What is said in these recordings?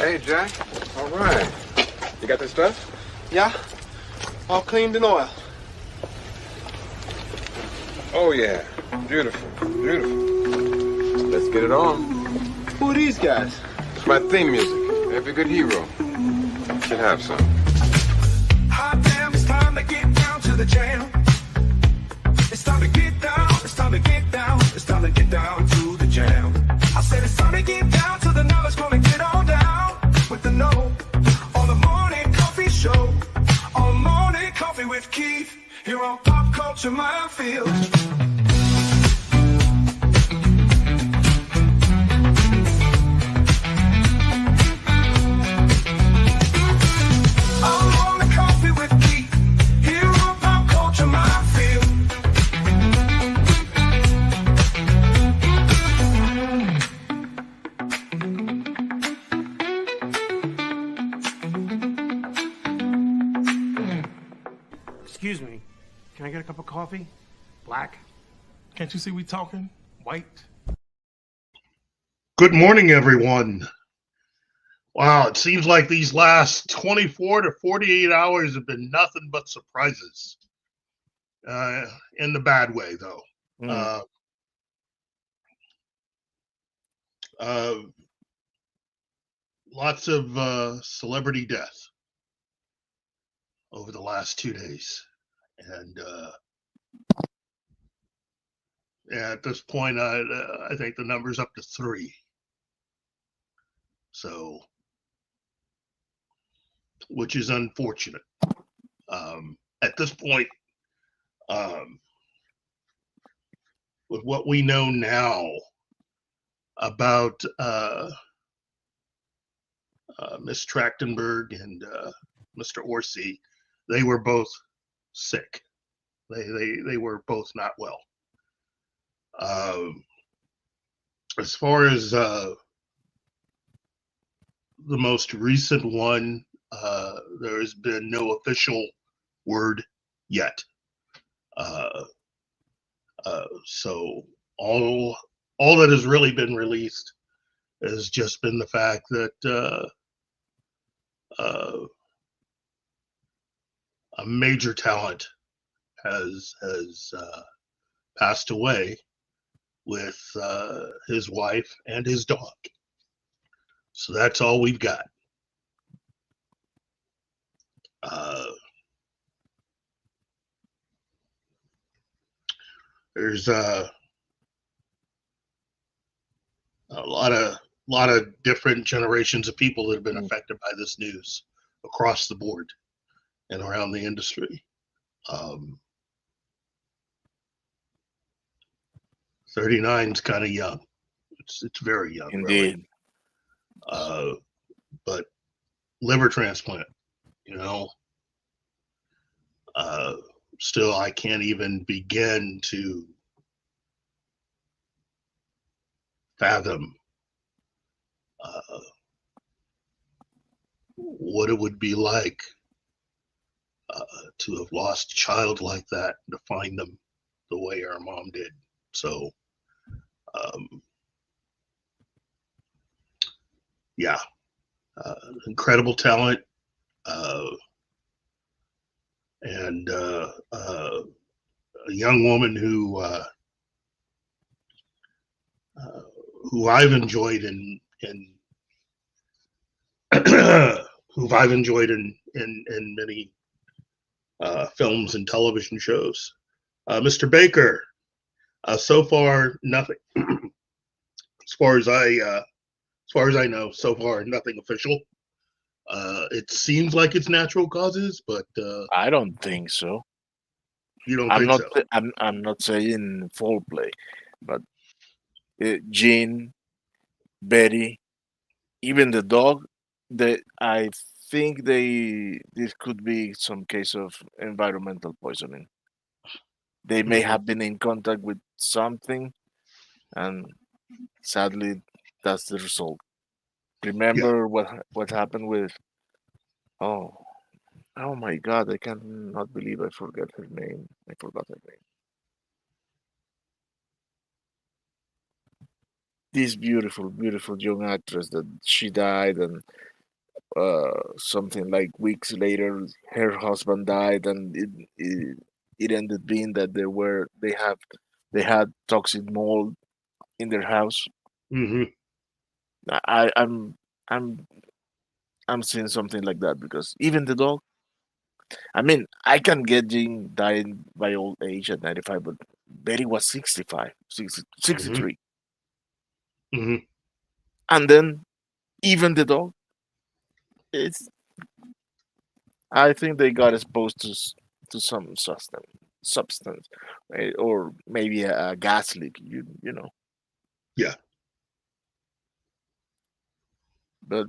Hey, Jack. All right. You got the stuff? Yeah. All cleaned in oil. Oh, yeah. Beautiful. Beautiful. Let's get it on. Who are these guys? It's my theme music. Every good hero should have some. Hot damn, it's time to get down to the jam. It's time to get down, it's time to get down, it's time to get down to the jam. I said it's time to get down to the knowledge, gonna get on down with the know. On the morning coffee show, on morning coffee with Keith, here on Pop Culture Minefield. Excuse me, can I get a cup of coffee? Black? Can't you see we talking? White? Good morning, everyone. Wow, it seems like these last 24 to 48 hours have been nothing but surprises. In the bad way, though. Lots of celebrity death over the last 2 days. And at this point, I think the number's up to 3. So, which is unfortunate. At this point, with what we know now about Miss Trachtenberg and Mr. Orci, they were both sick. They were both not well. As far as the most recent one, there has been no official word yet. So all that has really been released has just been the fact that a major talent has passed away with his wife and his dog. So that's all we've got. There's a lot of different generations of people that have been affected by this news across the board and around the industry. 39 is kind of young. It's very young. Indeed. Really. But liver transplant, still I can't even begin to fathom what it would be like to have lost a child like that, to find them the way our mom did. So, yeah, incredible talent, and a young woman who I've enjoyed in who I've enjoyed in many films and television shows. Mr. Baker, so far nothing. As far as I know, so far nothing official. It seems like it's natural causes, but I don't think so. You don't think so? I'm not saying foul play, but Jean, Betty, even the dog, I think this could be some case of environmental poisoning. They may have been in contact with something, and sadly, that's the result. Remember what happened with? Oh my God! I cannot believe I forgot her name. I forgot her name. This beautiful, beautiful young actress that she died, and something like weeks later, her husband died, and it ended being that they had toxic mold in their house. Hmm. I, I'm I'm I'm seeing something like that because even the dog. I mean, I can get Jean dying by old age at 95, but Betty was 65, 60, Hmm. 63. Hmm. And then even the dog, it's I think they got exposed to some substance, right? Or maybe a gas leak, you know. Yeah, But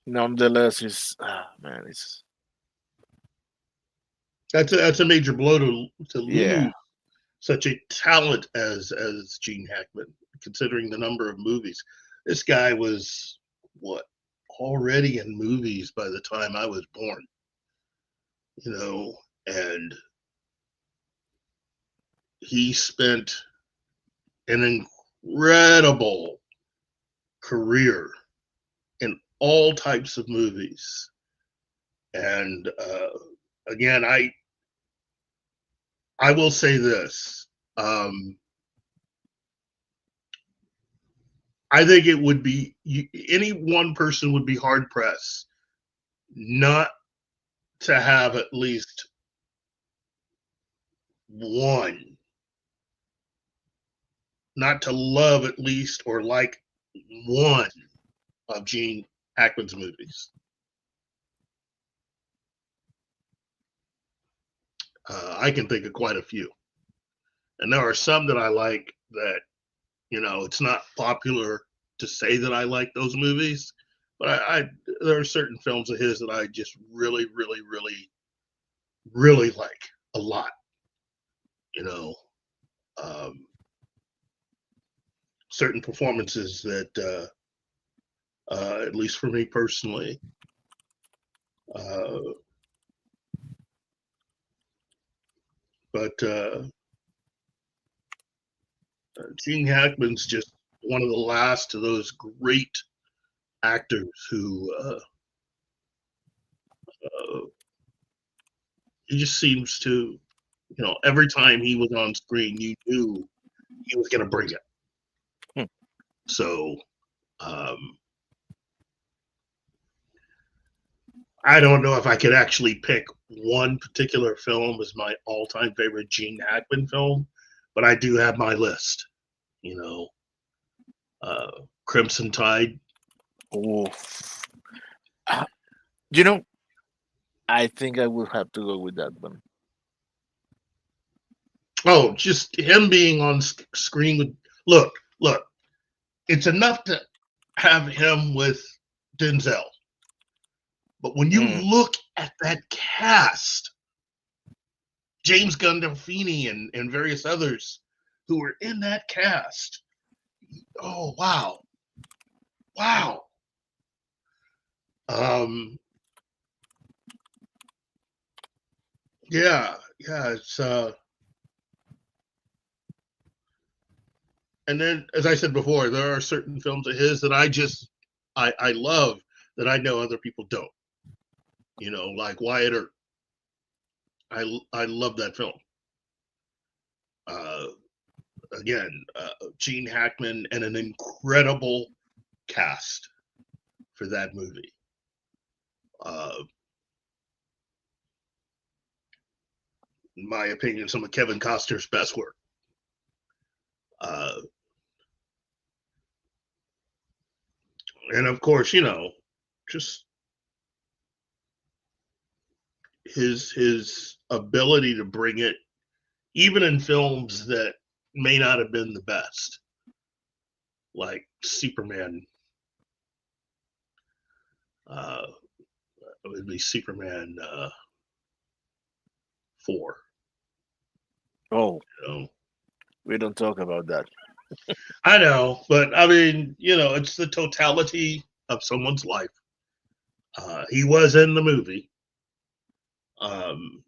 nonetheless, man, it's that's a major blow to yeah, lose such a talent as Gene Hackman, considering the number of movies. This guy was what already in movies by the time I was born, and he spent an incredible career in all types of movies. And again, I will say this. I think it would be any one person would be hard pressed not to have at least one, not to love at least or like one of Gene Hackman's movies. I can think of quite a few, and there are some that I like that it's not popular to say that I like those movies, but I there are certain films of his that I just really, really, really, really like a lot. You know, um, certain performances that, at least for me personally, uh, but Gene Hackman's just one of the last of those great actors who uh, he just seems to, every time he was on screen, you knew he was going to bring it. Hmm. So I don't know if I could actually pick one particular film as my all-time favorite Gene Hackman film, but I do have my list. You know, Crimson Tide. oh, ah, you know, I think I will have to go with that one. Oh, just him being on screen with look. It's enough to have him with Denzel, but when you Mm, look at that cast, James Gandolfini and various others who were in that cast, oh wow. Um, yeah, it's and then as I said before, there are certain films of his that I love that I know other people don't. Like Wyatt Earp. I love that film. Uh, again, Gene Hackman and an incredible cast for that movie. Uh, in my opinion, some of Kevin Costner's best work. Uh, and of course, just his ability to bring it, even in films that may not have been the best, like Superman. Uh, it would be Superman 4. oh, You know, we don't talk about that. I know, but I mean, it's the totality of someone's life. He was in the movie. Um,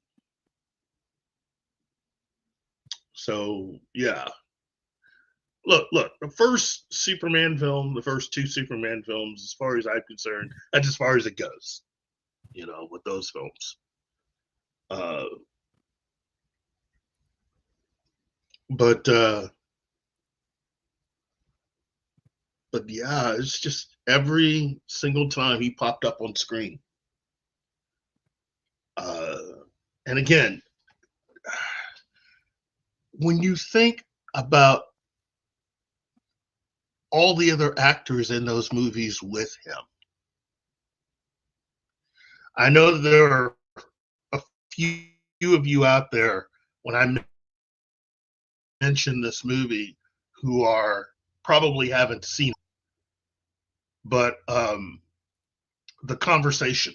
so yeah, look, the first Superman film, the first two Superman films, as far as I'm concerned, that's as far as it goes, with those films. But yeah, it's just every single time he popped up on screen. And again, when you think about all the other actors in those movies with him, I know that there are a few of you out there when I mention this movie who are probably haven't seen it, but The Conversation.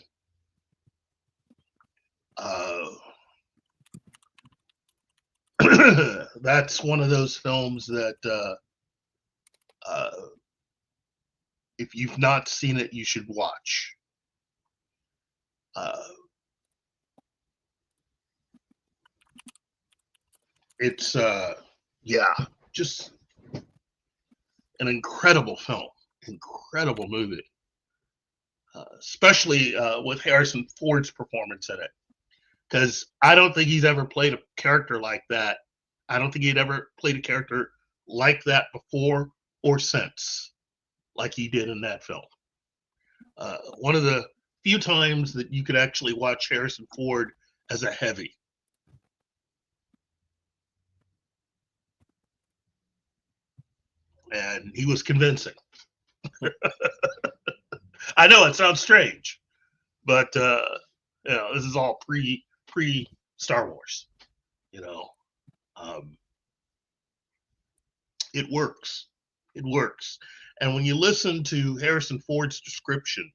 That's one of those films that if you've not seen it, you should watch. It's just an incredible film, incredible movie, especially with Harrison Ford's performance in it. Because I don't think he's ever played a character like that. I don't think he'd ever played a character like that before or since, like he did in that film. One of the few times that you could actually watch Harrison Ford as a heavy. And he was convincing. I know it sounds strange, but this is all pre Star Wars. It works. It works. And when you listen to Harrison Ford's description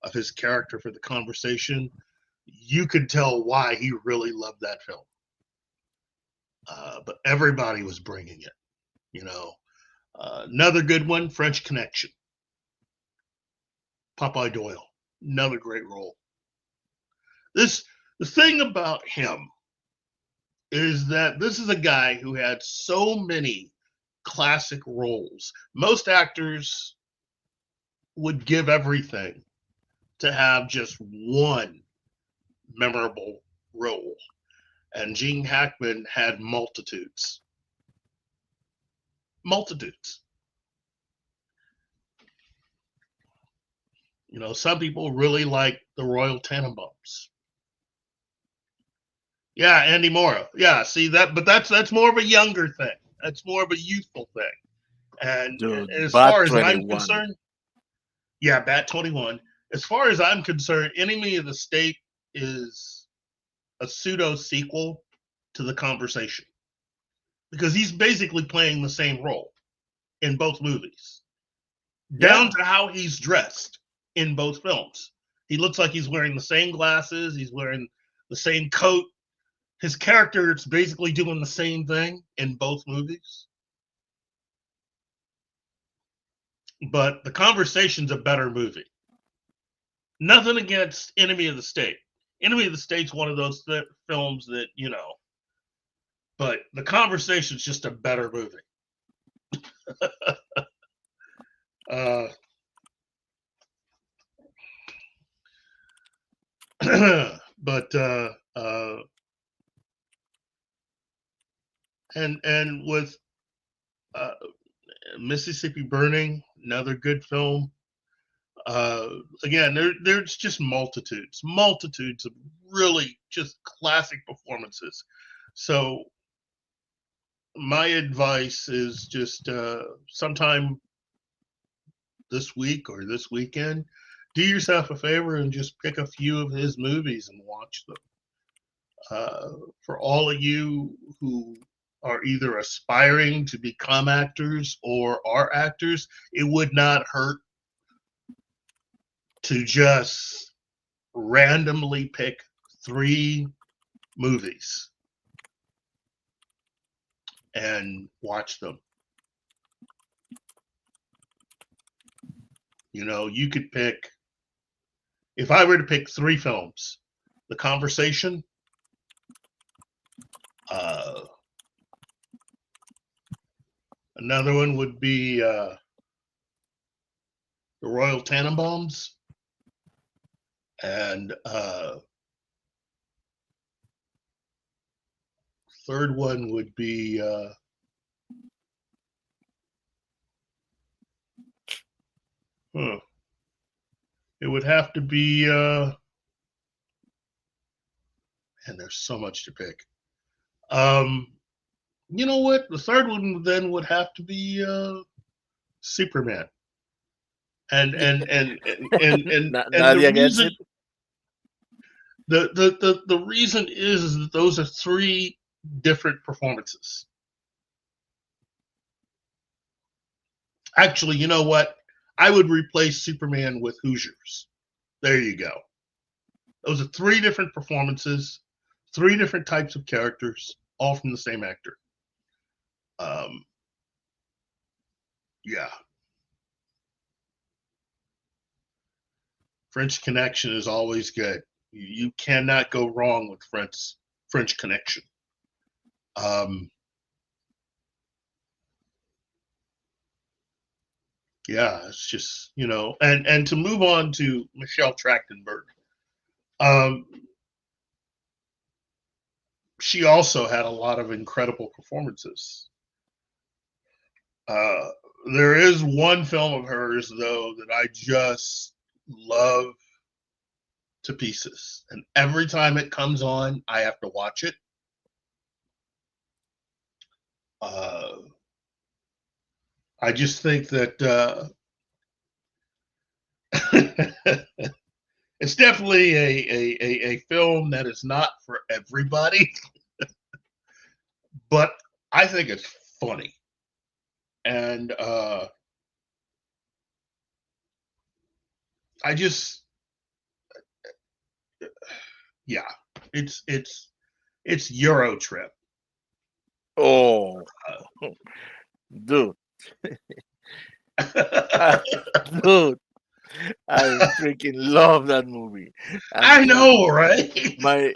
of his character for The Conversation, you could tell why he really loved that film. But everybody was bringing it. Another good one, French Connection. Popeye Doyle, another great role. The thing about him is that this is a guy who had so many classic roles. Most actors would give everything to have just one memorable role. And Gene Hackman had multitudes. Multitudes. Some people really like the Royal Tenenbaums. Yeah, Andy Morrow. Yeah, see that, but that's more of a younger thing. That's more of a youthful thing. And Dude, as Bat far as 21. I'm concerned, yeah, Bat 21. As far as I'm concerned, Enemy of the State is a pseudo sequel to The Conversation, because he's basically playing the same role in both movies, down to how he's dressed in both films. He looks like he's wearing the same glasses. He's wearing the same coat. His character is basically doing the same thing in both movies. But The Conversation's a better movie. Nothing against Enemy of the State. Enemy of the State's one of those films that, but The Conversation's just a better movie. And with Mississippi Burning, another good film. Again, there's just multitudes of really just classic performances. So my advice is just sometime this week or this weekend, do yourself a favor and just pick a few of his movies and watch them. For all of you who are either aspiring to become actors or are actors, it would not hurt to just randomly pick 3 movies and watch them. You could pick, if I were to pick 3 films, The Conversation, Another one would be the Royal Tannenbaums. And third one would be it would have to be and there's so much to pick. You know what? The third one then would have to be Superman. And Nadia the gets reason it. the reason is that those are three different performances. Actually, you know what? I would replace Superman with Hoosiers. There you go. Those are three different performances, three different types of characters, all from the same actor. Yeah. French Connection is always good. You cannot go wrong with French Connection. Yeah, it's just, you know, and to move on to Michelle Trachtenberg, she also had a lot of incredible performances. There is one film of hers, though, that I just love to pieces. And every time it comes on, I have to watch it. I just think that it's definitely a film that is not for everybody, but I think it's funny. And I just, yeah, it's Euro Trip. Oh, dude. Dude, I freaking love that movie. I know, right? My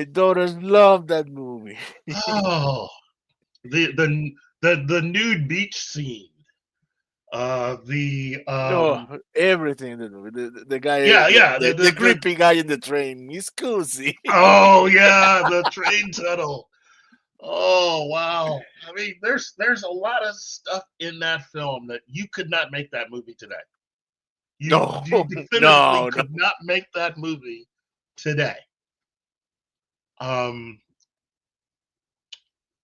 daughters love that movie. Oh, the nude beach scene. Everything in the movie. The guy, the creepy guy in the train. He's cozy. Oh yeah, the train tunnel. Oh wow! I mean, there's a lot of stuff in that film that you could not make that movie today. You definitively could not make that movie today.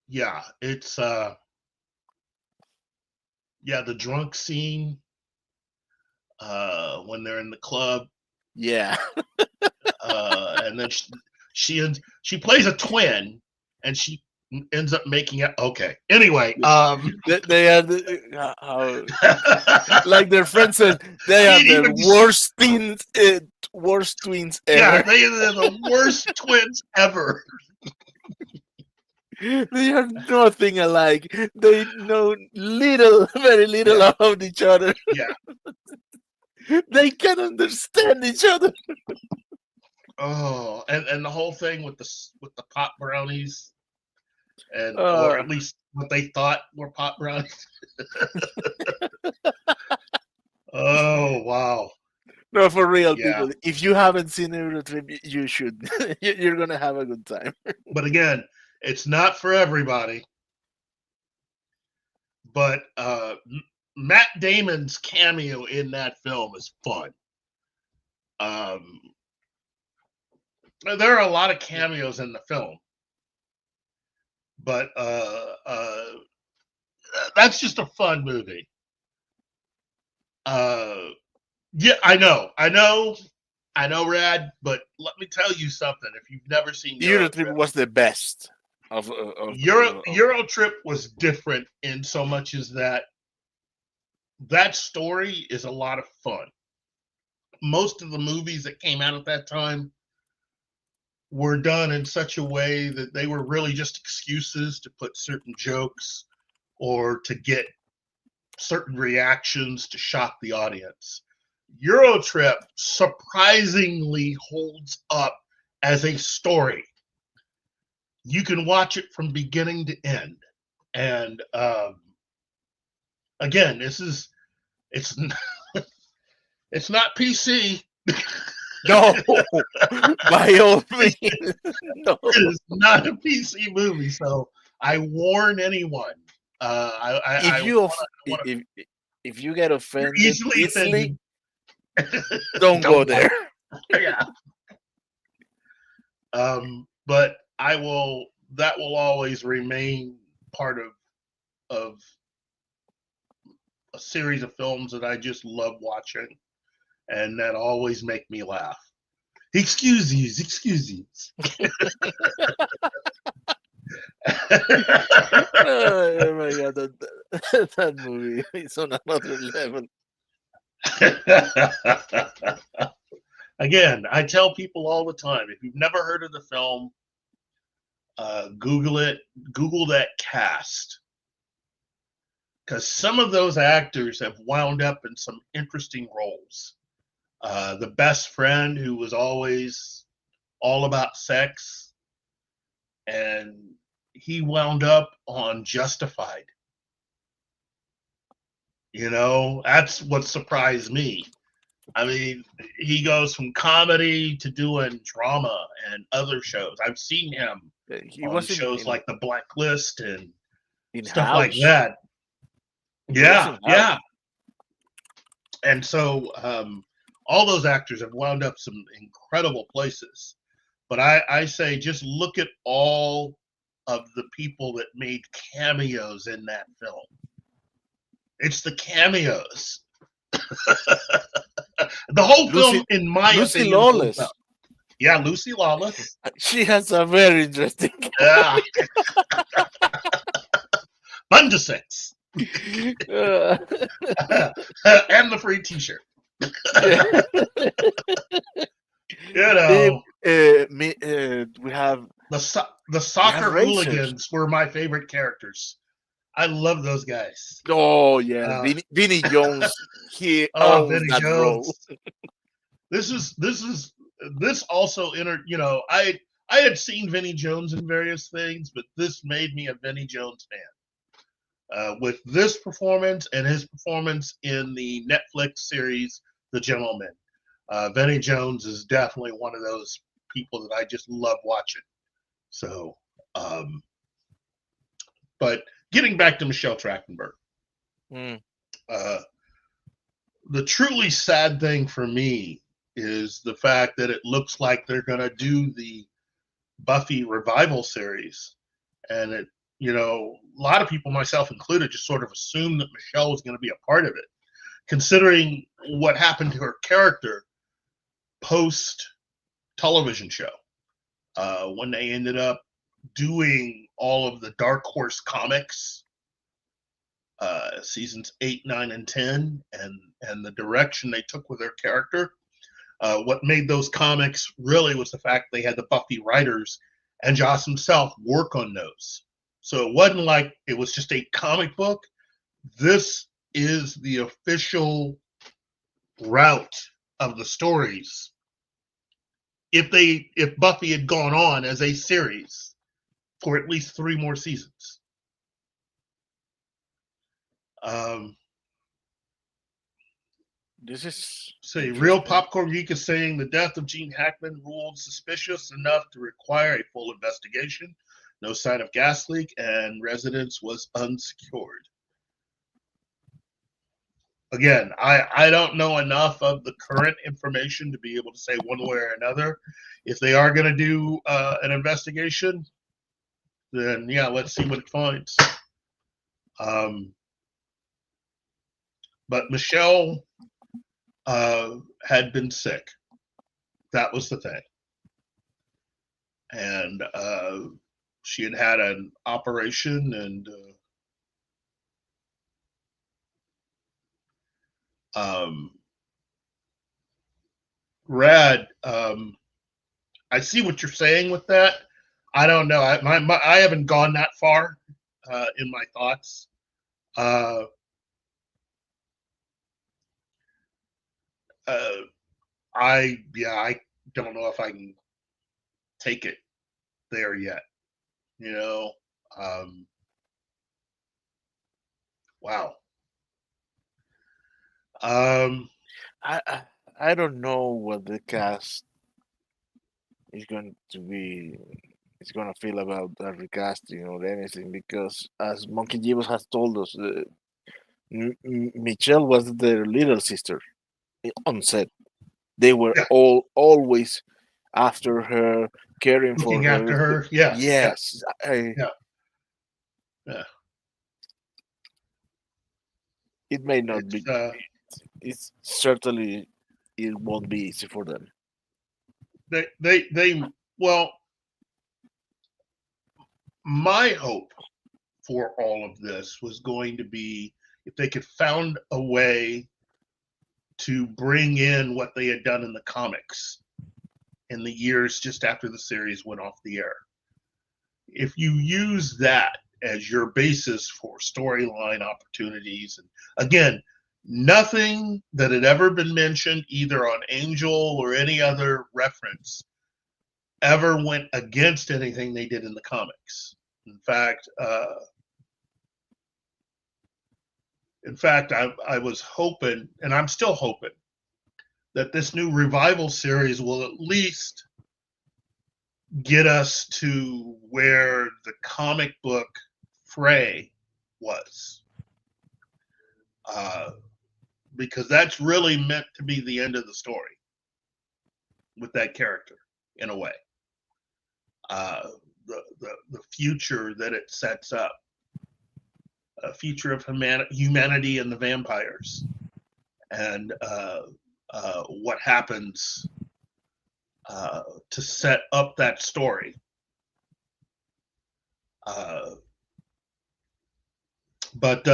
Yeah, it's the drunk scene when they're in the club. Yeah. And then she plays a twin, and she ends up making it okay. Anyway, they are like their friend said, they are the worst twins ever. Yeah, they're the worst twins ever. They are nothing alike. They know very little about each other. Yeah. They can understand each other. Oh, and the whole thing with the pot brownies, and or at least what they thought were pot brownies. Oh wow! No, for real, people. If you haven't seen Eurotrip, you should. You're gonna have a good time. But again, it's not for everybody. But Matt Damon's cameo in that film is fun. There are a lot of cameos in the film, but that's just a fun movie. Yeah, I know, Rad, but let me tell you something. If you've never seen Eurotrip was the best of Eurotrip was different in so much as that story is a lot of fun. Most of the movies that came out at that time were done in such a way that they were really just excuses to put certain jokes or to get certain reactions to shock the audience. Eurotrip surprisingly holds up as a story. You can watch it from beginning to end. And again, it's it's not PC. No, by all means, no. It is not a PC movie, so I warn anyone. I If you wanna, if you get you're offended easily easily, offended. don't go there. Yeah. But I will. That will always remain part of a series of films that I just love watching, and that always make me laugh. Excuses. Oh my god, that movie is on another level. Again, I tell people all the time, if you've never heard of the film, Google it. Google that cast, because some of those actors have wound up in some interesting roles. The best friend who was always all about sex, and he wound up on Justified. You know, that's what surprised me. I mean, he goes from comedy to doing drama and other shows. I've seen him He on was shows like The Blacklist and in stuff like House. that. He was in Yeah. House. And so all those actors have wound up some incredible places. But I say just look at all of the people that made cameos in that film. It's the cameos. The whole film, in my Lucy opinion, Lawless. holds up. Yeah, Lucy Lawless. She has a very interesting. Yeah. Fun to six. Uh, And the free T-shirt. yeah. You know, We have the soccer racers. hooligans were my favorite characters. I love those guys. Oh yeah, Vinny Jones. He Oh, owns Vinny that role. Jones. This also you know, I had seen Vinny Jones in various things, but this made me a Vinny Jones fan. With this performance and his performance in the Netflix series The Gentleman, Vinny Jones is definitely one of those people that I just love watching. So, but getting back to Michelle Trachtenberg, the truly sad thing for me is the fact that it looks like they're going to do the Buffy revival series, and it, you know, a lot of people, myself included, just sort of assumed that Michelle was going to be a part of it, considering what happened to her character post television show, when they ended up doing all of the Dark Horse comics, seasons 8, 9, and 10, and the direction they took with her character. What made those comics really was the fact they had the Buffy writers and Joss himself work on those. So it wasn't like it was just a comic book. This is the official route of the stories. If Buffy had gone on as a series for at least 3 more seasons. This is Real Popcorn Geek is saying the death of Gene Hackman ruled suspicious enough to require a full investigation. No sign of gas leak, and residence was unsecured. Again, I don't know enough of the current information to be able to say one way or another. If they are going to do an investigation, then yeah, let's see what it finds. But Michelle had been sick. That was the thing. And she had had an operation, and Rad, I see what you're saying with that. I don't know. I haven't gone that far in my thoughts. I don't know if I can take it there yet. You know, wow. Um, I don't know what the cast is going to be is going to feel about that recasting or anything, because as Monkey Gibbs has told us, Michelle was their little sister on set. They were yeah, all always after her, caring for looking her. after her. Yeah, yeah, Yes, yeah, yeah. it may not It's be. It's certainly it won't be easy for them. they well, my hope for all of this was going to be if they could found a way to bring in what they had done in the comics in the years just after the series went off the air. If you use that as your basis for storyline opportunities, and again, nothing that had ever been mentioned either on Angel or any other reference ever went against anything they did in the comics. In fact, I was hoping, and I'm still hoping, that this new revival series will at least get us to where the comic book Frey was. Because that's really meant to be the end of the story with that character, in a way. The future that it sets up, a future of humanity and the vampires, and what happens to set up that story. But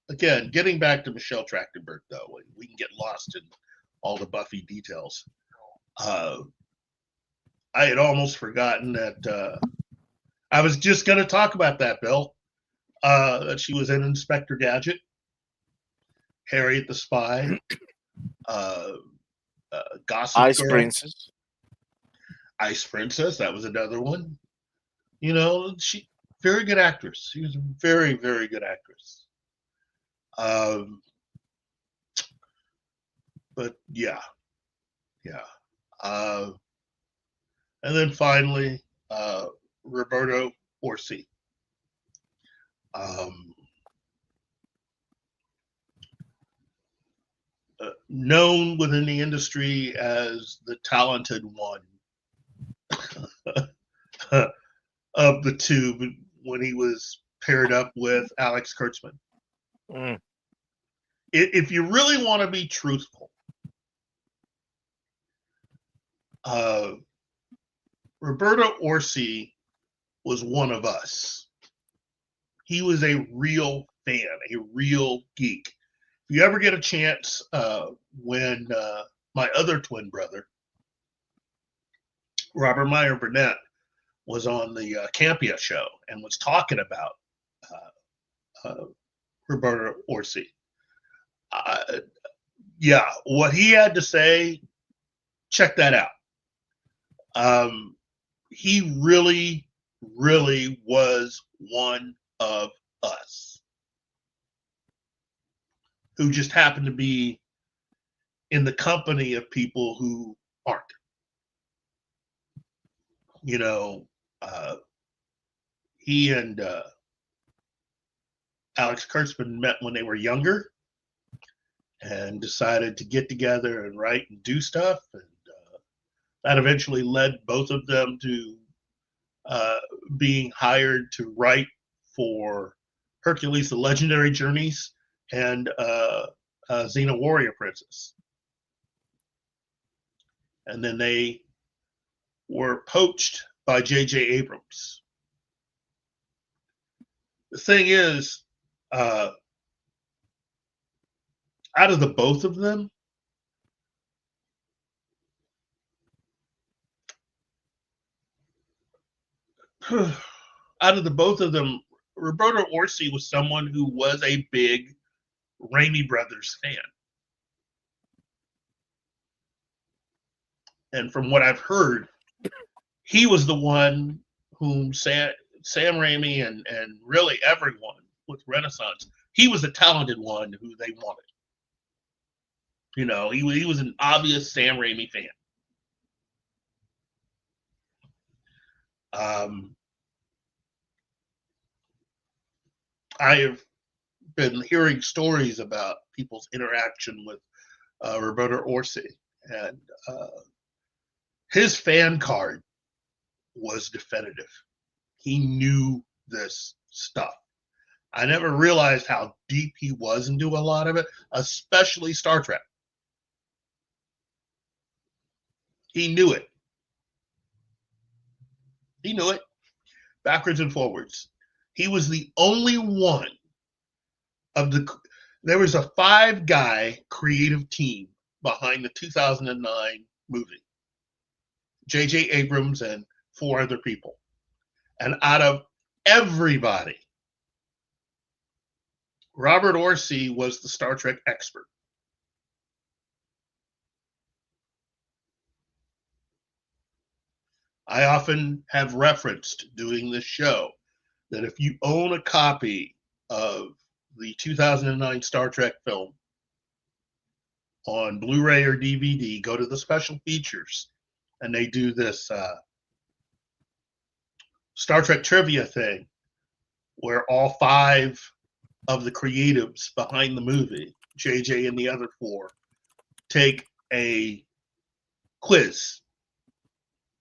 again, getting back to Michelle Trachtenberg, though, we can get lost in all the Buffy details. I had almost forgotten that I was just going to talk about that, Bill. That she was in Inspector Gadget, Harriet the Spy, Gossip Ice Girl, Princess. Ice Princess. That was another one. You know, she very good actress. She was a very, very good actress. But yeah. And then finally, Roberto Orci. Known within the industry as the talented one of the two when he was paired up with Alex Kurtzman. Mm. If you really want to be truthful, Roberto Orci was one of us. He was a real fan, a real geek. If you ever get a chance, when my other twin brother, Robert Meyer Burnett, was on the Campia show and was talking about Roberto Orci. Yeah, what he had to say, check that out. He really, really was one of us who just happened to be in the company of people who aren't. You know, he and Alex Kurtzman met when they were younger and decided to get together and write and do stuff. And that eventually led both of them to being hired to write for Hercules, the Legendary Journeys, and Xena Warrior Princess. And then they were poached by J.J. Abrams. The thing is, out of the both of them, Roberto Orci was someone who was a big Raimi Brothers fan. And from what I've heard, he was the one whom Sam Raimi and really everyone with Renaissance, he was the talented one who they wanted. You know, he was an obvious Sam Raimi fan. I have been hearing stories about people's interaction with Roberto Orci, and his fan card was definitive. He knew this stuff. I never realized how deep he was into a lot of it, especially Star Trek. He knew it. He knew it backwards and forwards. He was the only one of the. There was a 5-guy creative team behind the 2009 movie. J.J. Abrams and 4 other people. And out of everybody, Robert Orci was the Star Trek expert. I often have referenced doing this show that if you own a copy of the 2009 Star Trek film on Blu-ray or DVD, go to the special features, and they do this Star Trek trivia thing where all 5 of the creatives behind the movie, JJ and the other 4, take a quiz,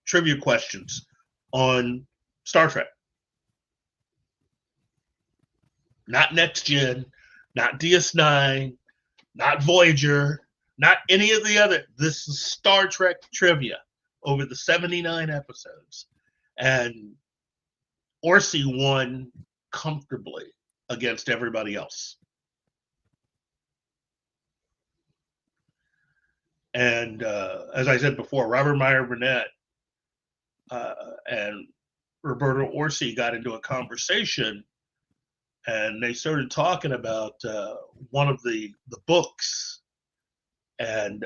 trivia questions on Star Trek. Not Next Gen, not DS9, not Voyager, not any of the other. This is Star Trek trivia over the 79 episodes. And Orci won comfortably against everybody else. And as I said before, Robert Meyer Burnett and Roberto Orci got into a conversation, and they started talking about one of the books, and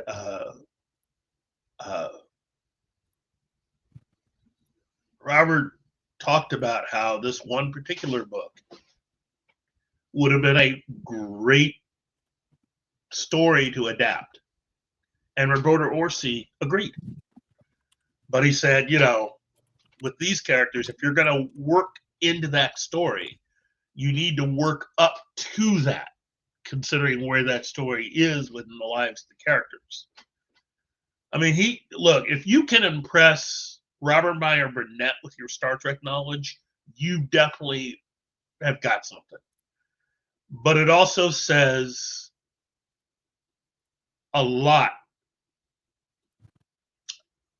Robert talked about how this one particular book would have been a great story to adapt. And Roberto Orci agreed. But he said, you know, with these characters, if you're going to work into that story, you need to work up to that, considering where that story is within the lives of the characters. I mean, look, if you can impress Robert Meyer Burnett with your Star Trek knowledge, you definitely have got something. But it also says a lot,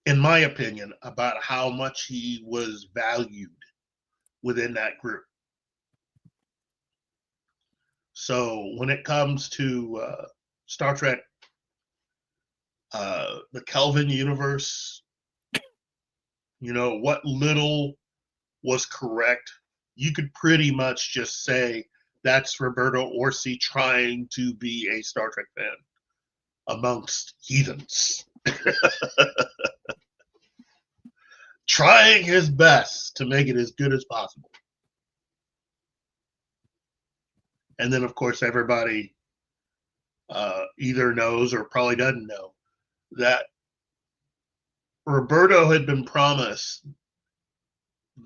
in my opinion, about how much he was valued within that group. So when it comes to Star Trek, the Kelvin universe, you know, what little was correct, you could pretty much just say that's Roberto Orci trying to be a Star Trek fan amongst heathens. Trying his best to make it as good as possible. And then, of course, everybody either knows or probably doesn't know that Roberto had been promised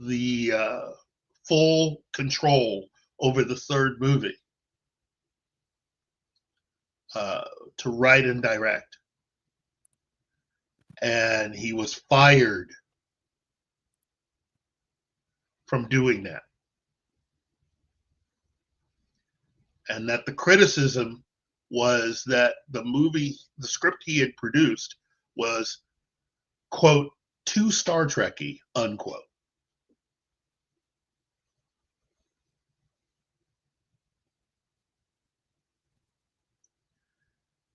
the full control over the 3rd movie to write and direct. And he was fired from doing that. And that the criticism was that the script he had produced was, quote, too Star Trek-y, unquote.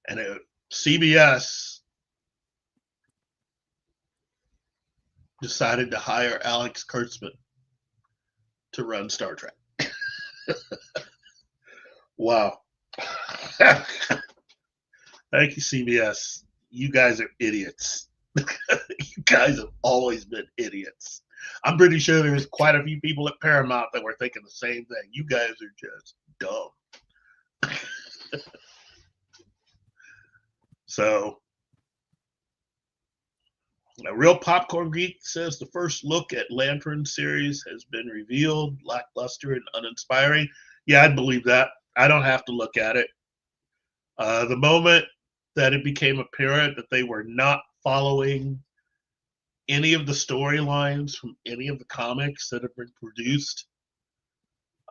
And CBS decided to hire Alex Kurtzman to run Star Trek. Wow. Thank you, CBS. You guys are idiots. You guys have always been idiots. I'm pretty sure there's quite a few people at Paramount that were thinking the same thing. You guys are just dumb. So, a real popcorn geek says the first look at Lantern series has been revealed, lackluster and uninspiring. Yeah, I'd believe that. I don't have to look at it. The moment that it became apparent that they were not following any of the storylines from any of the comics that have been produced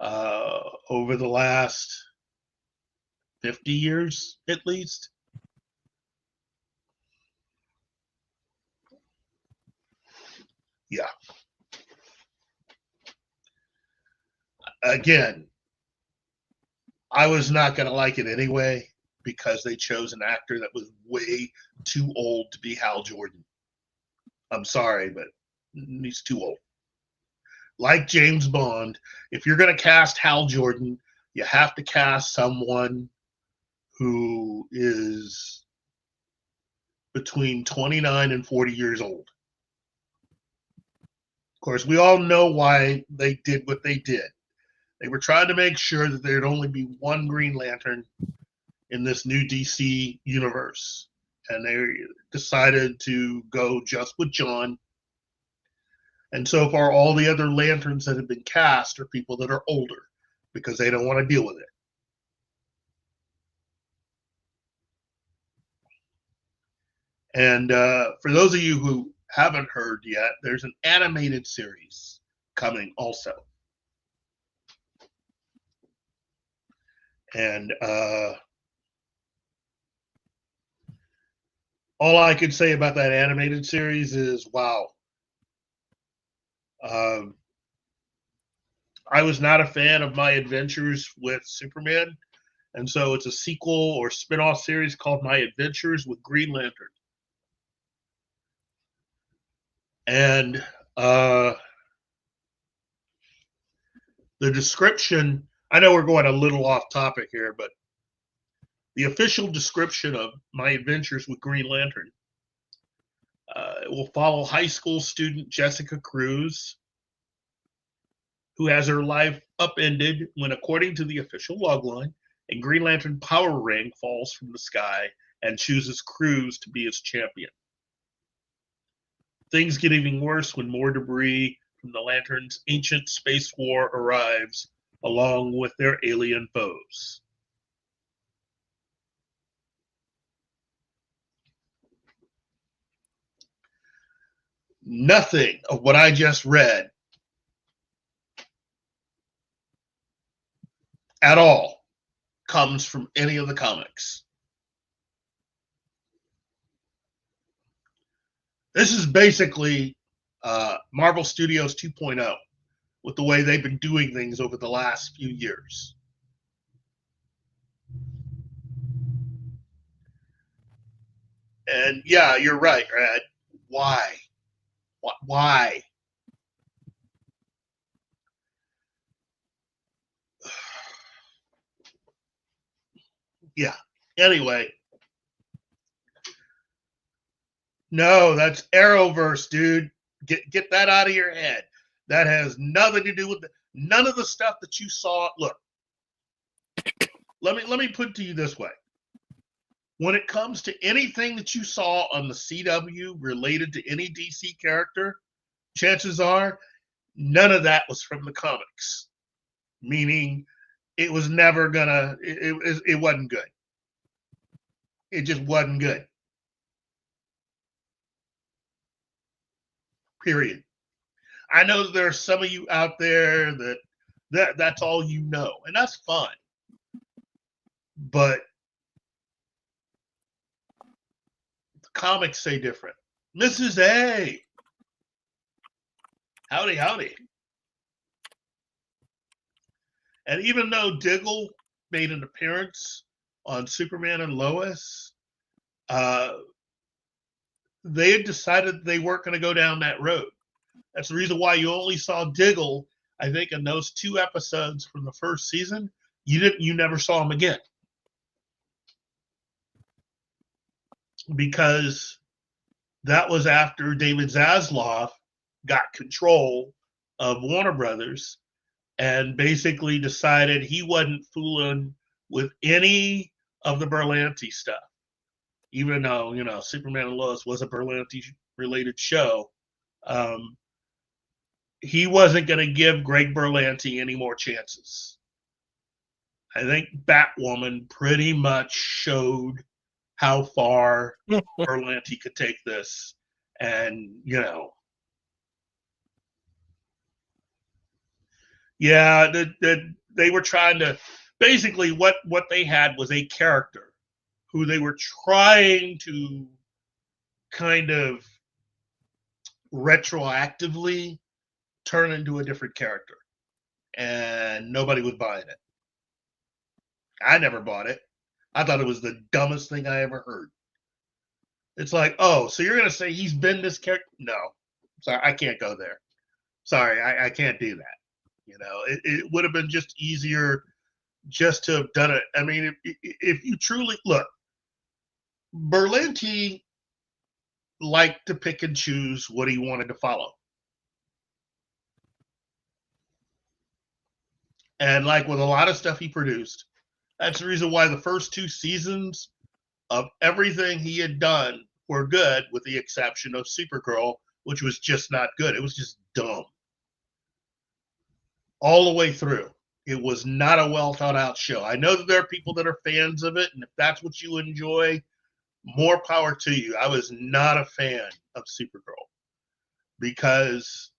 over the last 50 years, at least. Yeah. Again, I was not going to like it anyway because they chose an actor that was way too old to be Hal Jordan. I'm sorry, but he's too old. Like James Bond, if you're going to cast Hal Jordan, you have to cast someone who is between 29 and 40 years old. Of course, we all know why they did what they did. They were trying to make sure that there'd only be one Green Lantern in this new DC universe. And they decided to go just with John. And so far, all the other Lanterns that have been cast are people that are older because they don't want to deal with it. And for those of you who haven't heard yet, there's an animated series coming also. And all I could say about that animated series is, wow. I was not a fan of My Adventures with Superman, and so it's a sequel or spin-off series called My Adventures with Green Lantern. And the description, I know we're going a little off topic here, but the official description of My Adventures with Green Lantern, it will follow high school student Jessica Cruz, who has her life upended when, according to the official logline, a Green Lantern power ring falls from the sky and chooses Cruz to be its champion. Things get even worse when more debris from the Lantern's ancient space war arrives, along with their alien foes. Nothing of what I just read at all comes from any of the comics. This is basically Marvel Studios 2.0 with the way they've been doing things over the last few years. And yeah, you're right, Brad. Why? Why? Yeah. Anyway. No, that's Arrowverse, dude. Get that out of your head. That has nothing to do with none of the stuff that you saw. Look, let me put it to you this way. When it comes to anything that you saw on the CW related to any DC character, chances are none of that was from the comics. Meaning it was never gonna, it wasn't good. It just wasn't good. Period. I know there are some of you out there that's all you know, and that's fine. But the comics say different. Mrs. A. Howdy, howdy. And even though Diggle made an appearance on Superman and Lois, they had decided they weren't going to go down that road. That's the reason why you only saw Diggle, I think, in those 2 episodes from the first season. You never saw him again. Because that was after David Zaslav got control of Warner Brothers and basically decided he wasn't fooling with any of the Berlanti stuff. even though, Superman and Lois was a Berlanti-related show, he wasn't going to give Greg Berlanti any more chances. I think Batwoman pretty much showed how far Berlanti could take this. And, yeah, they were trying to, basically what they had was a character who they were trying to kind of retroactively turn into a different character. And nobody was buying it. I never bought it. I thought it was the dumbest thing I ever heard. It's like, oh, so you're going to say he's been this character? No. Sorry, I can't go there. Sorry, I can't do that. It would have been just easier just to have done it. I mean, if you truly look, Berlanti liked to pick and choose what he wanted to follow. And like with a lot of stuff he produced, that's the reason why the first 2 seasons of everything he had done were good, with the exception of Supergirl, which was just not good. It was just dumb. All the way through. It was not a well thought out show. I know that there are people that are fans of it, and if that's what you enjoy, more power to you. I was not a fan of Supergirl because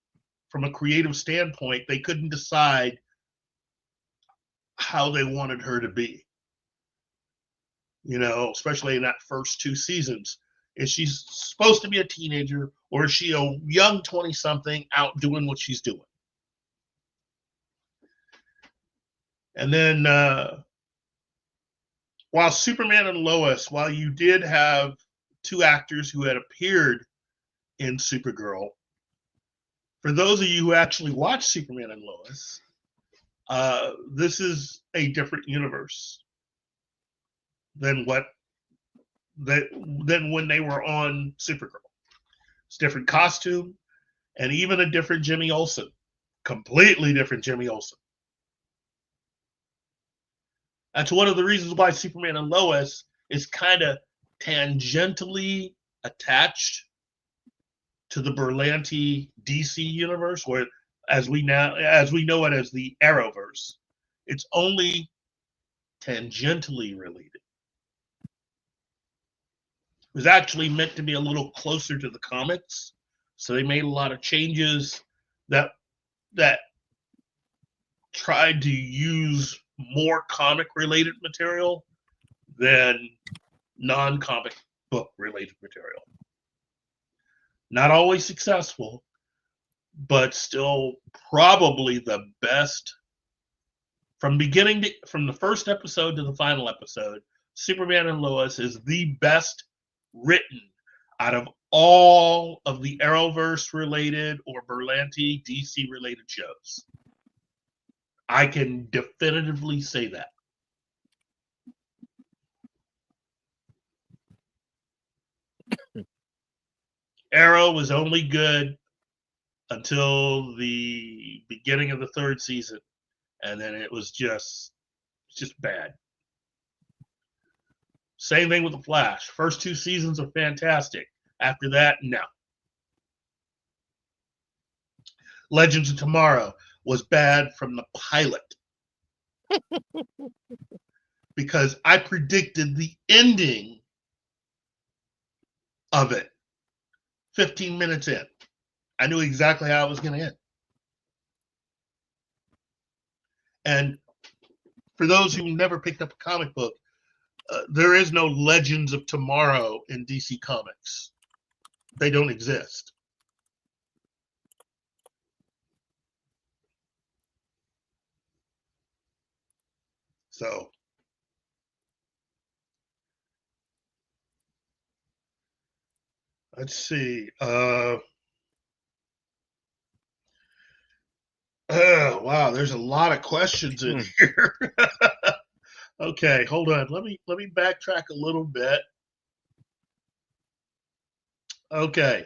from a creative standpoint, they couldn't decide how they wanted her to be. Especially in that first 2 seasons. Is she supposed to be a teenager, or is she a young 20-something out doing what she's doing? And then while Superman and Lois, while you did have 2 actors who had appeared in Supergirl, for those of you who actually watched Superman and Lois, this is a different universe than when they were on Supergirl. It's a different costume, and even a different Jimmy Olsen. Completely different Jimmy Olsen. That's one of the reasons why Superman and Lois is kind of tangentially attached to the Berlanti DC universe, where as we know it as the Arrowverse, it's only tangentially related. It was actually meant to be a little closer to the comics, so they made a lot of changes that tried to use more comic related material than non-comic book related material. Not always successful, but still probably the best. From the first episode to the final episode, Superman and Lois is the best written out of all of the Arrowverse related or Berlanti DC related shows. I can definitively say that. Arrow was only good until the beginning of the 3rd season, and then it was just bad. Same thing with The Flash. First 2 seasons are fantastic. After that, no. Legends of Tomorrow was bad from the pilot because I predicted the ending of it 15 minutes in. I knew exactly how it was going to end. And for those who never picked up a comic book, there is no Legends of Tomorrow in DC Comics. They don't exist. So, let's see. Wow, there's a lot of questions in here. Okay, hold on. Let me backtrack a little bit. Okay.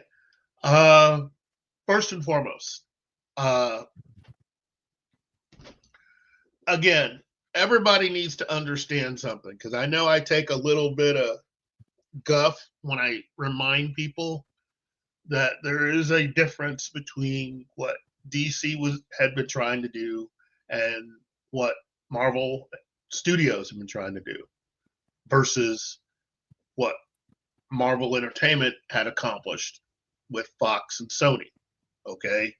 First and foremost, again, everybody needs to understand something, because I know I take a little bit of guff when I remind people that there is a difference between what DC had been trying to do and what Marvel Studios have been trying to do versus what Marvel Entertainment had accomplished with Fox and Sony. Okay.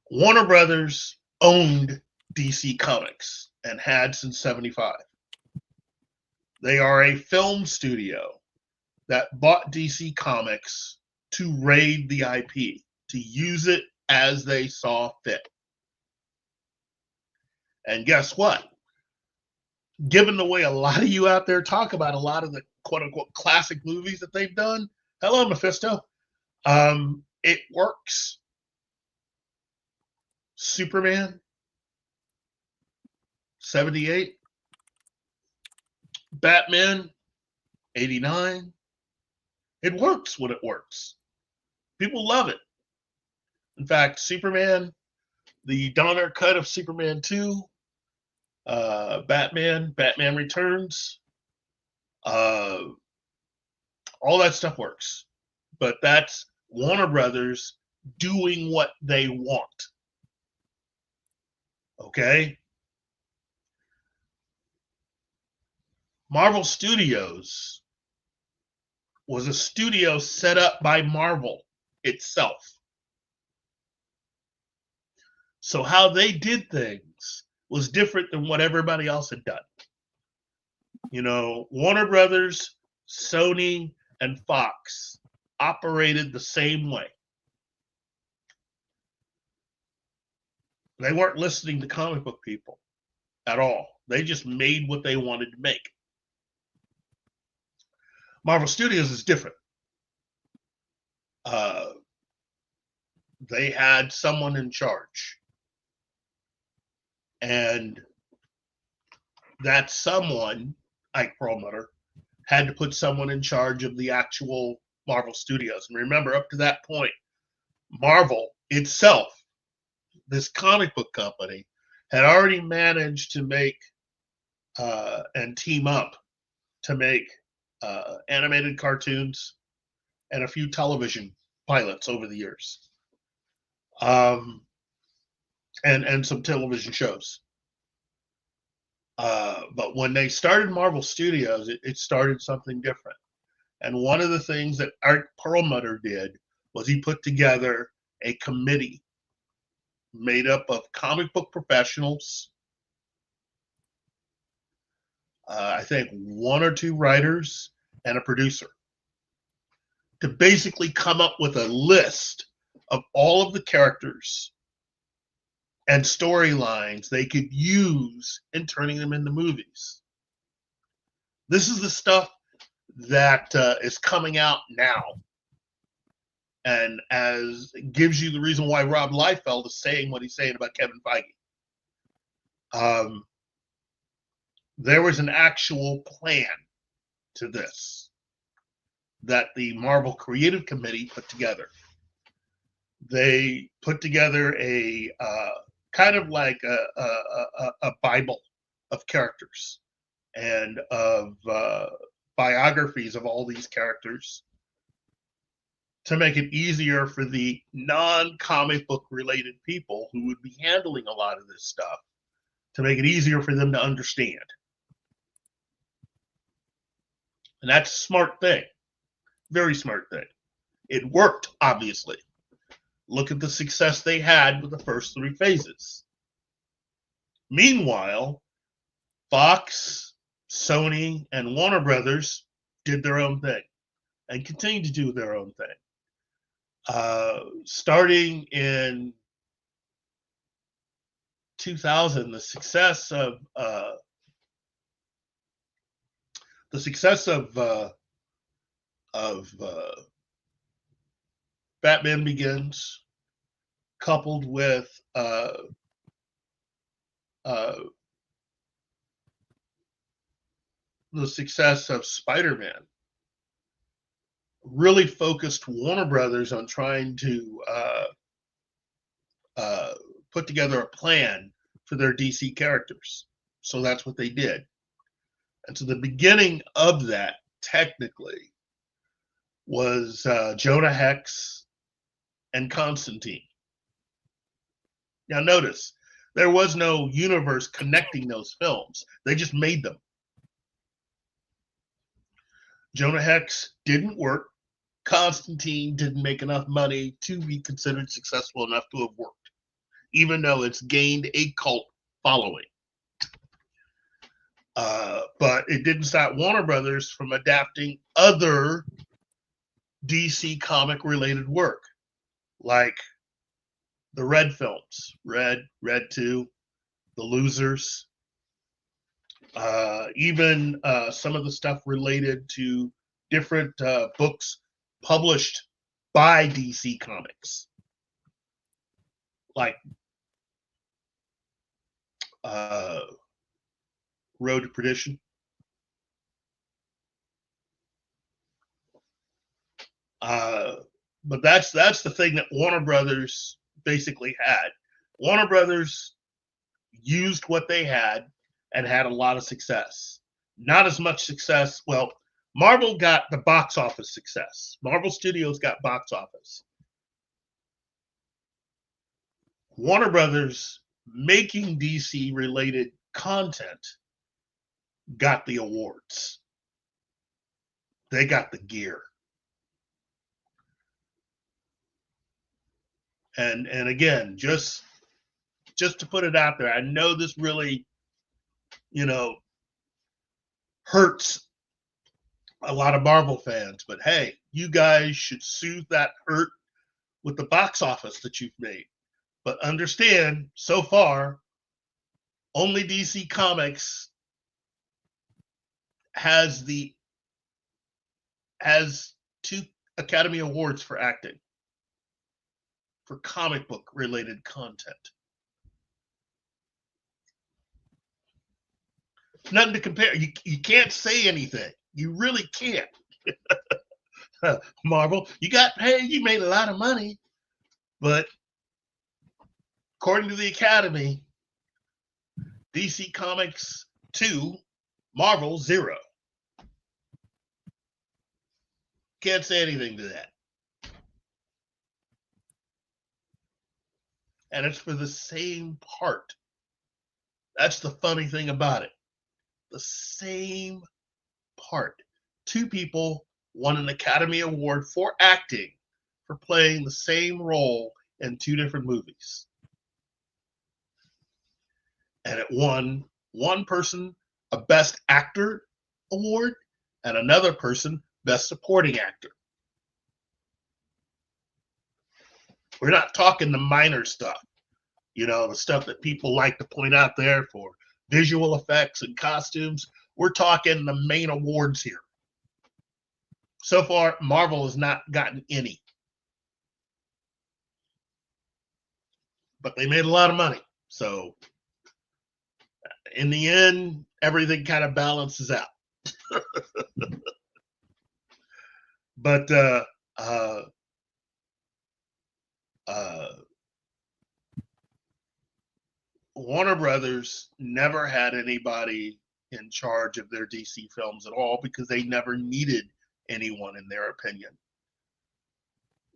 Warner Brothers owned DC Comics and had since '75. They are a film studio that bought DC Comics to raid the IP, to use it as they saw fit. And guess what? Given the way a lot of you out there talk about a lot of the quote-unquote classic movies that they've done, hello, Mephisto, it works. Superman, 78. Batman, 89. It works when it works. People love it. In fact, Superman, the Donner cut of Superman 2, Batman Returns, all that stuff works. But that's Warner Brothers doing what they want. Okay? Marvel Studios was a studio set up by Marvel itself. So how they did things was different than what everybody else had done. You know, Warner Brothers, Sony, and Fox operated the same way. They weren't listening to comic book people at all. They just made what they wanted to make. Marvel Studios is different. They had someone in charge. And that someone, Ike Perlmutter, had to put someone in charge of the actual Marvel Studios. And remember, up to that point, Marvel itself, this comic book company, had already managed to make and team up to make animated cartoons and a few television pilots over the years. And some television shows. But when they started Marvel Studios, it started something different. And one of the things that Art Perlmutter did was he put together a committee made up of comic book professionals, I think 1 or 2 writers, and a producer, to basically come up with a list of all of the characters and storylines they could use in turning them into movies. This is the stuff that is coming out now, and as gives you the reason why Rob Liefeld is saying what he's saying about Kevin Feige. There was an actual plan to this that the Marvel Creative Committee put together. They put together a kind of like a Bible of characters and of biographies of all these characters to make it easier for the non-comic book related people who would be handling a lot of this stuff, to make it easier for them to understand. And that's a smart thing. Very smart thing. It worked, obviously. Look at the success they had with the first 3 phases. Meanwhile, Fox, Sony, and Warner Brothers did their own thing and continue to do their own thing. Starting in 2000, the success of Batman Begins, coupled with the success of Spider-Man, really focused Warner Brothers on trying to put together a plan for their DC characters. So that's what they did. And so the beginning of that, technically, was Jonah Hex and Constantine. Now, notice, there was no universe connecting those films. They just made them. Jonah Hex didn't work. Constantine didn't make enough money to be considered successful enough to have worked, even though it's gained a cult following. But it didn't stop Warner Brothers from adapting other DC comic related work, like the Red films, Red 2, The Losers, even some of the stuff related to different books published by DC Comics, like Road to Perdition. But that's the thing that Warner Brothers basically had. Warner Brothers used what they had and had a lot of success. Not as much success. Well, Marvel got the box office success. Marvel Studios got box office. Warner Brothers making DC related content got the awards. They got the gear. And again, just to put it out there, I know this really, hurts a lot of Marvel fans, but hey, you guys should soothe that hurt with the box office that you've made. But understand, so far, only DC Comics has 2 Academy Awards for acting, for comic book related content. Nothing to compare. You can't say anything. You really can't. Marvel, you made a lot of money, but according to the Academy, DC Comics 2, Marvel 0. Can't say anything to that. And it's for the same part. That's the funny thing about it. The same part. 2 people won an Academy Award for acting for playing the same role in 2 different movies. And it won one person a Best Actor award and another person Best Supporting Actor. We're not talking the minor stuff, the stuff that people like to point out there for visual effects and costumes. We're talking the main awards here. So far, Marvel has not gotten any. But they made a lot of money. So in the end, everything kind of balances out. But Warner Brothers never had anybody in charge of their DC films at all because they never needed anyone, in their opinion.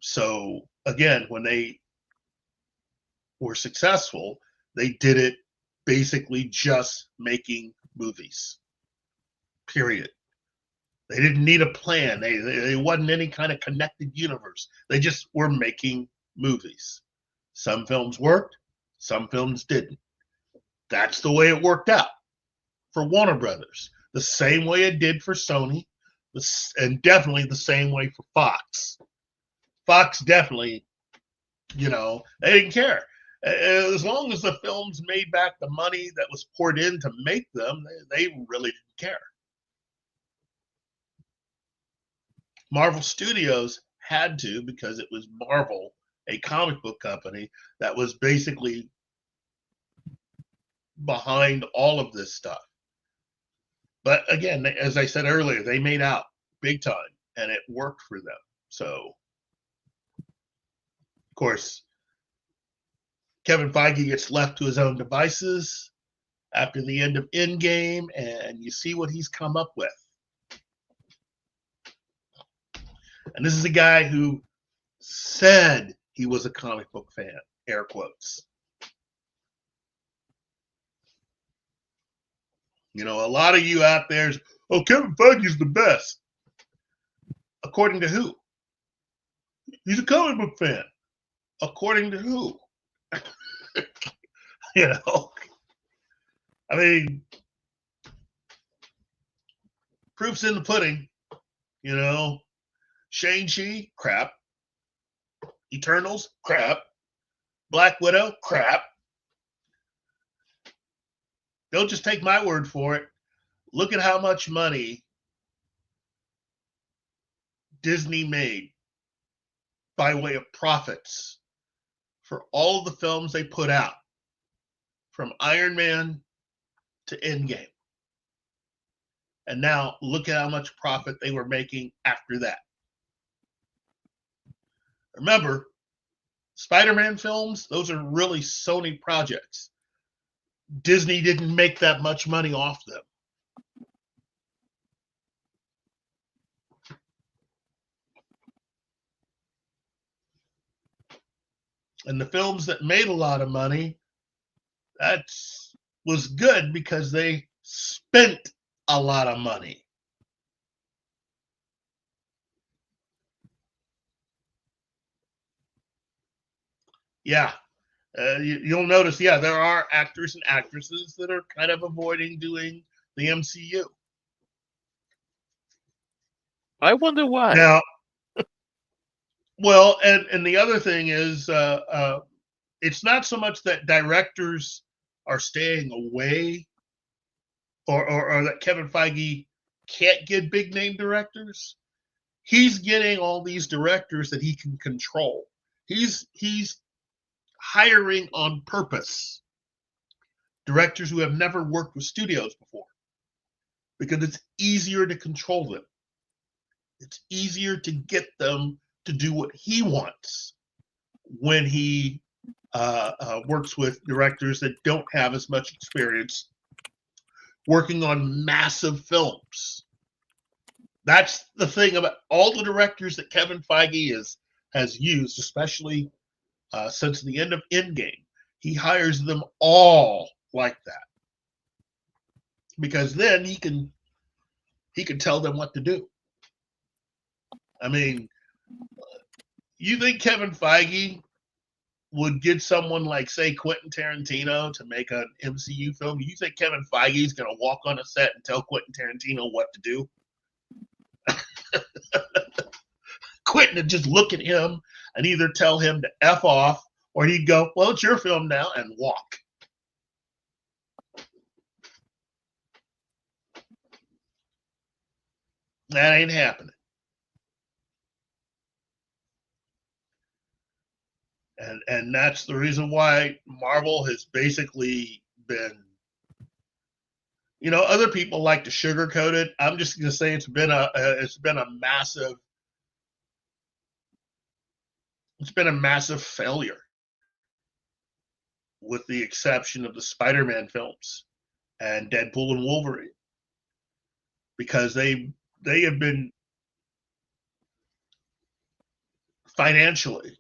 So again, when they were successful, they did it basically just making movies. Period. They didn't need a plan. They wasn't any kind of connected universe. They just were making movies. Some films worked, some films didn't. That's the way it worked out for Warner Brothers. The same way it did for Sony, and definitely the same way for Fox. Fox definitely, they didn't care. As long as the films made back the money that was poured in to make them, they really didn't care. Marvel Studios had to, because it was Marvel, a comic book company that was basically behind all of this stuff. But again, as I said earlier, they made out big time and it worked for them. So, of course, Kevin Feige gets left to his own devices after the end of Endgame, and you see what he's come up with. And this is a guy who said he was a comic book fan, air quotes. You know, a lot of you out there is, oh, Kevin Feige's the best. According to who? He's a comic book fan. According to who? You know, I mean, proof's in the pudding. You know, Shang-Chi, crap. Eternals, crap. Black Widow, crap. Don't just take my word for it. Look at how much money Disney made by way of profits for all of the films they put out, from Iron Man to Endgame. And now look at how much profit they were making after that. Remember, Spider-Man films, those are really Sony projects. Disney didn't make that much money off them. And the films that made a lot of money, that was good because they spent a lot of money. Yeah, you'll notice, yeah, there are actors and actresses that are kind of avoiding doing the MCU. I wonder why. Now, well, and the other thing is, it's not so much that directors are staying away, or that Kevin Feige can't get big name directors. He's getting all these directors that he can control. He's hiring on purpose directors who have never worked with studios before, because it's easier to control them. It's easier to get them to do what he wants when he works with directors that don't have as much experience working on massive films. That's the thing about all the directors that Kevin Feige has used, especially since the end of Endgame. He hires them all like that, because then he can tell them what to do. I mean, you think Kevin Feige would get someone like, say, Quentin Tarantino to make an MCU film? You think Kevin Feige is going to walk on a set and tell Quentin Tarantino what to do? Quentin would just look at him and either tell him to F off, or he'd go, well, it's your film now, and walk. That ain't happening. And that's the reason why Marvel has basically been, you know, other people like to sugarcoat it. I'm just going to say it's been a massive failure, with the exception of the Spider-Man films and Deadpool and Wolverine, because they have been financially,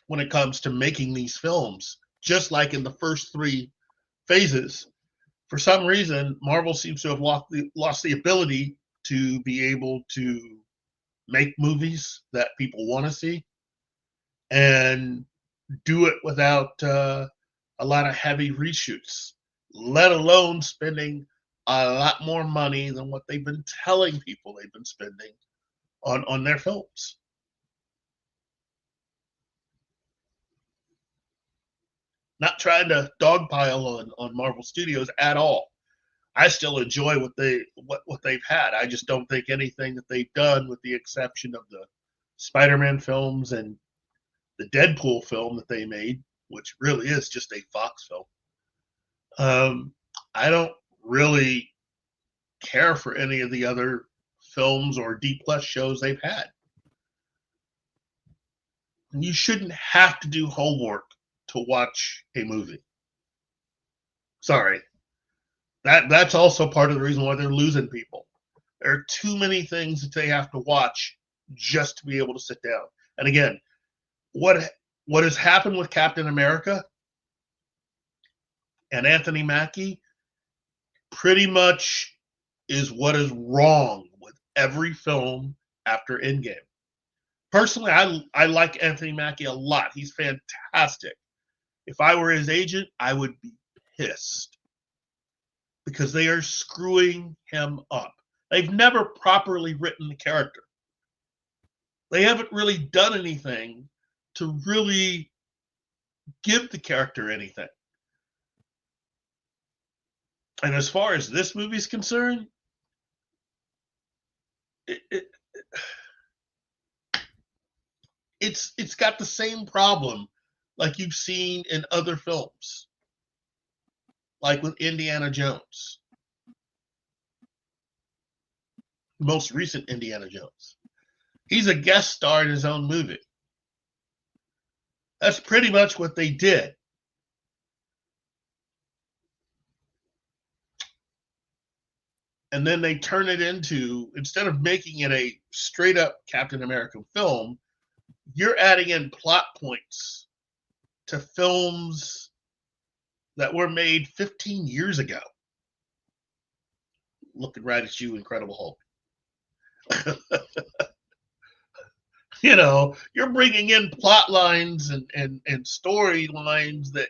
when it comes to making these films, just like in the first three phases, for some reason, Marvel seems to have lost the ability to be able to make movies that people want to see and do it without a lot of heavy reshoots, let alone spending a lot more money than what they've been telling people they've been spending on their films. Not trying to dogpile on Marvel Studios at all. I still enjoy what they've had. I just don't think anything that they've done, with the exception of the Spider-Man films and the Deadpool film that they made, which really is just a Fox film. I don't really care for any of the other films or D+ shows they've had. You shouldn't have to do homework to watch a movie. Sorry. That's also part of the reason why they're losing people. There are too many things that they have to watch just to be able to sit down. And again, what has happened with Captain America and Anthony Mackie pretty much is what is wrong with every film after Endgame. Personally, I like Anthony Mackie a lot. He's fantastic. If I were his agent, I would be pissed because they are screwing him up. They've never properly written the character. They haven't really done anything to really give the character anything. And as far as this movie's concerned, it's got the same problem like you've seen in other films, like with Indiana Jones, most recent Indiana Jones. He's a guest star in his own movie. That's pretty much what they did. And then they turn it into, instead of making it a straight up Captain America film, you're adding in plot points to films that were made 15 years ago. Looking right at you, Incredible Hulk. You know, you're bringing in plot lines and storylines that,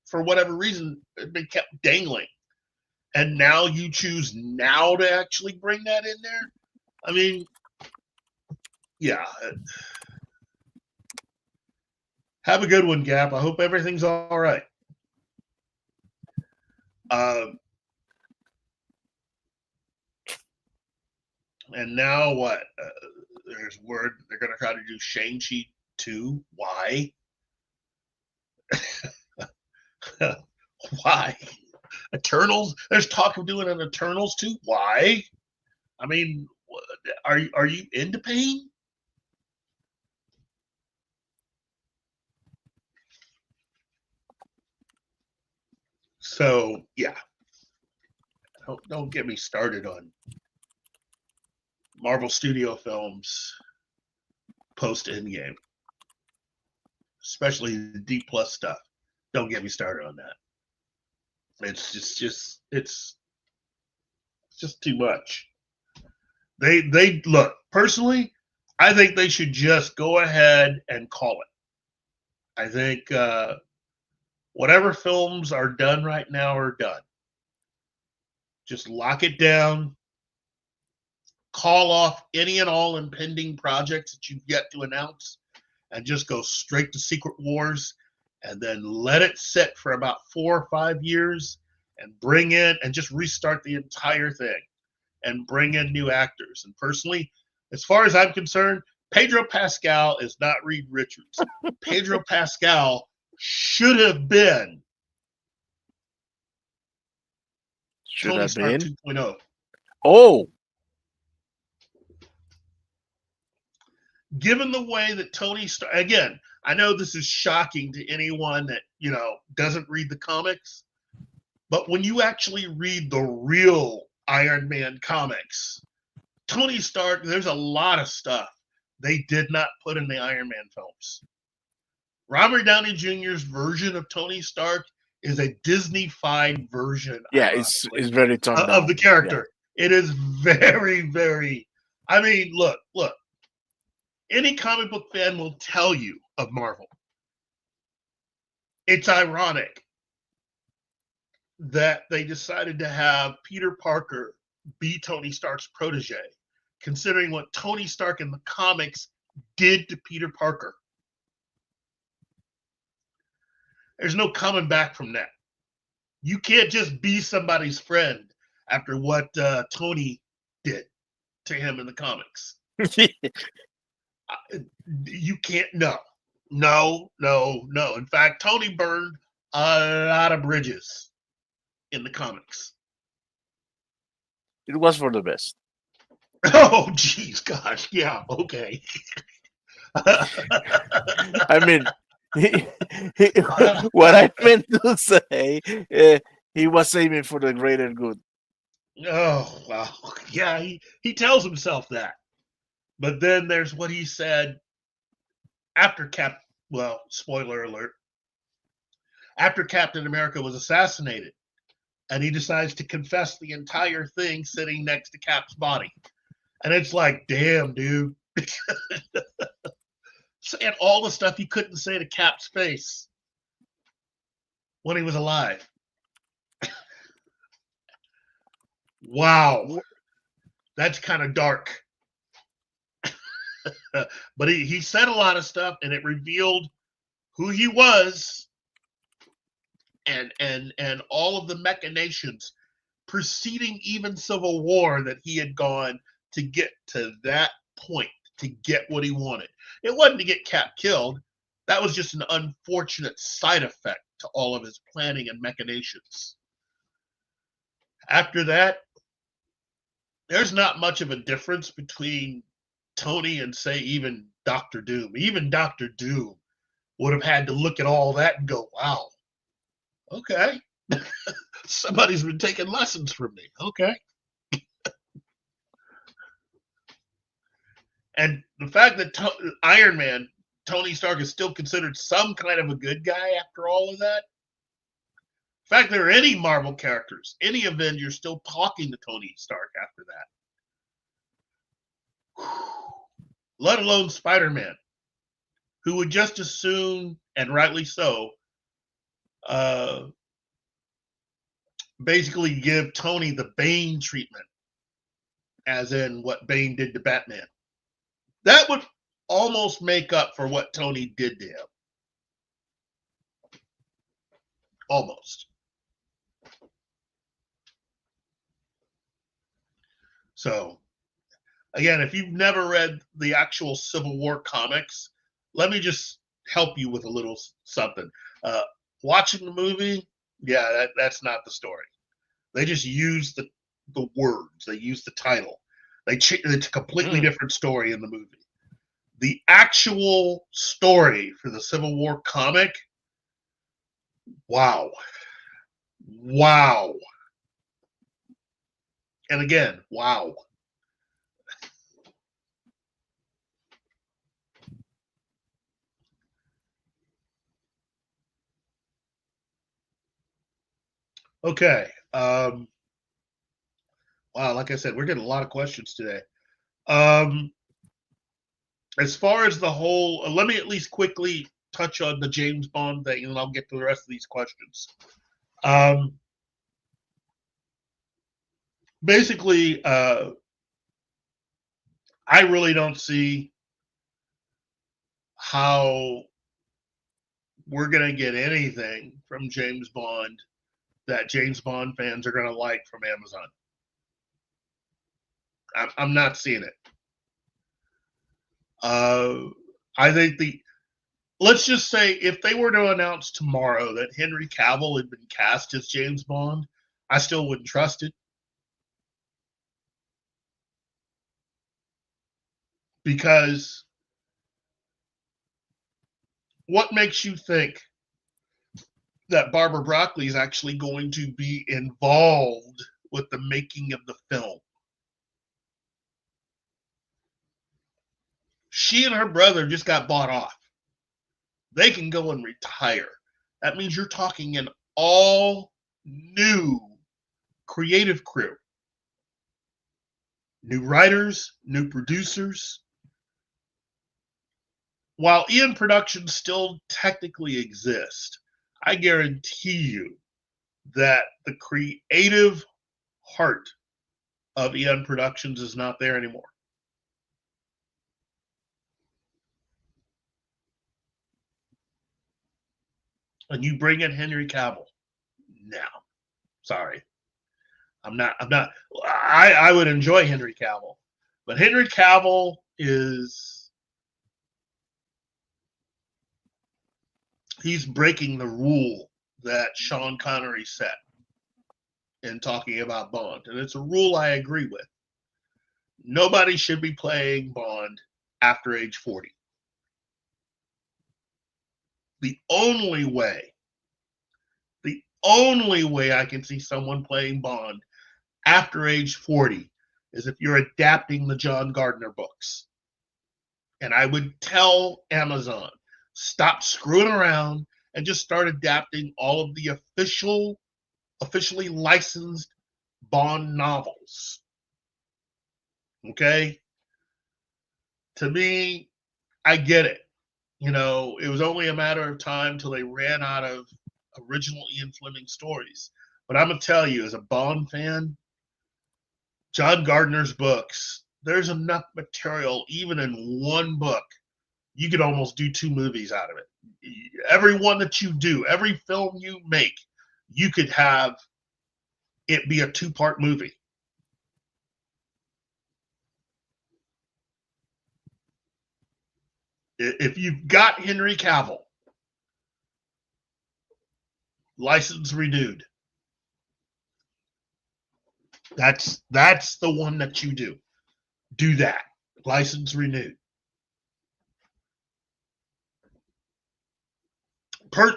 for whatever reason, have been kept dangling. And now you choose now to actually bring that in there? I mean, yeah. Have a good one, Gap. I hope everything's all right. And now what? There's word they're going to try to do Shang-Chi 2. Why? Why? Eternals? There's talk of doing an Eternals 2. Why? I mean, are you into pain? So yeah, don't get me started on Marvel Studio films post Endgame, especially the D plus stuff. Don't get me started on that. It's just too much. They look, personally, I think they should just go ahead and call it. I think whatever films are done right now are done. Just lock it down. Call off any and all impending projects that you've yet to announce and just go straight to Secret Wars and then let it sit for about 4 or 5 years and bring in and just restart the entire thing and bring in new actors. And personally, as far as I'm concerned, Pedro Pascal is not Reed Richards. Pedro Pascal should have been Tony Stark 2.0. Oh, given the way that Tony Stark, again, I know this is shocking to anyone that, you know, doesn't read the comics, but when you actually read the real Iron Man comics, Tony Stark, there's a lot of stuff they did not put in the Iron Man films. Robert Downey Jr.'s version of Tony Stark is a Disney-fied version. Yeah, it's very toned of the character. Yeah. It is very, very. I mean, look. Any comic book fan will tell you of Marvel. It's ironic that they decided to have Peter Parker be Tony Stark's protege, considering what Tony Stark in the comics did to Peter Parker. There's no coming back from that. You can't just be somebody's friend after what Tony did to him in the comics. You can't. No. In fact, Tony burned a lot of bridges in the comics. It was for the best. Oh, geez, gosh. Yeah, okay. I mean, what I meant to say, He was saving for the greater good. Oh, well, yeah, he tells himself that. But then there's what he said after well, spoiler alert, after Captain America was assassinated, and he decides to confess the entire thing sitting next to Cap's body. And it's like, damn, dude. Saying all the stuff he couldn't say to Cap's face when he was alive. Wow. That's kind of dark. But he said a lot of stuff, and it revealed who he was and all of the machinations preceding even Civil War that he had gone to get to that point, to get what he wanted. It wasn't to get Cap killed. That was just an unfortunate side effect to all of his planning and machinations. After that, there's not much of a difference between Tony and, say, even Dr. Doom. Even Dr. Doom would have had to look at all that and go, wow, okay. Somebody's been taking lessons from me. Okay. And the fact that Iron Man, Tony Stark, is still considered some kind of a good guy after all of that. The fact there are any Marvel characters, any Avengers still talking to Tony Stark after that. Let alone Spider-Man, who would just as soon, and rightly so, basically give Tony the Bane treatment, as in what Bane did to Batman. That would almost make up for what Tony did to him. Almost. So, again, if you've never read the actual Civil War comics, let me just help you with a little something. Watching the movie, yeah, that's not the story. They just use the words. They use the title. It's a completely different story in the movie. The actual story for the Civil War comic, wow. Wow. And again, wow. Okay. Wow, like I said, we're getting a lot of questions today. As far as the whole, let me at least quickly touch on the James Bond thing, and then I'll get to the rest of these questions. Basically, I really don't see how we're going to get anything from James Bond that James Bond fans are going to like from Amazon. I'm not seeing it. I think let's just say if they were to announce tomorrow that Henry Cavill had been cast as James Bond, I still wouldn't trust it. Because what makes you think that Barbara Broccoli is actually going to be involved with the making of the film? She and her brother just got bought off. They can go and retire. That means you're talking an all new creative crew. New writers, new producers. While Ian Productions still technically exist, I guarantee you that the creative heart of Ian Productions is not there anymore. And you bring in Henry Cavill. No. Sorry. I would enjoy Henry Cavill. But Henry Cavill he's breaking the rule that Sean Connery set in talking about Bond. And it's a rule I agree with. Nobody should be playing Bond after age 40. The only only way I can see someone playing Bond after age 40 is if you're adapting the John Gardner books. And I would tell Amazon, stop screwing around and just start adapting all of the officially licensed Bond novels. Okay? To me, I get it. You know, it was only a matter of time till they ran out of original Ian Fleming stories. But I'm going to tell you, as a Bond fan, John Gardner's books, there's enough material, even in one book, you could almost do 2 movies out of it. Every one that you do, every film you make, you could have it be a 2-part movie. If you've got Henry Cavill, license renewed, that's the one that you do. Do that. License renewed.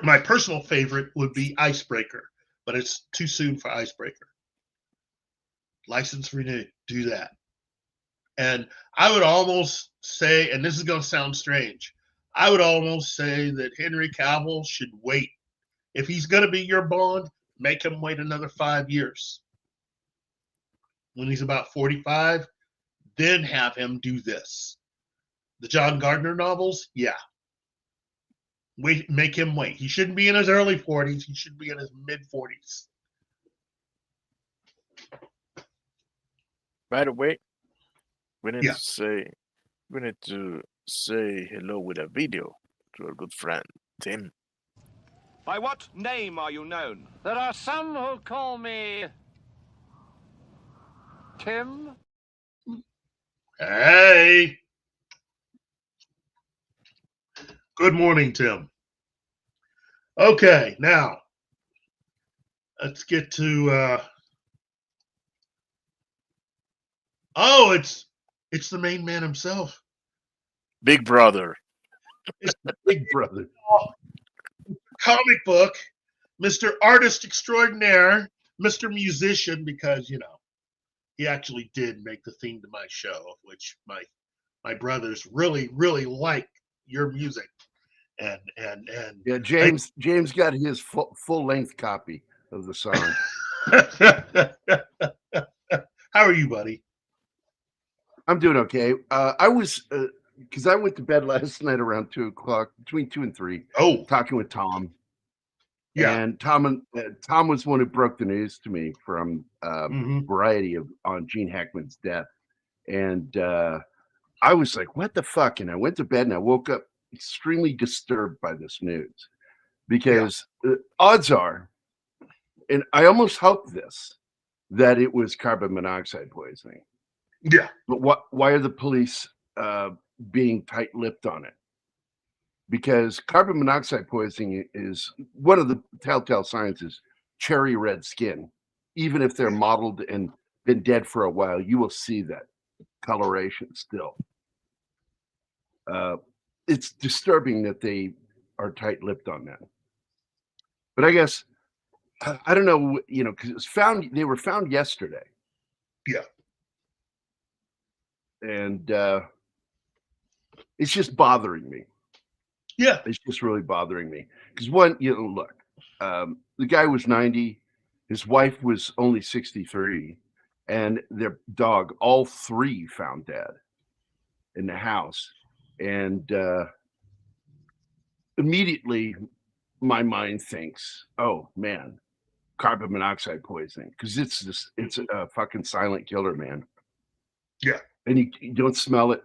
My personal favorite would be Icebreaker, but it's too soon for Icebreaker. License renewed. Do that. And I would almost say, and this is going to sound strange, I would almost say that Henry Cavill should wait. If he's going to be your Bond, make him wait another 5 years. When he's about 45, then have him do this. The John Gardner novels, yeah. Make him wait. He shouldn't be in his early 40s. He should be in his mid-40s. By the way, we need to say hello with a video to our good friend Tim. By what name are you known? There are some who call me Tim. Hey. Good morning, Tim. Okay, now let's get to it's the main man himself. Big Brother. It's the Big Brother. Comic book, Mr. Artist Extraordinaire, Mr. Musician, because he actually did make the theme to my show, which my brothers really, really like your music. And yeah, James got his full length copy of the song. How are you, buddy? I'm doing okay. I was because I went to bed last night around 2:00, between 2 and 3. Oh, talking with Tom. Yeah, and Tom was one who broke the news to me from Variety on Gene Hackman's death, and I was like, "What the fuck?" And I went to bed and I woke up extremely disturbed by this news because odds are, and I almost hoped that it was carbon monoxide poisoning. Yeah, but why are the police being tight-lipped on it? Because carbon monoxide poisoning is one of the telltale signs is cherry red skin. Even if they're mottled and been dead for a while, you will see that coloration still. It's disturbing that they are tight-lipped on that. But I guess I don't know, because they were found yesterday. Yeah. And it's just bothering me. Yeah. It's just really bothering me. Because look, the guy was 90, his wife was only 63, and their dog, all 3 found dead in the house. And immediately my mind thinks, oh man, carbon monoxide poisoning. Because it's a fucking silent killer, man. Yeah. And you don't smell it.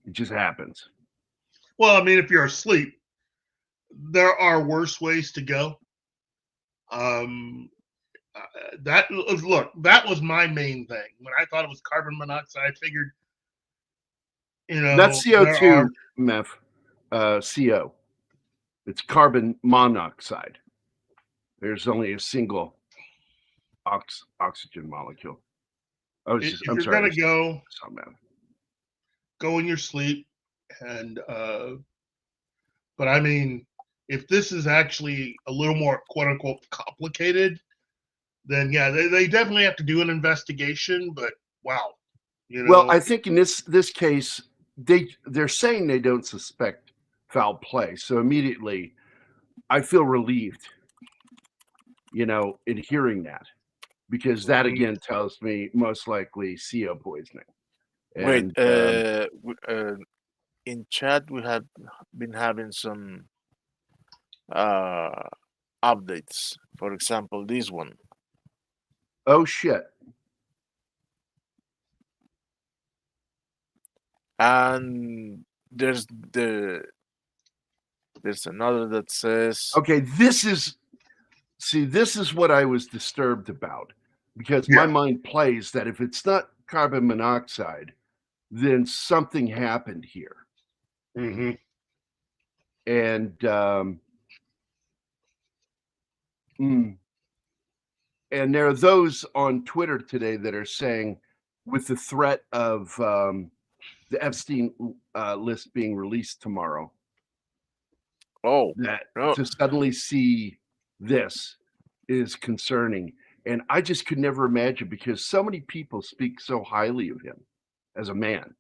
It just happens. Well, I mean, if you're asleep, there are worse ways to go. That was my main thing. When I thought it was carbon monoxide, I figured, that's CO2, Meth. CO. It's carbon monoxide. There's only a single oxygen molecule. If you're gonna go in your sleep, and but I mean, if this is actually a little more quote unquote complicated, then yeah, they definitely have to do an investigation. But wow, Well, I think in this case, they're saying they don't suspect foul play, so immediately I feel relieved, in hearing that, because that again tells me most likely CO poisoning. Wait, And in chat we have been having some updates. For example, this one. oh shit. And there's another that says, Okay, this is what I was disturbed about, because my mind plays that if it's not carbon monoxide, then something happened here. Mm-hmm. And and there are those on Twitter today that are saying, with the threat of the Epstein list being released tomorrow, that to suddenly see this is concerning. And I just could never imagine, because so many people speak so highly of him as a man,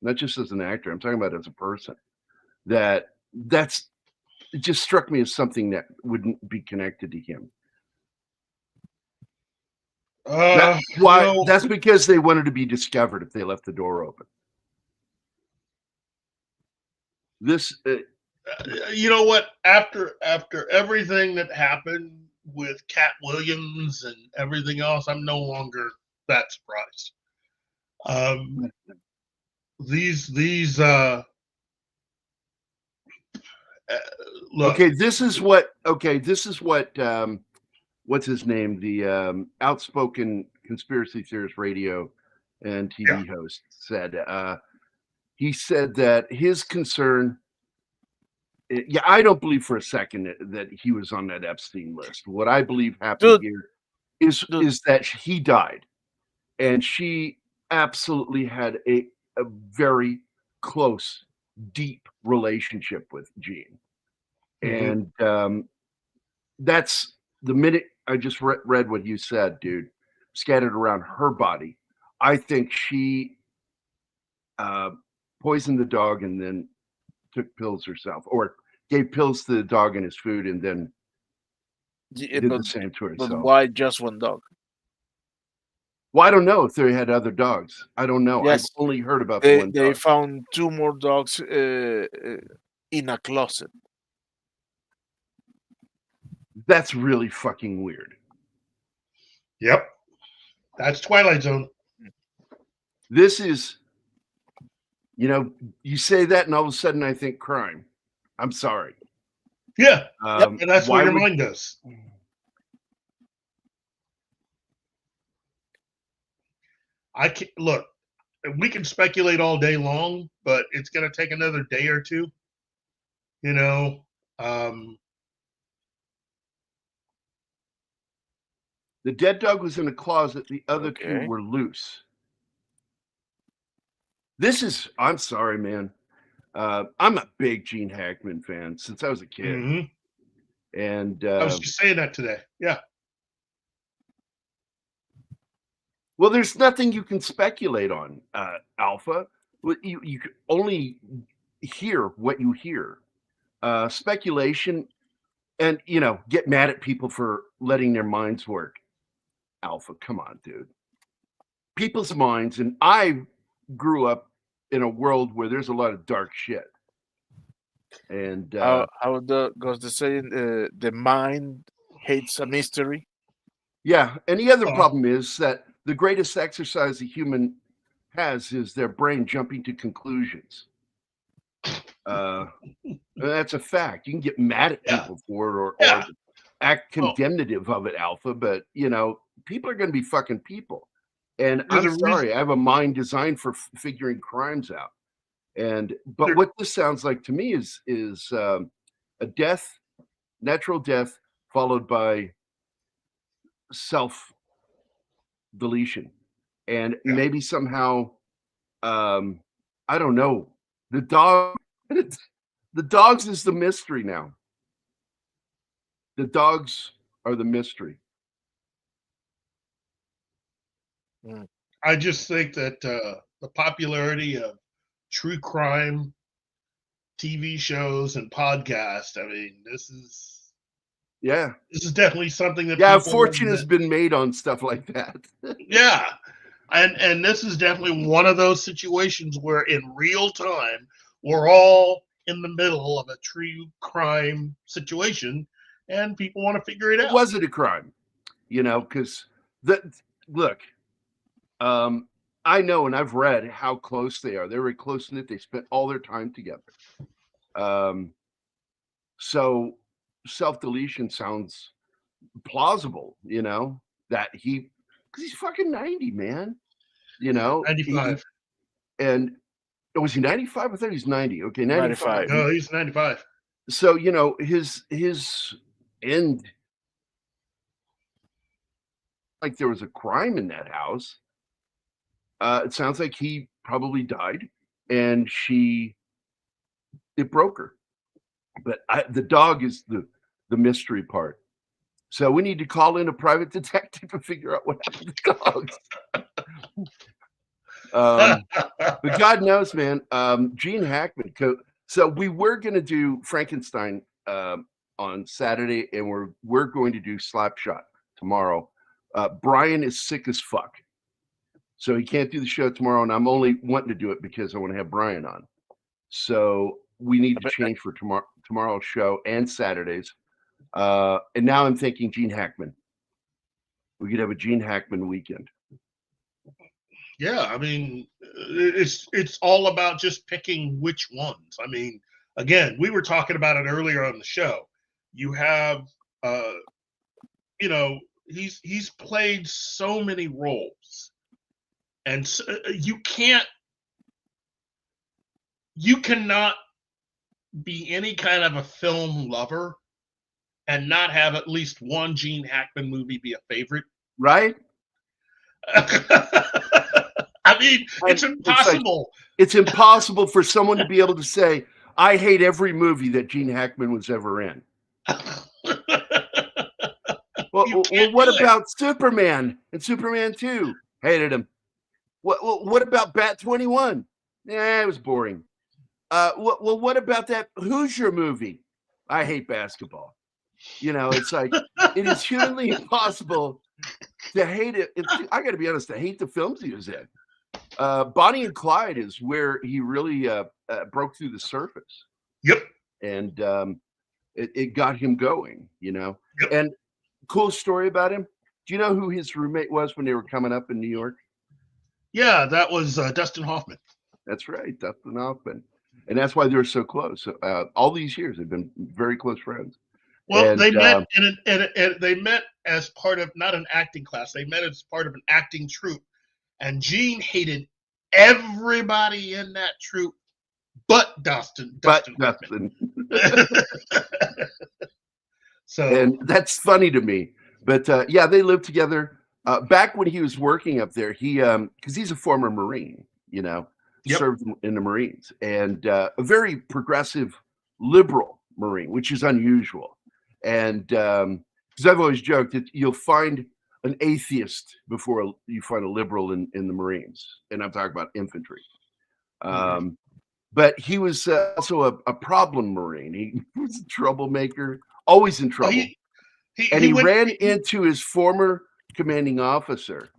not just as an actor, I'm talking about as a person, it just struck me as something that wouldn't be connected to him. That's why. That's because they wanted to be discovered if they left the door open. This, you know what? After everything that happened with Cat Williams and everything else, I'm no longer that surprised. Look. Okay, this is what. What's his name? The outspoken conspiracy theorist radio and TV host said. He said that his concern. Yeah, I don't believe for a second that he was on that Epstein list. What I believe happened here is that he died, and she absolutely had a very close, deep relationship with Gene. And that's the minute I just read what you said, dude, scattered around her body. I think she poisoned the dog and then took pills herself, or gave pills to the dog in his food and then did the same to herself. But why just one dog? Well, I don't know if they had other dogs. I don't know. Yes, I've only heard about the one dog. They found 2 more dogs in a closet. That's really fucking weird. Yep. That's Twilight Zone. This is, you say that and all of a sudden I think crime. I'm sorry. Yeah. And that's what your mind does. Look, we can speculate all day long, but it's going to take another day or two. The dead dog was in a closet. The other 2 were loose. I'm sorry, man. I'm a big Gene Hackman fan since I was a kid. Mm-hmm. And I was just saying that today. Yeah. Well, there's nothing you can speculate on, Alpha. You can only hear what you hear. Speculation and, get mad at people for letting their minds work. Alpha, come on, dude. People's minds, and I grew up in a world where there's a lot of dark shit. And how goes the saying? The mind hates a mystery. Yeah, and the other problem is that the greatest exercise a human has is their brain jumping to conclusions. That's a fact. You can get mad at people for it or act condemnative of it, Alpha, but people are going to be fucking people. And I'm sorry, I have a mind designed for figuring crimes out. But what this sounds like to me is a death, natural death, followed by self-deletion. And maybe somehow, I don't know, the dogs is the mystery now. The dogs are the mystery. I just think that the popularity of true crime TV shows and podcasts, I mean, this is definitely something that a people fortune has been made on stuff like that. Yeah. And this is definitely one of those situations where in real time we're all in the middle of a true crime situation and people want to figure it out. Was it a crime? You know, because look, I know and I've read how close they are. They're very close knit. They spent all their time together. So self-deletion sounds plausible, you know, that because he's fucking 90, man. You know, 95. And was he 95? I thought he's 90. Okay, 95. No, he's 95. So, you know, his end, like there was a crime in that house. It sounds like he probably died and it broke her. But the dog is the mystery part. So we need to call in a private detective to figure out what happened to dogs. But God knows, man. Gene Hackman. So we were going to do Frankenstein on Saturday, and we're going to do Slapshot tomorrow. Brian is sick as fuck, so he can't do the show tomorrow, and I'm only wanting to do it because I want to have Brian on. So we need to change for tomorrow's show and Saturdays. And now I'm thinking Gene Hackman. We could have a Gene Hackman weekend. Yeah, I mean, it's all about just picking which ones. I mean, again, we were talking about it earlier on the show. You have, you know, he's played so many roles, and so, you cannot be any kind of a film lover and not have at least one Gene Hackman movie be a favorite, right? I mean, it's impossible. It's impossible for someone to be able to say, I hate every movie that Gene Hackman was ever in. Well, what about Superman and Superman 2? Hated him. What about Bat 21? It was boring. What about that Hoosier movie? I hate basketball. You know, it's like, it is humanly impossible to hate it. I got to be honest, I hate the films he was in. Bonnie and Clyde is where he really broke through the surface. Yep. And it got him going, you know. Yep. And cool story about him. Do you know who his roommate was when they were coming up in New York? Yeah, that was Dustin Hoffman. That's right, Dustin Hoffman. And that's why they're so close. All these years, they've been very close friends. Well, and, they met they met as part of not an acting class. They met as part of an acting troupe, and Gene hated everybody in that troupe, but Dustin. So, and that's funny to me. But yeah, they lived together. Back when he was working up there, he because he's a former Marine, you know, served in the Marines, and a very progressive, liberal Marine, which is unusual. And because I've always joked that you'll find an atheist before you find a liberal in the Marines, and I'm talking about infantry. But he was also a problem Marine. He was a troublemaker, always in trouble. He ran into his former commanding officer,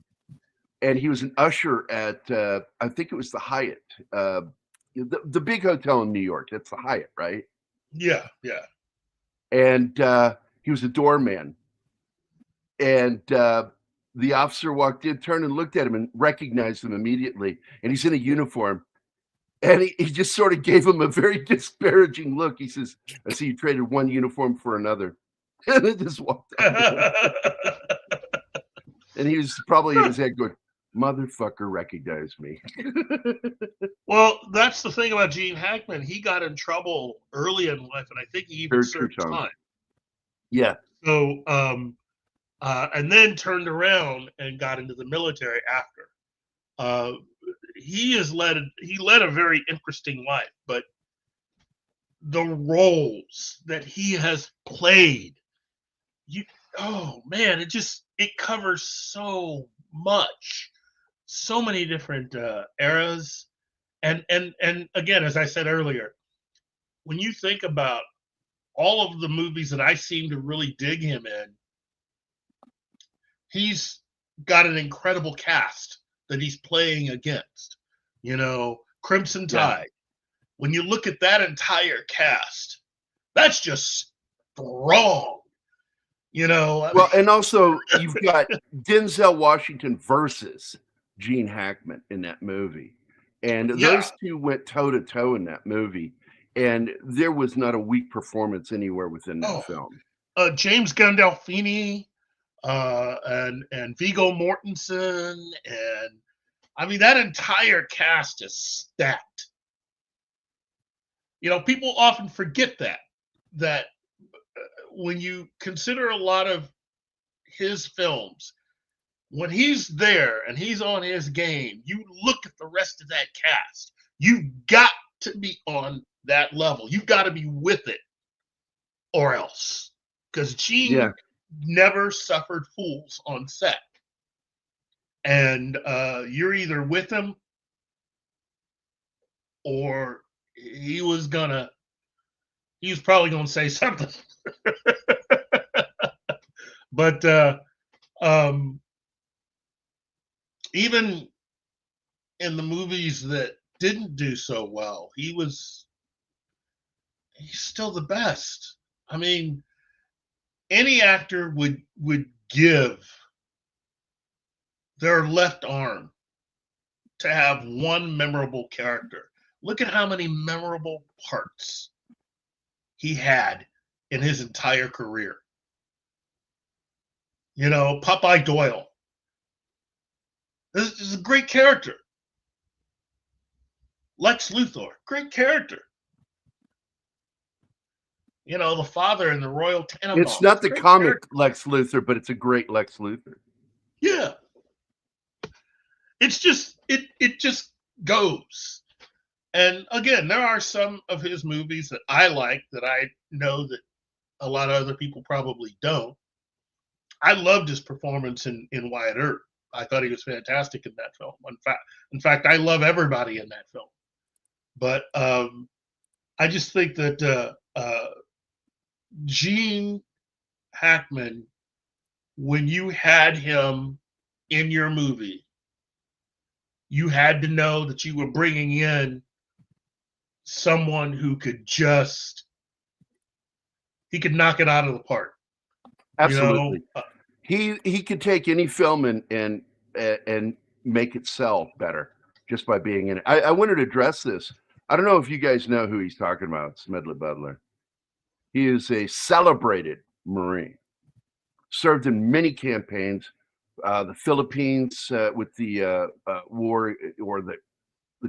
and he was an usher at I think it was the Hyatt, the big hotel in New York. That's the Hyatt, right? Yeah. And he was a doorman. And the officer walked in, turned and looked at him and recognized him immediately. And he's in a uniform. And he just sort of gave him a very disparaging look. He says, I see you traded one uniform for another. And then just walked out. And he was probably in his head going, motherfucker recognized me. Well, that's the thing about Gene Hackman. He got in trouble early in life, and I think he even served time. Yeah. So, and then turned around and got into the military after. He led a very interesting life, but the roles that he has played oh man, it covers so much, so many different eras, and again, as I said earlier, when you think about all of the movies that I seem to really dig him in, he's got an incredible cast that he's playing against. Crimson Tide. When you look at that entire cast, that's just strong. Well, and also you've got Denzel Washington versus Gene Hackman in that movie, and those two went toe to toe in that movie, and there was not a weak performance anywhere within that film. James Gandolfini, and Viggo Mortensen, and I mean that entire cast is stacked. People often forget that when you consider a lot of his films, when he's there and he's on his game, you look at the rest of that cast. You've got to be on that level. You've got to be with it, or else, because Gene never suffered fools on set, and you're either with him or he was probably gonna say something. But even in the movies that didn't do so well, he's still the best. I mean, any actor would give their left arm to have one memorable character. Look at how many memorable parts he had in his entire career. Popeye Doyle. This is a great character. Lex Luthor, great character. The father in the Royal Tenenbaums. It's not the comic character. Lex Luthor, but it's a great Lex Luthor. Yeah. It's just, it just goes. And again, there are some of his movies that I like that I know that a lot of other people probably don't. I loved his performance in Wyatt Earp. I thought he was fantastic in that film. In fact, I love everybody in that film. But I just think that Gene Hackman, when you had him in your movie, you had to know that you were bringing in someone who could he could knock it out of the park. Absolutely. He could take any film and make it sell better just by being in it. I wanted to address this. I don't know if you guys know who he's talking about, Smedley Butler. He is a celebrated Marine, served in many campaigns, the Philippines with the war or the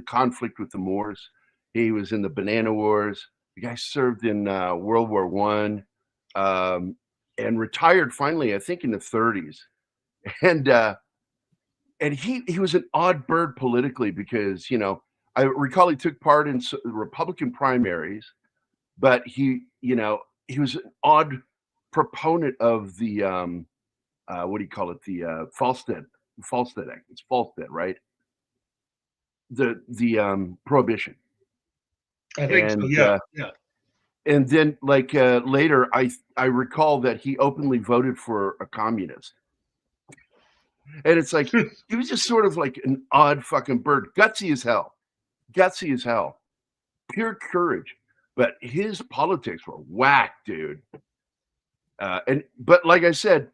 conflict with the Moors. He was in the Banana Wars. The guy served in World War I and retired finally, I think, in the 30s. And he was an odd bird politically because, I recall he took part in Republican primaries, but he was an odd proponent of the what do you call it? The Falstead Act. It's Falstead, right? The prohibition. I think so. Yeah. And then, later, I recall that he openly voted for a communist. And it's like he was just sort of like an odd fucking bird, gutsy as hell, pure courage. But his politics were whack, dude. But like I said,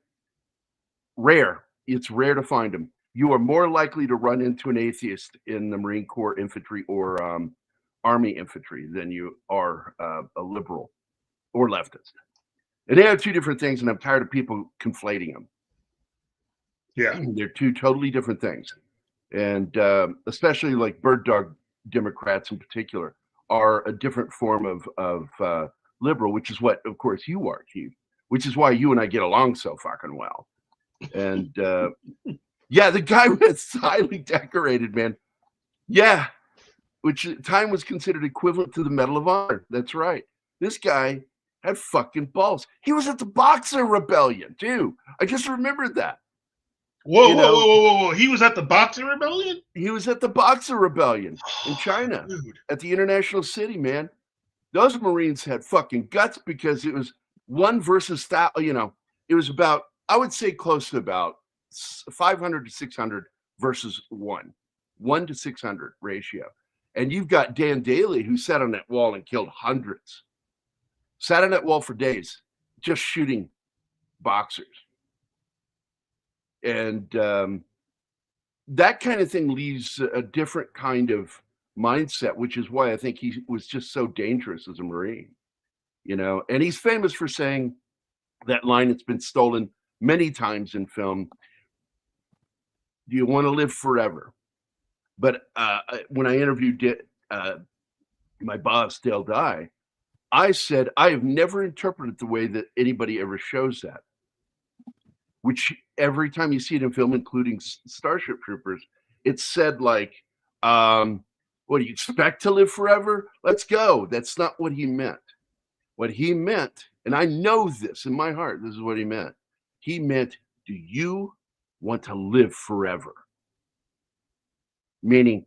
rare. It's rare to find them. You are more likely to run into an atheist in the Marine Corps infantry or Army infantry than you are a liberal or leftist. And they are two different things, and I'm tired of people conflating them. Yeah. They're two totally different things. And especially like bird dog Democrats in particular are a different form of liberal, which is what, of course, you are, Keith, which is why you and I get along so fucking well. And yeah, the guy was highly decorated, man. Yeah. Which at the time was considered equivalent to the Medal of Honor. That's right. This guy had fucking balls. He was at the Boxer Rebellion too. I just remembered that. Whoa! He was at the Boxer Rebellion? He was at the Boxer Rebellion in China, at the International City, man. Those Marines had fucking guts because it was one versus that, it was about, I would say close to about 500 to 600 versus 1 to 600 ratio. And you've got Dan Daly, who sat on that wall and killed hundreds. Sat on that wall for days, just shooting boxers. And that kind of thing leaves a different kind of mindset, which is why I think he was just so dangerous as a Marine, and he's famous for saying that line that's been stolen many times in film. Do you want to live forever? But when I interviewed my boss, Dale Dye, I said, I have never interpreted the way that anybody ever shows that, which every time you see it in film, including Starship Troopers, it's said like, what, do you expect to live forever? Let's go. That's not what he meant. What he meant, and I know this in my heart, this is what he meant. He meant, do you want to live forever? Meaning,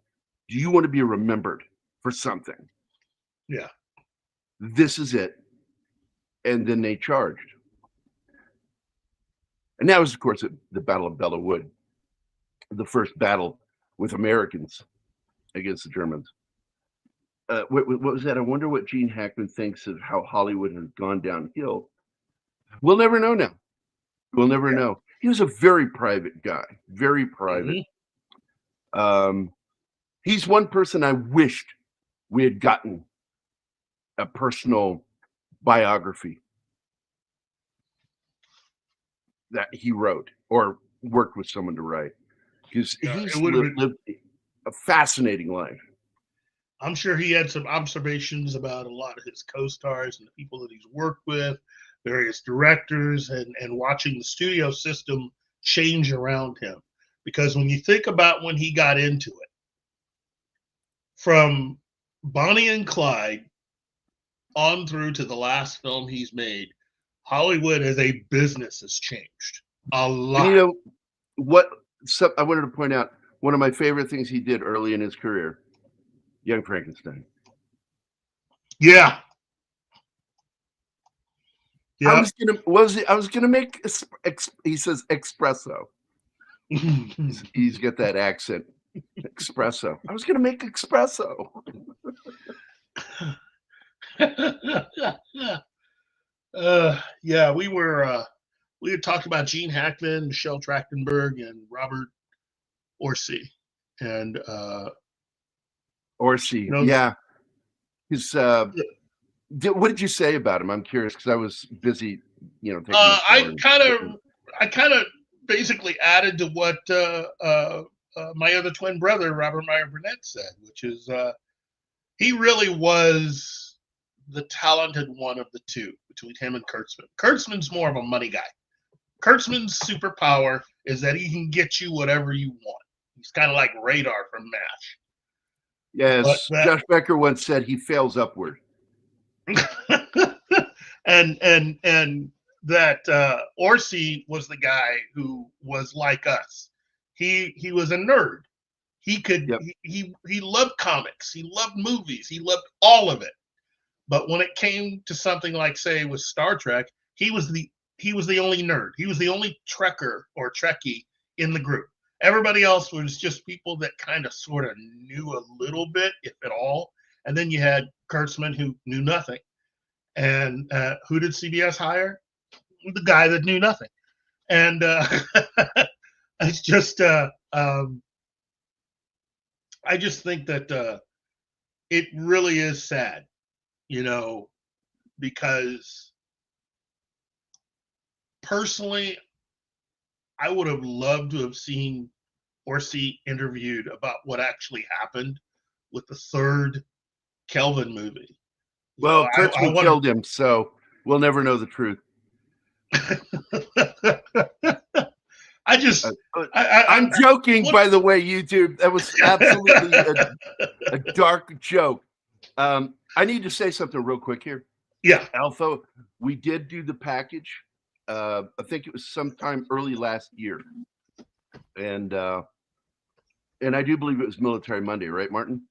do you want to be remembered for something? Yeah. This is it. And then they charged. And that was, of course, the Battle of Belleau Wood, the first battle with Americans against the Germans. What was that? I wonder what Gene Hackman thinks of how Hollywood has gone downhill. We'll never know now. We'll never know. He was a very private guy, very private. Mm-hmm. He's one person I wished we had gotten a personal biography that he wrote or worked with someone to write, because he's lived a fascinating life. I'm sure he had some observations about a lot of his co-stars and the people that he's worked with, various directors, and watching the studio system change around him. Because when you think about when he got into it, from Bonnie and Clyde on through to the last film he's made, Hollywood as a business has changed a lot. And what I wanted to point out, one of my favorite things he did early in his career, Young Frankenstein. Yeah. Yeah. I was gonna make, he says espresso. He's got that accent. Espresso. I was gonna make espresso. Yeah, we had talked about Gene Hackman, Michelle Trachtenberg, and Robert Orci. And Orci, yeah. His what did you say about him? I'm curious because I was busy, taking I kind of basically added to what my other twin brother, Robert Meyer Burnett, said, which is he really was the talented one of the two between him and Kurtzman. Kurtzman's more of a money guy. Kurtzman's superpower is that he can get you whatever you want. He's kind of like Radar from MASH. Yes, Josh Becker once said he fails upward. and that Orci was the guy who was like us. He was a nerd. He could he loved comics. He loved movies. He loved all of it. But when it came to something like, say, with Star Trek, he was the only nerd. He was the only Trekker or Trekkie in the group. Everybody else was just people that kind of sort of knew a little bit, if at all. And then you had Kurtzman, who knew nothing. And who did CBS hire? The guy that knew nothing. And it's just, I just think that it really is sad, because personally, I would have loved to have seen Orci interviewed about what actually happened with the third Kelvin movie. Well, Kurtzman killed him, so we'll never know the truth. I'm joking, by the way, YouTube. That was absolutely a dark joke. I need to say something real quick here. Yeah. Alpha, we did do the package. I think it was sometime early last year, and I do believe it was Military Monday, right, Martin?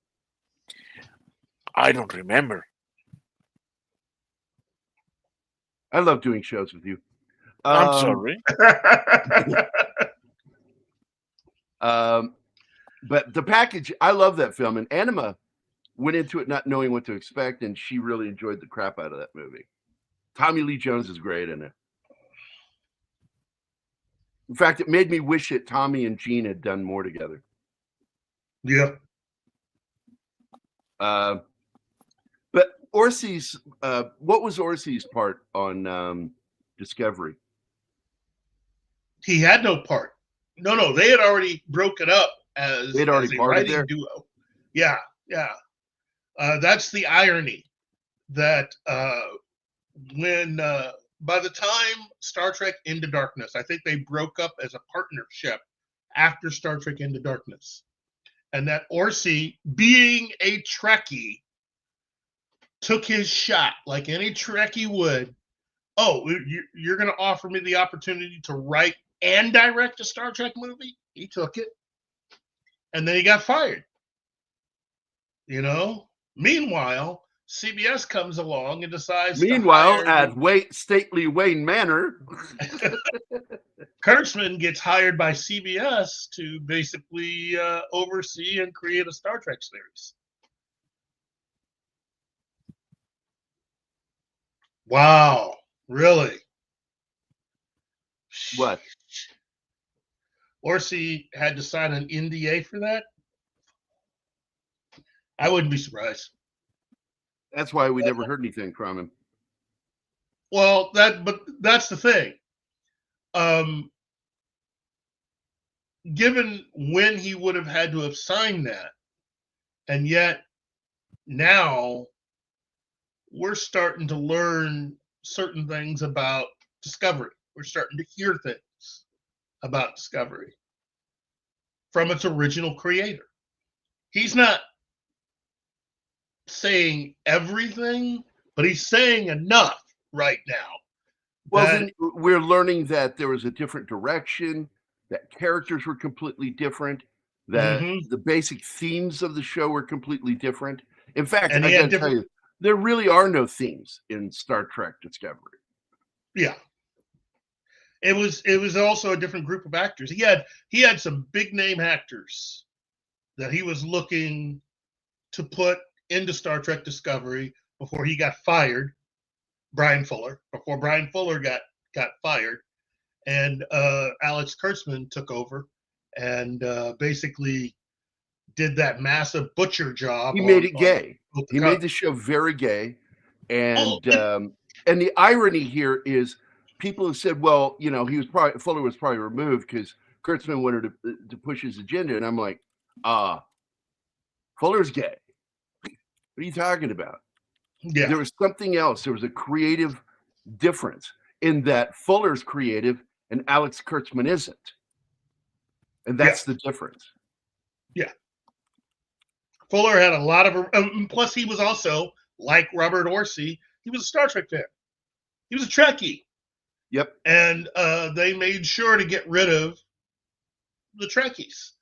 I don't remember. I love doing shows with you. I'm sorry. But the package, I love that film, and Anima went into it not knowing what to expect, and she really enjoyed the crap out of that movie. Tommy Lee Jones is great in it. In fact, it made me wish that Tommy and Gene had done more together. Yeah. But Orci's, what was Orci's part on Discovery? He had no part. No, they had already broken up as They'd already a parted writing there? duo. Yeah. That's the irony that when by the time Star Trek Into Darkness, I think they broke up as a partnership after Star Trek Into Darkness, and that Orci, being a Trekkie, took his shot like any Trekkie would. Oh, you're going to offer me the opportunity to write and direct a Star Trek movie? He took it. And then he got fired. Meanwhile, CBS comes along and decides Meanwhile, to hire at stately Wayne Manor, Kurtzman gets hired by CBS to basically oversee and create a Star Trek series. Wow, really? what? Orci had to sign an NDA for that? I wouldn't be surprised. That's why we never heard anything from him. Well, but that's the thing. Given when he would have had to have signed that, and yet now we're starting to learn certain things about Discovery. We're starting to hear things about Discovery from its original creator. He's not saying everything, but he's saying enough right now. Well, then we're learning that there was a different direction, that characters were completely different, that the basic themes of the show were completely different. In fact, I got to tell you, there really are no themes in Star Trek Discovery. Yeah. It was also a different group of actors. He had some big name actors that he was looking to put into Star Trek Discovery before he got fired. Before Brian Fuller got fired, and Alex Kurtzman took over and basically did that massive butcher job. He made it gay. He made the show very gay, and the irony here is people have said, well, Fuller was probably removed because Kurtzman wanted to push his agenda, and I'm like, Fuller's gay. What are you talking about? Yeah. There was something else. There was a creative difference in that Fuller's creative and Alex Kurtzman isn't. And that's the difference. Yeah. Fuller had a lot of, plus he was also, like Robert Orci, he was a Star Trek fan. He was a Trekkie. Yep. And they made sure to get rid of the Trekkies.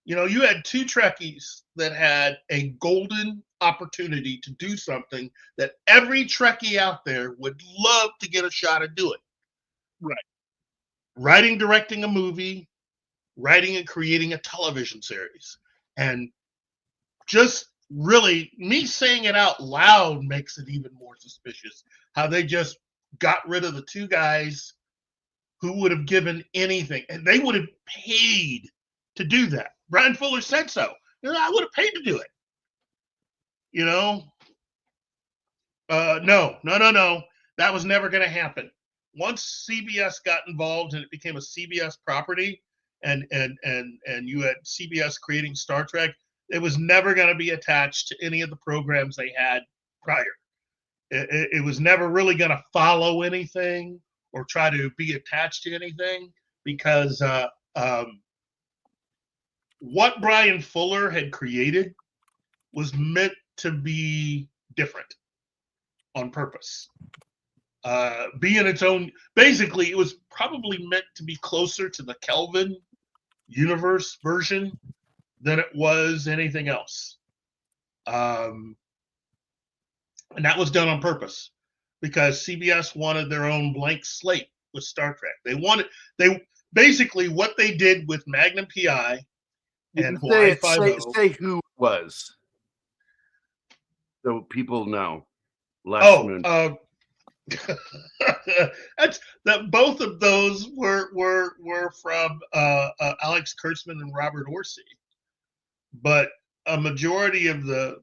You had two Trekkies that had a golden opportunity to do something that every Trekkie out there would love to get a shot at doing. Right. Writing, directing a movie, writing and creating a television series. And just really, me saying it out loud makes it even more suspicious how they just got rid of the two guys who would have given anything, and they would have paid to do that. Brian Fuller said so. I would have paid to do it. No. That was never going to happen. Once CBS got involved and it became a CBS property, and you had CBS creating Star Trek, it was never going to be attached to any of the programs they had prior. It was never really going to follow anything or try to be attached to anything because what Brian Fuller had created was meant to be different on purpose. be in its own. Basically, it was probably meant to be closer to the Kelvin universe version than it was anything else. And that was done on purpose because CBS wanted their own blank slate with Star Trek. They basically what they did with Magnum PI and Hawaii Five-0. Say who it was, so people know. That's that. Both of those were from Alex Kurtzman and Robert Orci, but a majority of the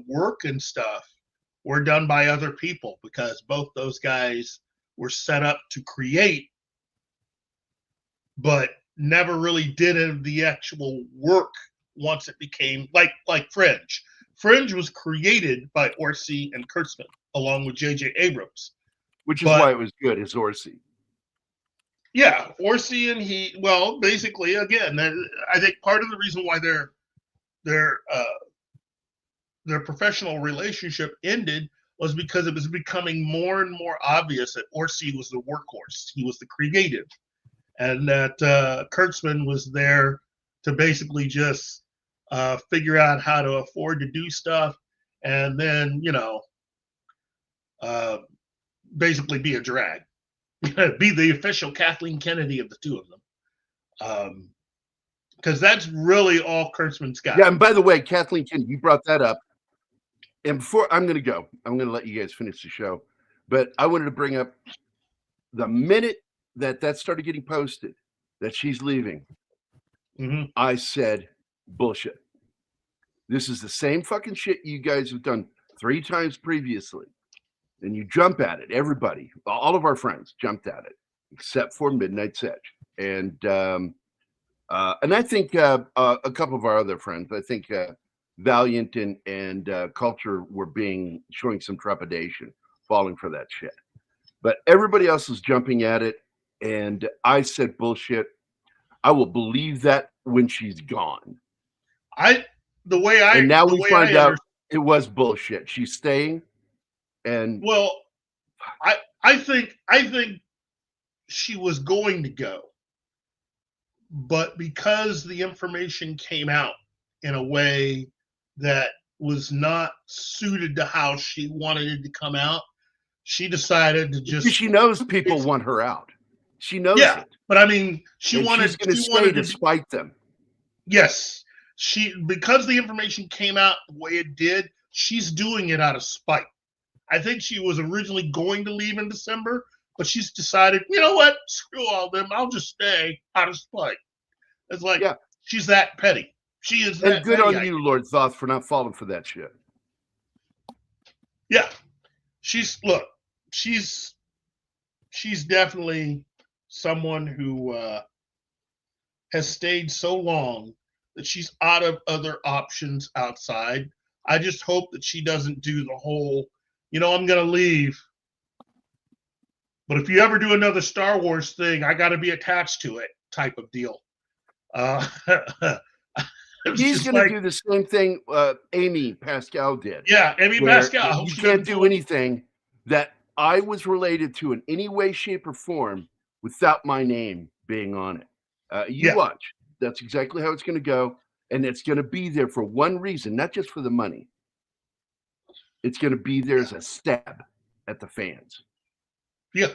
work and stuff were done by other people because both those guys were set up to create, but never really did the actual work once it became like Fringe. Fringe was created by Orci and Kurtzman along with J.J. Abrams. Which is why it was good, is Orci. Yeah, Orci and he, well, basically, again, I think part of the reason why their professional relationship ended was because it was becoming more and more obvious that Orci was the workhorse. He was the creative. And that Kurtzman was there to basically just figure out how to afford to do stuff and then, basically be a drag. Be the official Kathleen Kennedy of the two of them. Because that's really all Kurtzman's got. Yeah, and by the way, Kathleen Kennedy, you brought that up. And before I'm going to let you guys finish the show. But I wanted to bring up the minute that started getting posted, that she's leaving, I said, bullshit. This is the same fucking shit you guys have done 3 times previously. And you jump at it. Everybody, all of our friends jumped at it, except for Midnight's Edge. And I think a couple of our other friends, I think Valiant and Culture were showing some trepidation, falling for that shit. But everybody else is jumping at it. And I said, bullshit. I will believe that when she's gone. And now we find out it was bullshit. She's staying. And well, I think she was going to go, but because the information came out in a way that was not suited to how she wanted it to come out, she decided to just. She knows people want her out. She knows it. But I mean, she's going to stay to spite them. Yes, because the information came out the way it did, she's doing it out of spite. I think she was originally going to leave in December, but she's decided, you know what? Screw all them. I'll just stay out of spite. It's like, she's that petty. She is that good petty. on you, Lord Thoth, for not falling for that shit. Yeah. She's definitely someone who has stayed so long that she's out of other options outside. I just hope that she doesn't do the whole, I'm going to leave. But if you ever do another Star Wars thing, I got to be attached to it type of deal. He's going to do the same thing Amy Pascal did. Yeah, Amy Pascal. You can't do anything that I was related to in any way, shape, or form without my name being on it. Watch. That's exactly how it's going to go. And it's going to be there for one reason, not just for the money. It's going to be there as a stab at the fans. Yeah.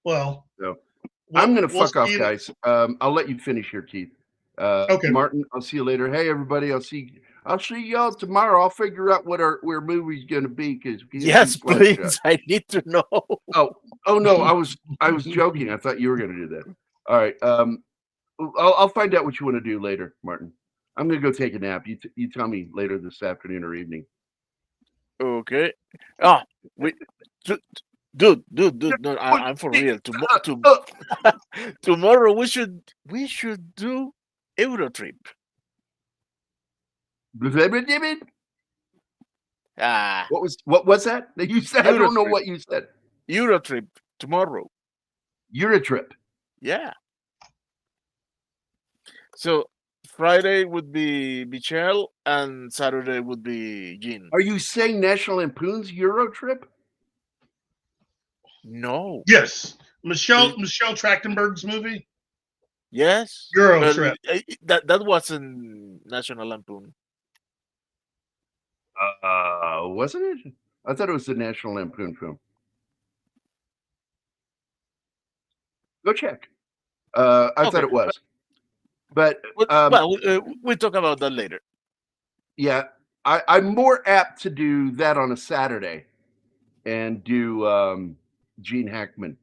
Well, so I'm going to fuck off, guys. I'll let you finish here, Keith. Okay, Martin. I'll see you later. Hey, everybody. I'll see y'all tomorrow. I'll figure out what our movie's going to be. Yes, please. I need to know. Oh no. I was joking. I thought you were going to do that. All right. I'll find out what you want to do later, Martin. I'm going to go take a nap. You tell me later this afternoon or evening. Okay. Dude, no, I'm for real. Tomorrow we should do Eurotrip. What was that you said? Eurotrip. I don't know what you said. Eurotrip tomorrow. Eurotrip. Yeah. So Friday would be Michelle and Saturday would be Jean. Are you saying National Lampoon's Eurotrip? No. Yes, Michelle Trachtenberg's movie. Yes. Euro But Trip. that wasn't National Lampoon. Wasn't it? I thought it was the National Lampoon film. Go check. I thought it was. But we'll talk about that later. Yeah, I'm more apt to do that on a Saturday and do Gene Hackman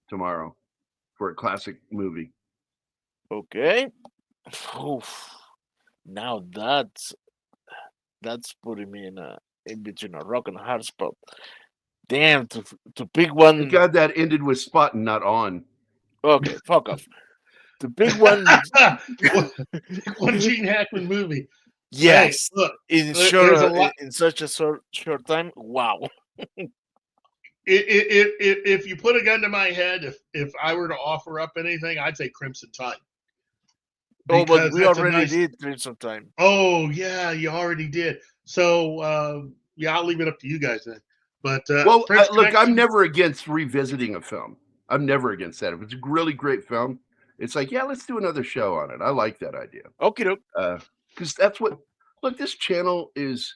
tomorrow for a classic movie. Okay. Oof. Now that's putting me in between a rock and a hard spot. Damn, to pick one. Thank God that ended with spot and not on. Okay, fuck off. To pick one. One Gene Hackman movie. Yes, hey, look, in such a short time. Wow. If you put a gun to my head, if I were to offer up anything, I'd say Crimson Tide. Oh, but we already did Crimson Tide. Oh yeah, you already did. So yeah, I'll leave it up to you guys then. But look, I'm never against revisiting a film. I'm never against that. If it's a really great film, it's like, yeah, let's do another show on it. I like that idea. Okay, because that's what. Look, this channel is.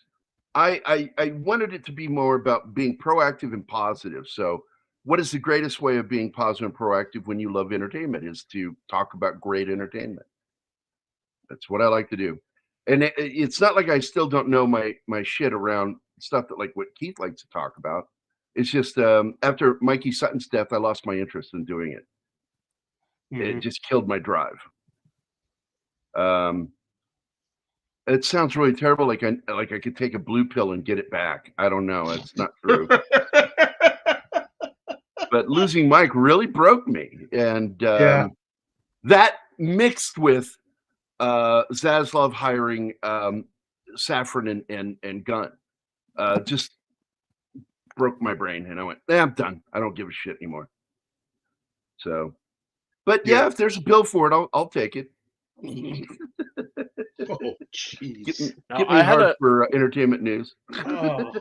I wanted it to be more about being proactive and positive. So, what is the greatest way of being positive and proactive when you love entertainment? Is to talk about great entertainment. That's what I like to do, and it's not like I still don't know my shit around stuff that like what Keith likes to talk about. It's just after Mikey Sutton's death, I lost my interest in doing it. It just killed my drive. It sounds really terrible. Like I could take a blue pill and get it back. I don't know. It's not true. But losing Mike really broke me, and that mixed with Zaslav hiring Safran and Gunn just broke my brain, and I went, I'm done. I don't give a shit anymore. So, but yeah, if there's a bill for it, I'll take it. Oh, jeez. Get me hard for entertainment news. Oh,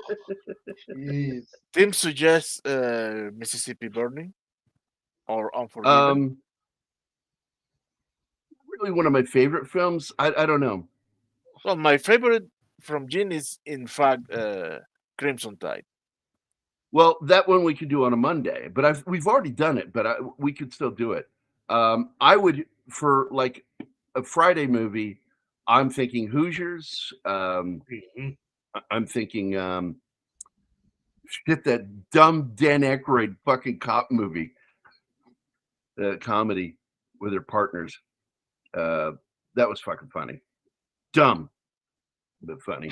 jeez. Tim suggests Mississippi Burning or Unforgiven. Really one of my favorite films. I don't know. Well, my favorite from Gene is, in fact, Crimson Tide. Well, that one we could do on a Monday, but we've already done it, but we could still do it. I would, for like a Friday movie, I'm thinking Hoosiers. I'm thinking that dumb Dan Aykroyd fucking cop movie, comedy with their partners. That was fucking funny. Dumb, but funny.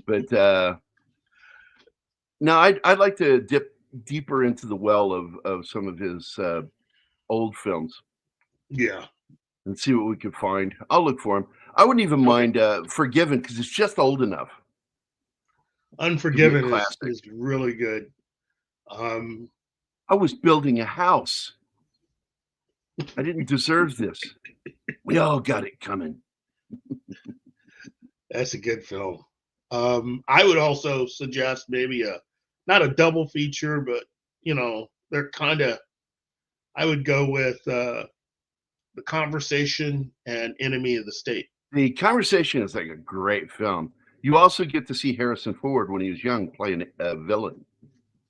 But no, I'd like to dip deeper into the well of some of his old films. Yeah. And see what we could find. I'll look for him. I wouldn't even mind Forgiven because it's just old enough. Unforgiven is really good. I was building a house. I didn't deserve this. We all got it coming. That's a good film. I would also suggest maybe not a double feature, but they're kind of. I would go with The Conversation and Enemy of the State. The Conversation is like a great film. You also get to see Harrison Ford when he was young playing a villain.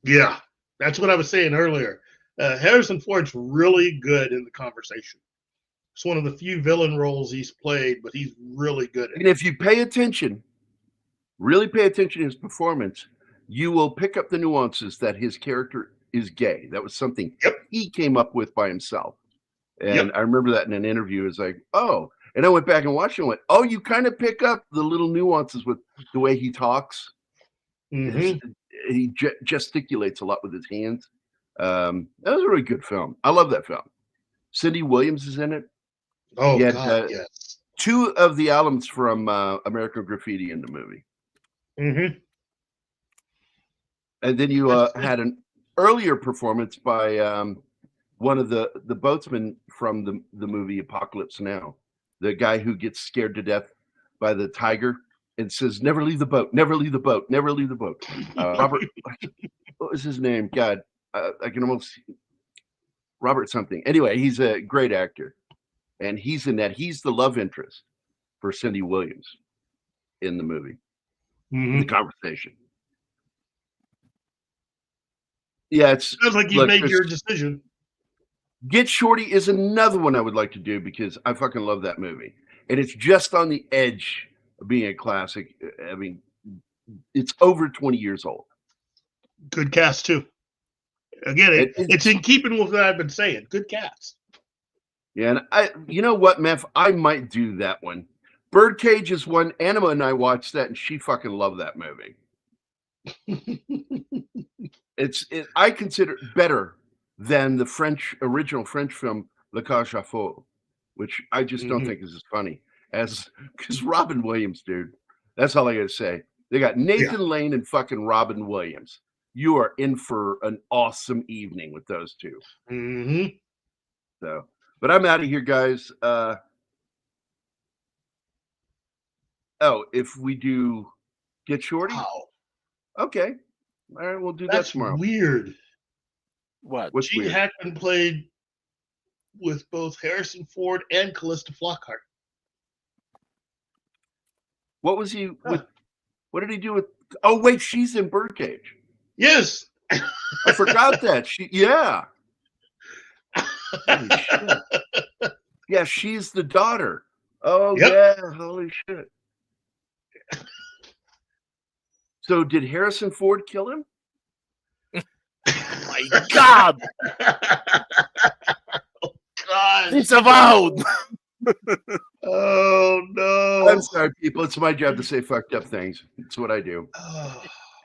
Yeah, that's what I was saying earlier. Harrison Ford's really good in The Conversation. It's one of the few villain roles he's played, but he's really good at it. And if you pay attention, really pay attention to his performance, you will pick up the nuances that his character is gay. That was something he came up with by himself. And I remember that in an interview. It's like, oh, and I went back and watched it and went, oh, you kind of pick up the little nuances with the way he talks. He gesticulates a lot with his hands. That was a really good film. I love that film. Cindy Williams is in it. Oh, God, yes. 2 of the albums from American Graffiti in the movie. And then you had an earlier performance by one of the boatsmen from the movie Apocalypse Now, the guy who gets scared to death by the tiger and says, never leave the boat, never leave the boat, never leave the boat. Robert, what was his name? God, I can almost Robert something. Anyway, he's a great actor, and he's in that. He's the love interest for Cindy Williams in the movie, in the conversation. Yeah, it's Sounds like you made your decision. Get Shorty is another one I would like to do because I fucking love that movie, and it's just on the edge of being a classic. I mean, it's over 20 years old. Good cast too. Again, it's in keeping with what I've been saying. Good cast. Yeah, and you know what, Meph? I might do that one. Birdcage is one. Anima and I watched that, and she fucking loved that movie. I consider it better than the original French film Le Cage aux Folles, which I just don't think is as funny because Robin Williams, dude. That's all I gotta say. They got Nathan Lane and fucking Robin Williams. You are in for an awesome evening with those two. Mm-hmm. So, but I'm out of here, guys. If we do Get Shorty, okay. All right, we'll do that tomorrow. Weird. What? What's Gene weird? Hackman played with both Harrison Ford and Callista Flockhart. What was he with? What did he do with? Oh wait, she's in Birdcage. Yes. I forgot that. Yeah. Holy shit. Yeah, she's the daughter. Oh yeah, holy shit. So did Harrison Ford kill him? My God! Oh God! Disavowed! Oh no! I'm sorry, people. It's my job to say fucked up things. It's what I do.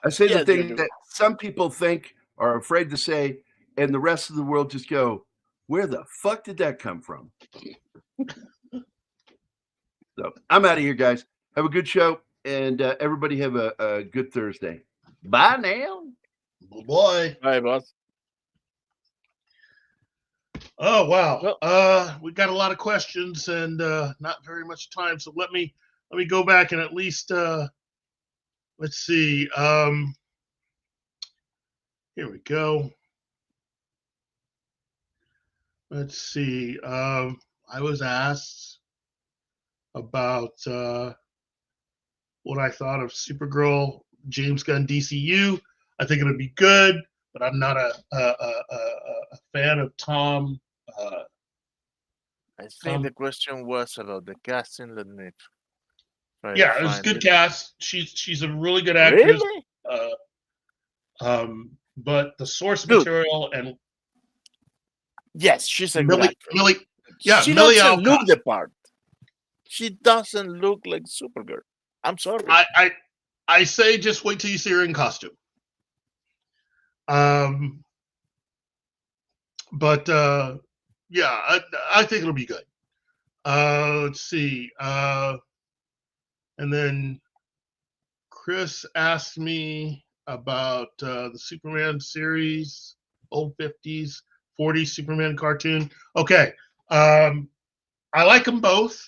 I say the thing that some people think are afraid to say, and the rest of the world just go, "Where the fuck did that come from?" So I'm out of here, guys. Have a good show, and everybody have a good Thursday. Bye now. Boy. Bye, boss. Oh wow. We got a lot of questions and not very much time. So let me go back and at least let's see. Here we go. Let's see. I was asked about what I thought of Supergirl James Gunn DCU. I think it'll be good, but I'm not a fan of Tom. I think the question was about the casting. Let me try to Yeah, it was a find good it. cast. She's a really good actress. Really? But the source Dude. material and Yes, she's a good Millie, actress. Millie, yeah, She Millie doesn't look Alcott. the part. She doesn't look like Supergirl. I'm sorry. I say just wait till you see her in costume. But yeah, I think it'll be good. Let's see. And then Chris asked me about the Superman series, old 50s, 40s Superman cartoon. Okay. I like them both.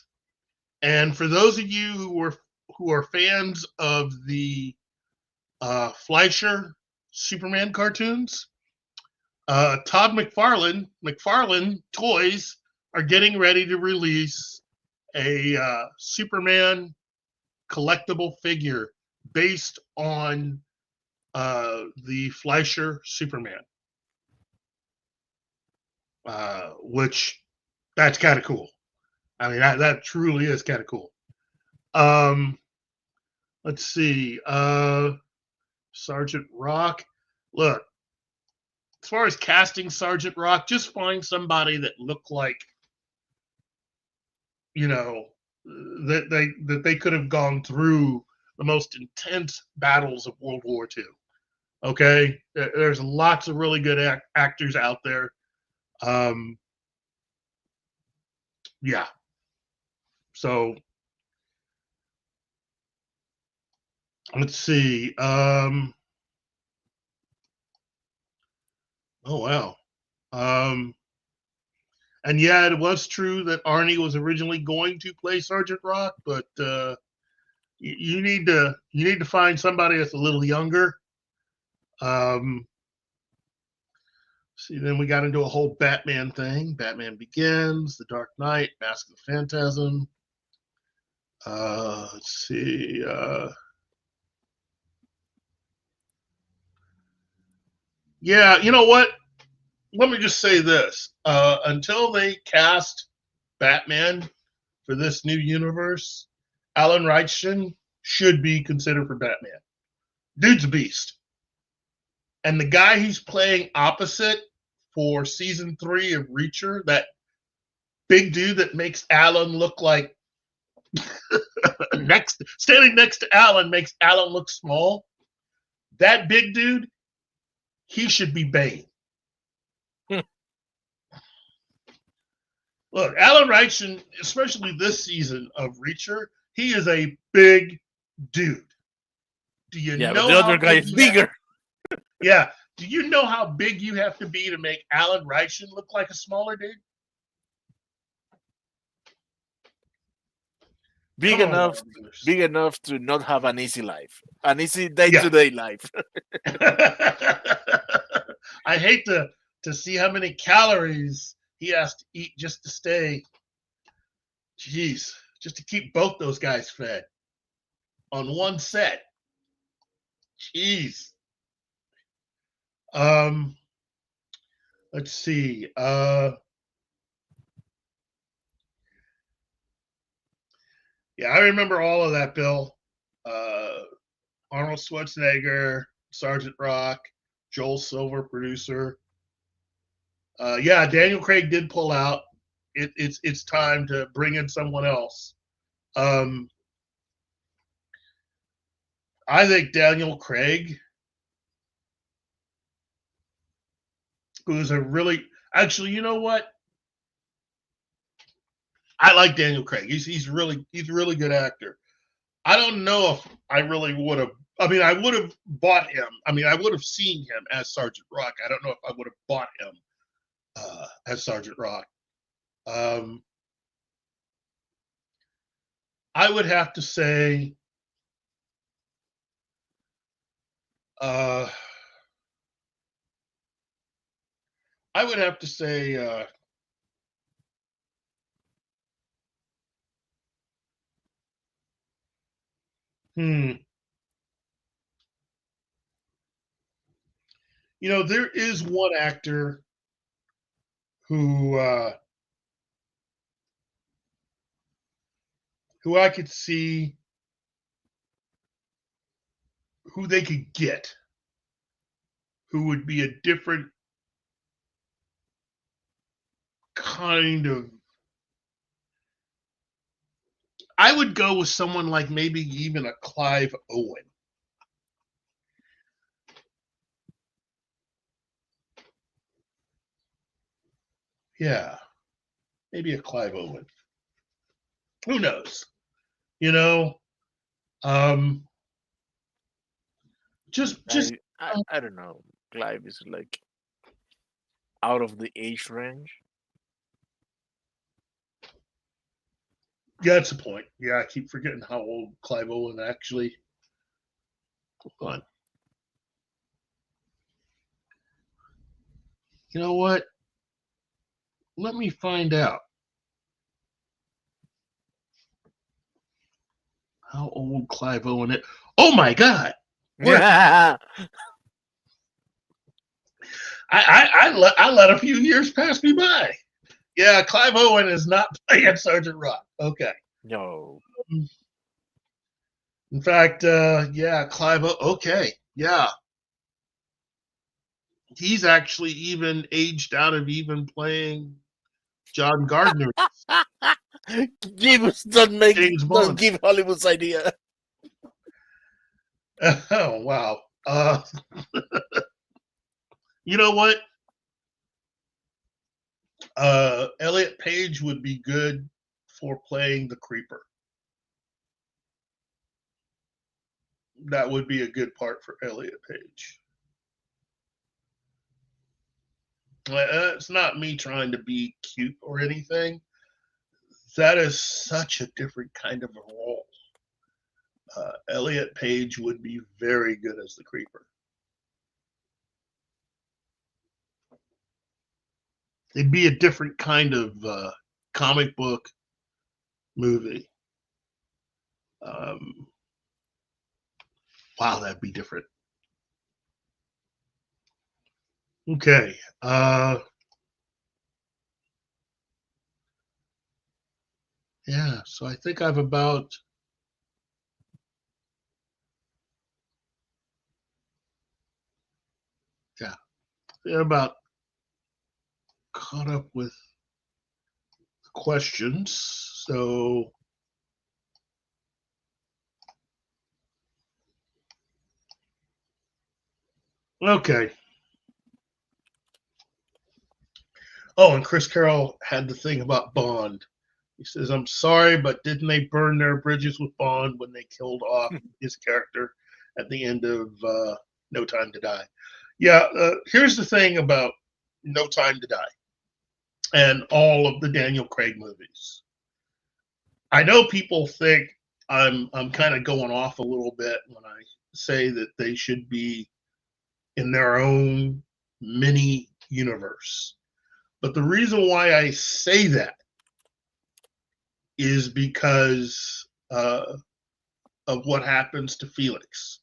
And for those of you who are fans of the Fleischer Superman cartoons, Todd McFarlane Toys are getting ready to release a Superman collectible figure based on the Fleischer Superman, which that's kind of cool. I mean, that truly is kind of cool. Let's see. Sergeant Rock. Look, as far as casting Sergeant Rock, just find somebody that looked like, that they could have gone through the most intense battles of World War II. Okay? There's lots of really good actors out there. Yeah. So let's see. Oh wow. And yeah, it was true that Arnie was originally going to play Sergeant Rock, but you need to find somebody that's a little younger. See, then we got into a whole Batman thing. Batman Begins, The Dark Knight, Mask of the Phantasm. Let's see. Yeah, you know what? Let me just say this. Until they cast Batman for this new universe, Alan Richardson should be considered for Batman. Dude's a beast. And the guy he's playing opposite for season 3 of Reacher, that big dude that makes Alan look like standing next to Alan makes Alan look small. That big dude, he should be Bane. Look, Alan Richardson, especially this season of Reacher, he is a big dude. Do you know but the other guy is bigger. Yeah. Do you know how big you have to be to make Alan Richardson look like a smaller dude? Big enough to not have an easy life, an easy day-to-day life. I hate to see how many calories he has to eat just to stay. Jeez, just to keep both those guys fed on one set. Jeez. Let's see. Yeah, I remember all of that, Bill. Arnold Schwarzenegger, Sergeant Rock, Joel Silver, producer. Yeah, Daniel Craig did pull out. It's time to bring in someone else. I think Daniel Craig, who's a really actually, you know what? I like Daniel Craig. He's a really good actor. I don't know if I really would have. I mean, I would have bought him. I mean, I would have seen him as Sergeant Rock. I don't know if I would have bought him as Sergeant Rock. I would have to say, you know, there is one actor who I could see who they could get, who would be a different kind of. I would go with someone like maybe even a Clive Owen. Yeah, maybe a Clive Owen. Who knows? You know, just I don't know. Clive is like out of the age range. Yeah, that's a point. Yeah, I keep forgetting how old Clive Owen actually. Hold on. You know what? Let me find out. How old Clive Owen is. Oh my God. I let a few years pass me by. Yeah, Clive Owen is not playing Sergeant Rock. Okay. No. In fact, yeah, Clive. Okay, yeah. He's actually even aged out of even playing John Gardner. Don't give Hollywood's idea. Oh wow. You know what? Elliot Page would be good for playing the Creeper. That would be a good part for Elliot Page. It's not me trying to be cute or anything. That is such a different kind of a role. Elliot Page would be very good as the Creeper. It'd be a different kind of comic book movie. Wow, that'd be different. Okay. Yeah, so I think I've about they're about caught up with the questions. So okay. Oh, and Chris Carroll had the thing about Bond. He says, "I'm sorry, but didn't they burn their bridges with Bond when they killed off his character at the end of No Time to Die?" Yeah, here's the thing about No Time to Die and all of the Daniel Craig movies. I know people think I'm kind of going off a little bit when I say that they should be in their own mini universe. But the reason why I say that is because of what happens to Felix.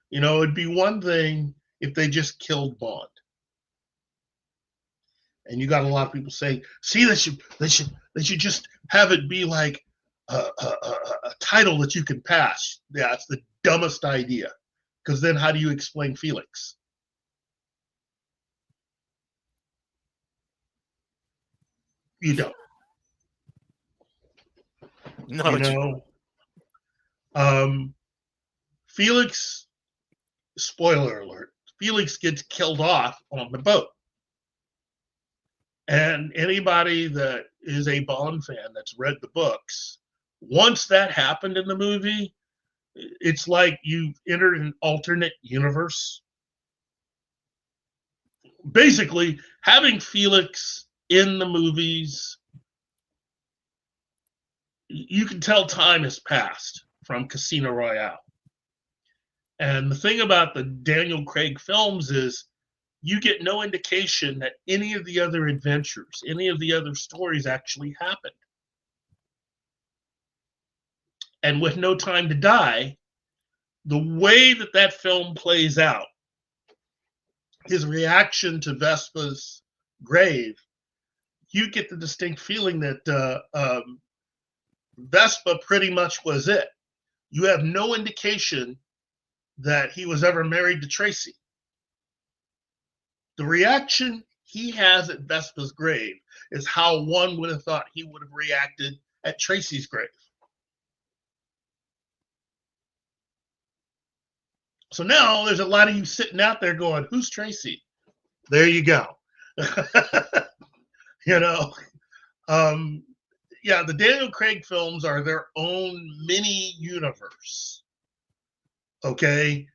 You know, it'd be one thing if they just killed Bond. And you got a lot of people saying, "See, they should just have it be like a title that you can pass." Yeah, it's the dumbest idea. Because then, how do you explain Felix? You don't. No, You know, Felix. Spoiler alert: Felix gets killed off on the boat. And anybody that is a Bond fan that's read the books, once that happened in the movie, it's like you've entered an alternate universe. Basically, having Felix in the movies, you can tell time has passed from Casino Royale. And the thing about the Daniel Craig films is you get no indication that any of the other adventures, any of the other stories actually happened. And with No Time to Die, the way that that film plays out, his reaction to Vespa's grave, you get the distinct feeling that Vespa pretty much was it. You have no indication that he was ever married to Tracy. The reaction he has at Vespa's grave is how one would have thought he would have reacted at Tracy's grave. So now there's a lot of you sitting out there going, "Who's Tracy?" There you go. You know, yeah, the Daniel Craig films are their own mini universe. Okay.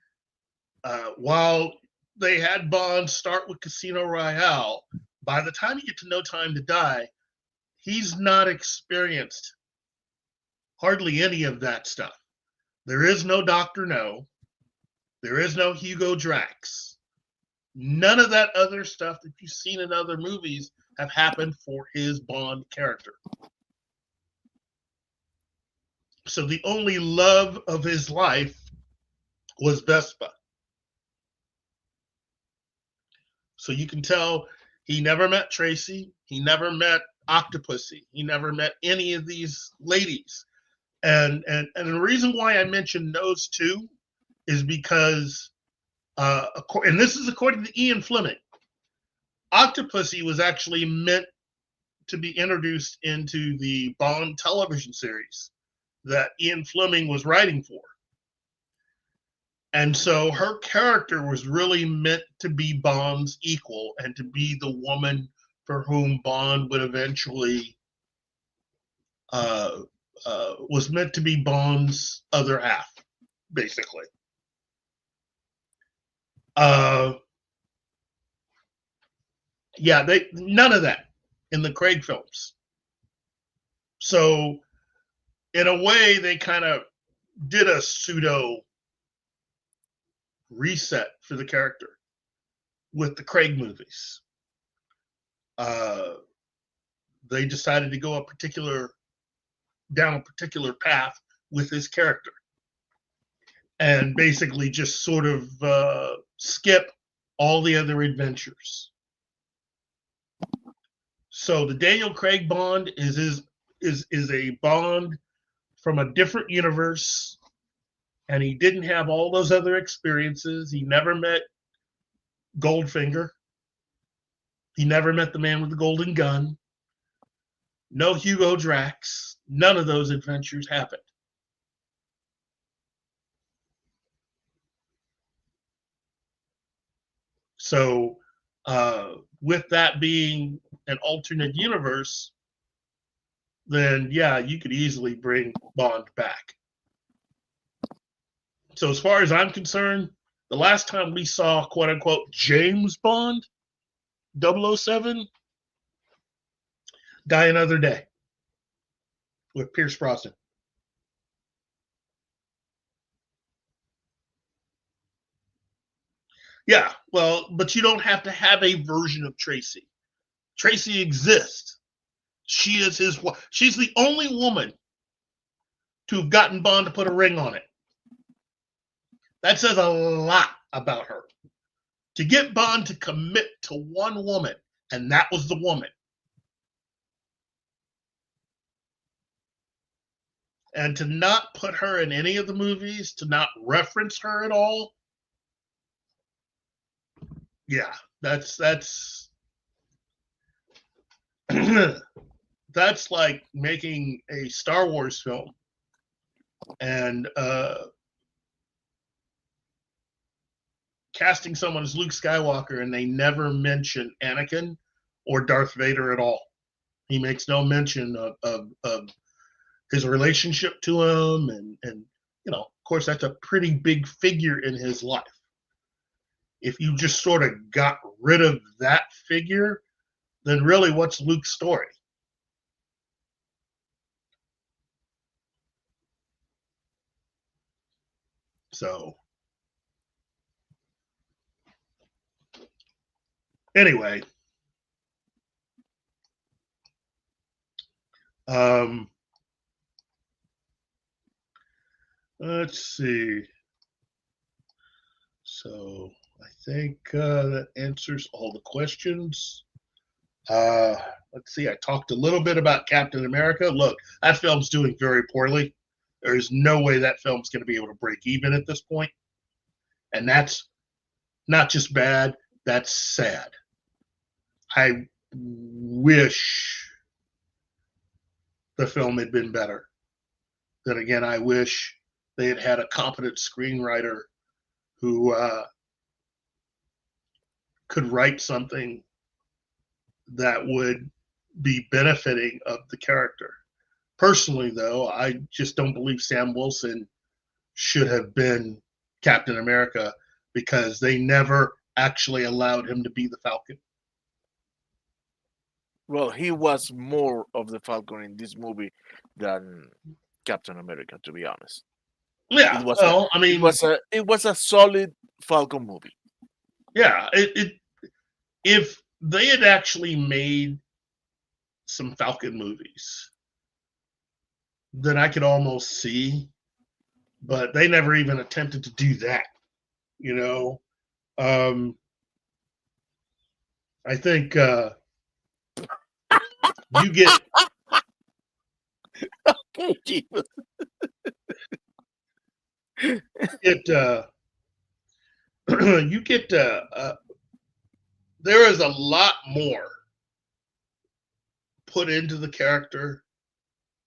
While they had Bond start with Casino Royale, by the time you get to No Time to Die, he's not experienced hardly any of that stuff. There is no Dr. No. There is no Hugo Drax. None of that other stuff that you've seen in other movies have happened for his Bond character. So the only love of his life was Vespa. So you can tell he never met Tracy. He never met Octopussy. He never met any of these ladies. And the reason why I mentioned those two is because, and this is according to Ian Fleming, Octopussy was actually meant to be introduced into the Bond television series that Ian Fleming was writing for. And so her character was really meant to be Bond's equal and to be the woman for whom Bond would eventually was meant to be Bond's other half, basically. Yeah, none of that in the Craig films. So in a way, they kind of did a pseudo reset for the character with the Craig movies. they decided to go down a particular path with his character, and basically just sort of skip all the other adventures. So the Daniel Craig Bond is a Bond from a different universe, and he didn't have all those other experiences. He never met Goldfinger. He never met the man with the golden gun. No Hugo Drax. None of those adventures happened. So, with that being an alternate universe, then yeah, you could easily bring Bond back. So as far as I'm concerned, the last time we saw quote unquote James Bond 007, Die Another Day with Pierce Brosnan. Yeah, well, but you don't have to have a version of Tracy. Tracy exists. She is his wife. She's the only woman to have gotten Bond to put a ring on it. That says a lot about her. To get Bond to commit to one woman, and that was the woman. And to not put her in any of the movies, to not reference her at all, yeah, that's that's like making a Star Wars film and casting someone as Luke Skywalker and they never mention Anakin or Darth Vader at all. He makes no mention of his relationship to him, and you know, of course, that's a pretty big figure in his life. If you just sort of got rid of that figure, then really what's Luke's story? So, anyway, let's see. So I think that answers all the questions. Let's see. I talked a little bit about Captain America. Look, that film's doing very poorly. There's no way that film's going to be able to break even at this point. And that's not just bad, that's sad. I wish the film had been better. Then again, I wish they had had a competent screenwriter who could write something that would be benefiting of the character. Personally, though, I just don't believe Sam Wilson should have been Captain America because they never actually allowed him to be the Falcon. Well, he was more of the Falcon in this movie than Captain America, to be honest. Yeah, well, I mean, it was a solid Falcon movie. Yeah, if they had actually made some Falcon movies, then I could almost see, but they never even attempted to do that. You know, I think you get. You get there is a lot more put into the character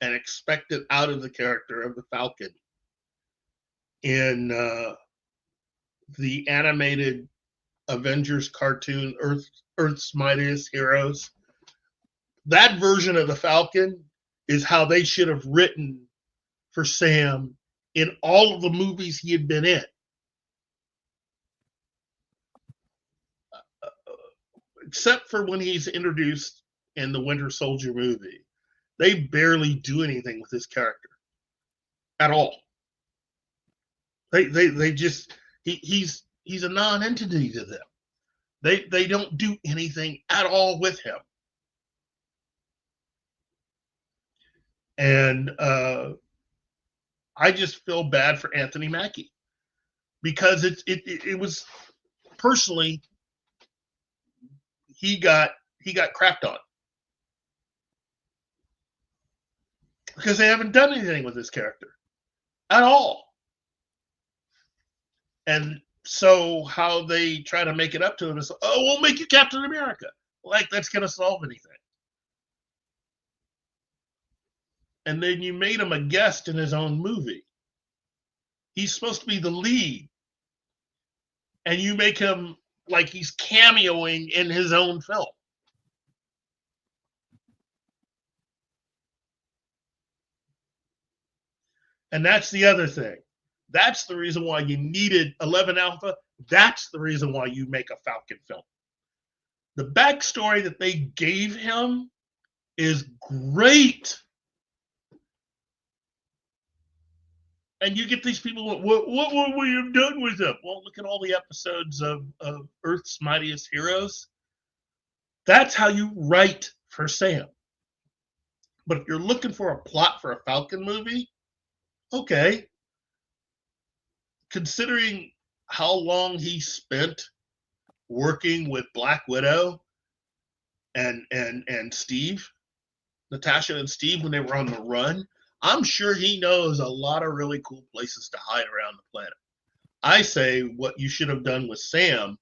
and expected out of the character of the Falcon in the animated Avengers cartoon Earth's Mightiest Heroes. That version of the Falcon is how they should have written for Sam in all of the movies he had been in. Except for when he's introduced in the Winter Soldier movie. They barely do anything with his character at all. They just he's a non-entity to them. They don't do anything at all with him. And I just feel bad for Anthony Mackie because it was personally he got crapped on because they haven't done anything with this character at all. And so how they try to make it up to him is, oh, we'll make you Captain America. Like that's going to solve anything. And then you made him a guest in his own movie. He's supposed to be the lead. And you make him like he's cameoing in his own film. And that's the other thing. That's the reason why you needed 11 Alpha. That's the reason why you make a Falcon film. The backstory that they gave him is great. And you get these people, what would we have done with him? Well, look at all the episodes of Earth's Mightiest Heroes. That's how you write for Sam. But if you're looking for a plot for a Falcon movie, okay. Considering how long he spent working with Black Widow and Steve, Natasha and Steve when they were on the run, I'm sure he knows a lot of really cool places to hide around the planet. I say what you should have done with Sam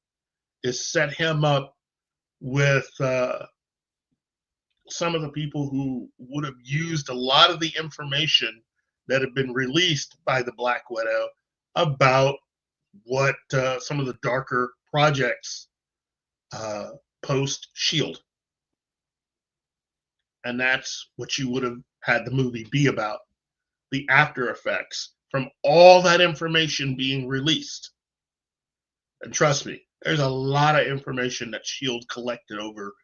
is set him up with some of the people who would have used a lot of the information that had been released by the Black Widow about what some of the darker projects post S.H.I.E.L.D. And that's what you would have had the movie be about, the after effects from all that information being released. And trust me, there's a lot of information that S.H.I.E.L.D. collected over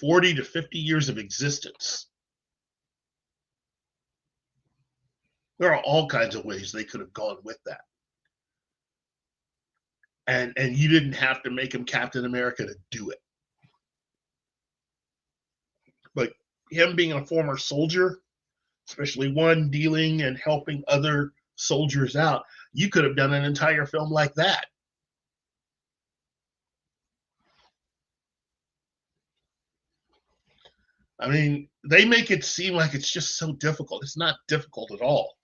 40 to 50 years of existence. There are all kinds of ways they could have gone with that. And you didn't have to make him Captain America to do it. But him being a former soldier, especially one dealing and helping other soldiers out, you could have done an entire film like that. I mean, they make it seem like it's just so difficult. It's not difficult at all,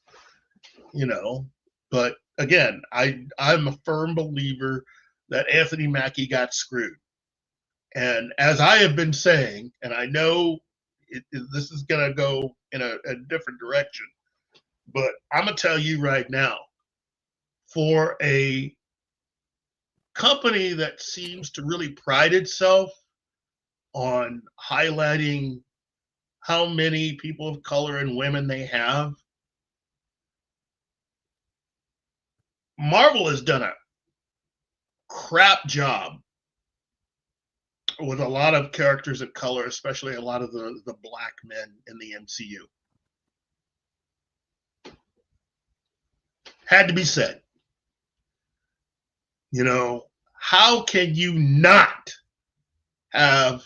you know. But again, I'm a firm believer that Anthony Mackie got screwed. And as I have been saying, and I know this is going to go in a different direction, but I'm going to tell you right now, for a company that seems to really pride itself on highlighting how many people of color and women they have, Marvel has done a crap job with a lot of characters of color, especially a lot of the black men in the MCU. Had to be said. You know, how can you not have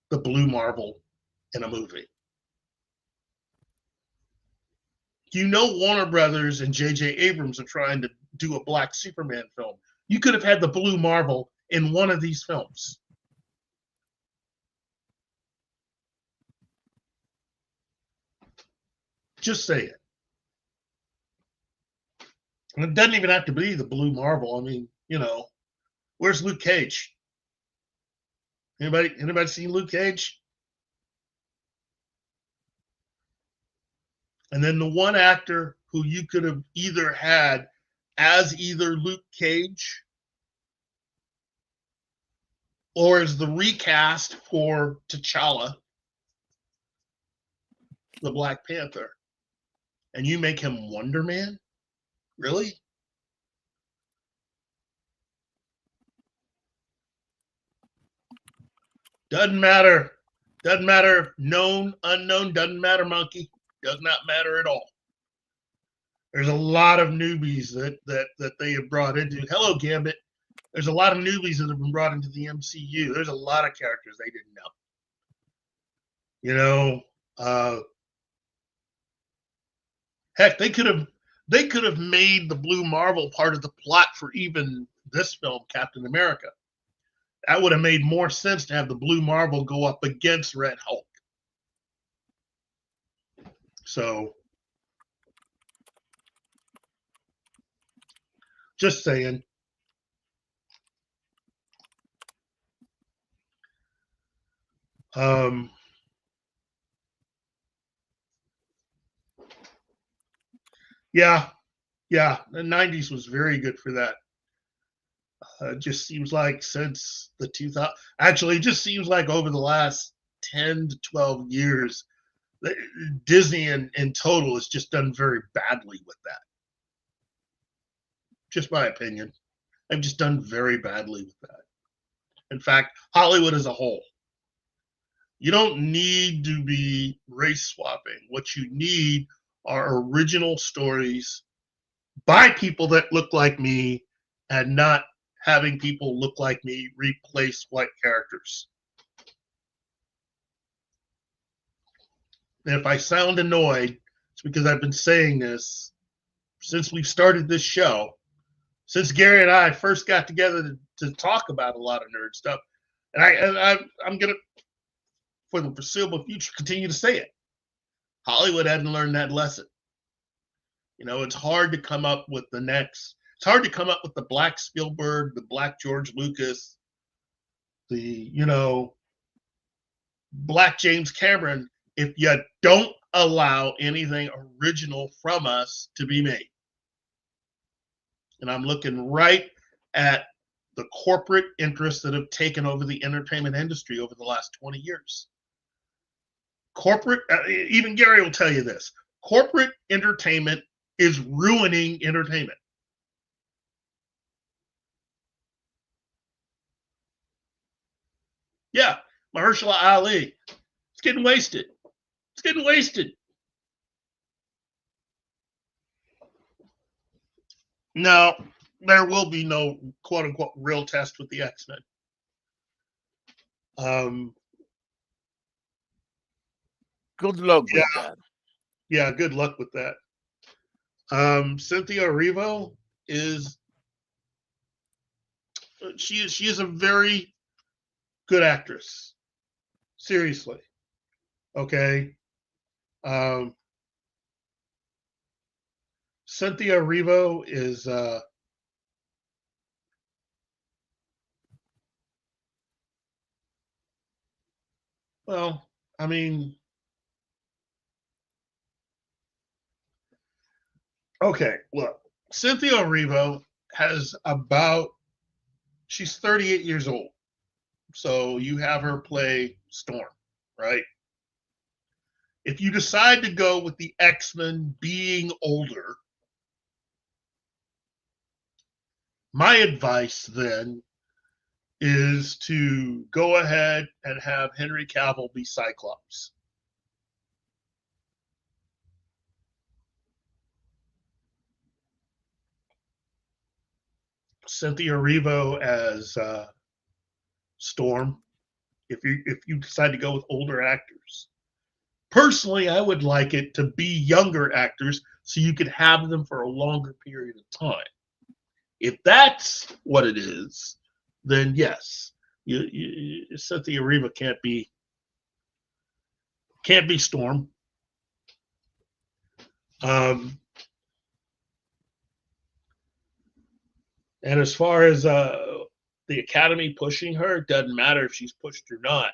the Blue Marvel in a movie? You know Warner Brothers and J.J. Abrams are trying to do a Black Superman film. You could have had the Blue Marvel in one of these films. Just say it. And it doesn't even have to be the Blue Marvel. I mean, you know, where's Luke Cage? Anybody seen Luke Cage? And then the one actor who you could have either had as either Luke Cage or as the recast for T'Challa, the Black Panther, and you make him Wonder Man? Really? Doesn't matter. Doesn't matter. Known, unknown, doesn't matter, monkey. Does not matter at all. There's a lot of newbies that they have brought into. Hello, Gambit. There's a lot of newbies that have been brought into the MCU. There's a lot of characters they didn't know. You know, heck, they could have made the Blue Marvel part of the plot for even this film, Captain America. That would have made more sense to have the Blue Marvel go up against Red Hulk. So, just saying. Yeah, the 90s was very good for that. Just seems like since the 2000, actually, it just seems like over the last 10 to 12 years, Disney in total has just done very badly with that. Just my opinion. They've just done very badly with that. In fact, Hollywood as a whole. You don't need to be race swapping. What you need are original stories by people that look like me and not having people look like me replace white characters. And if I sound annoyed, it's because I've been saying this since we've started this show, since Gary and I first got together to talk about a lot of nerd stuff. And I'm going to, for the foreseeable future, continue to say it. Hollywood hadn't learned that lesson. You know, it's hard to come up with it's hard to come up with the Black Spielberg, the Black George Lucas, the, Black James Cameron if you don't allow anything original from us to be made. And I'm looking right at the corporate interests that have taken over the entertainment industry over the last 20 years. Even Gary will tell you this, corporate entertainment is ruining entertainment. Yeah, Mahershala Ali. It's getting wasted. It's getting wasted. No, there will be no quote unquote real test with the X-Men. Good luck with that. Yeah, good luck with that. Cynthia Erivo is she is a very good actress. Seriously. Okay. Cynthia Erivo is well, I mean, okay, look, Cynthia Erivo she's 38 years old. So you have her play Storm, right? If you decide to go with the X-Men being older, my advice then is to go ahead and have Henry Cavill be Cyclops. Cynthia Erivo as Storm, if you decide to go with older actors. Personally, I would like it to be younger actors so you could have them for a longer period of time. If that's what it is, then yes, Cynthia Erivo can't be Storm. And as far as the Academy pushing her, it doesn't matter if she's pushed or not.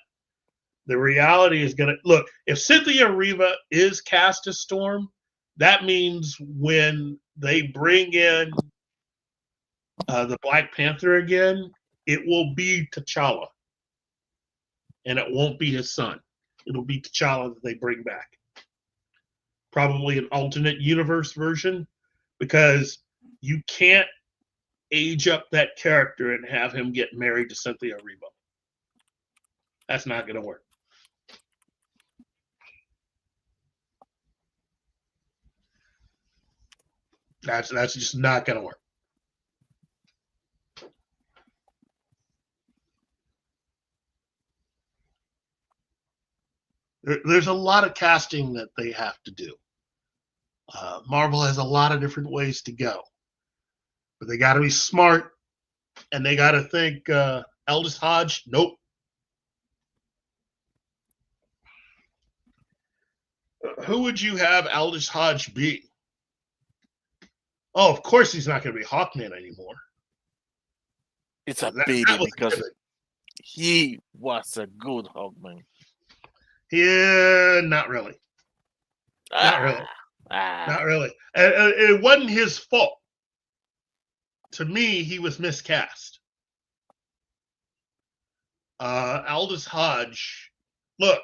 The reality is going to look, if Cynthia Erivo is cast as Storm, that means when they bring in the Black Panther again, it will be T'Challa. And it won't be his son. It'll be T'Challa that they bring back. Probably an alternate universe version, because you can't age up that character and have him get married to Cynthia Erivo. That's not going to work. That's just not going to work. There's a lot of casting that they have to do. Marvel has a lot of different ways to go, but they got to be smart, and they got to think. Aldous Hodge, nope. Who would you have Aldous Hodge be? Oh, of course he's not going to be Hawkman anymore. It's a That pity was because good. he was a good Hawkman. Yeah, not really. Not really. Not really. And it wasn't his fault. To me, he was miscast. Aldous Hodge, look,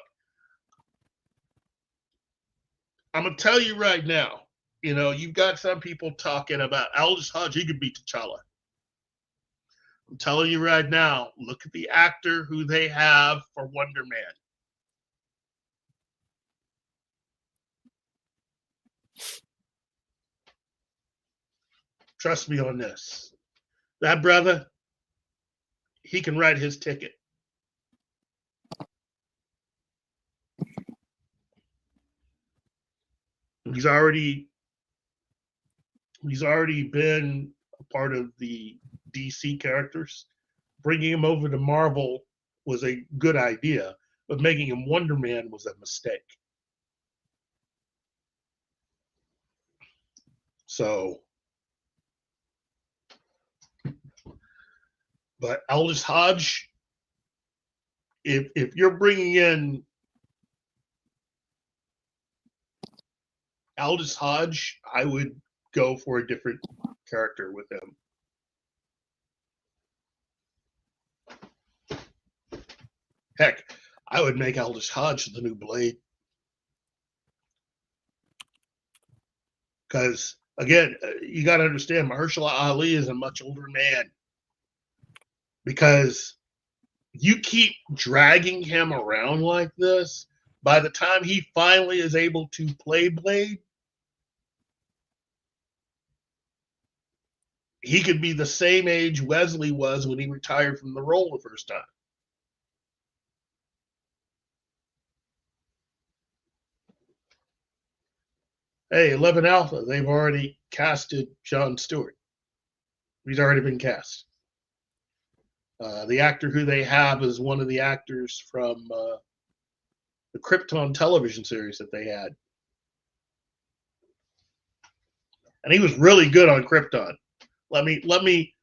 I'm going to tell you right now, you've got some people talking about Aldous Hodge, he could be T'Challa. I'm telling you right now, look at the actor who they have for Wonder Man. Trust me on this. That brother, he can write his ticket. He's already been a part of the DC characters. Bringing him over to Marvel was a good idea, but making him Wonder Man was a mistake. So, but Aldous Hodge, if you're bringing in Aldous Hodge, I would go for a different character with him. Heck, I would make Aldous Hodge the new Blade. Because, again, you got to understand, Mahershala Ali is a much older man. Because you keep dragging him around like this, by the time he finally is able to play Blade, he could be the same age Wesley was when he retired from the role the first time. Hey, 11 Alpha, they've already casted Jon Stewart. He's already been cast. The actor who they have is one of the actors from the Krypton television series that they had. And he was really good on Krypton. Let me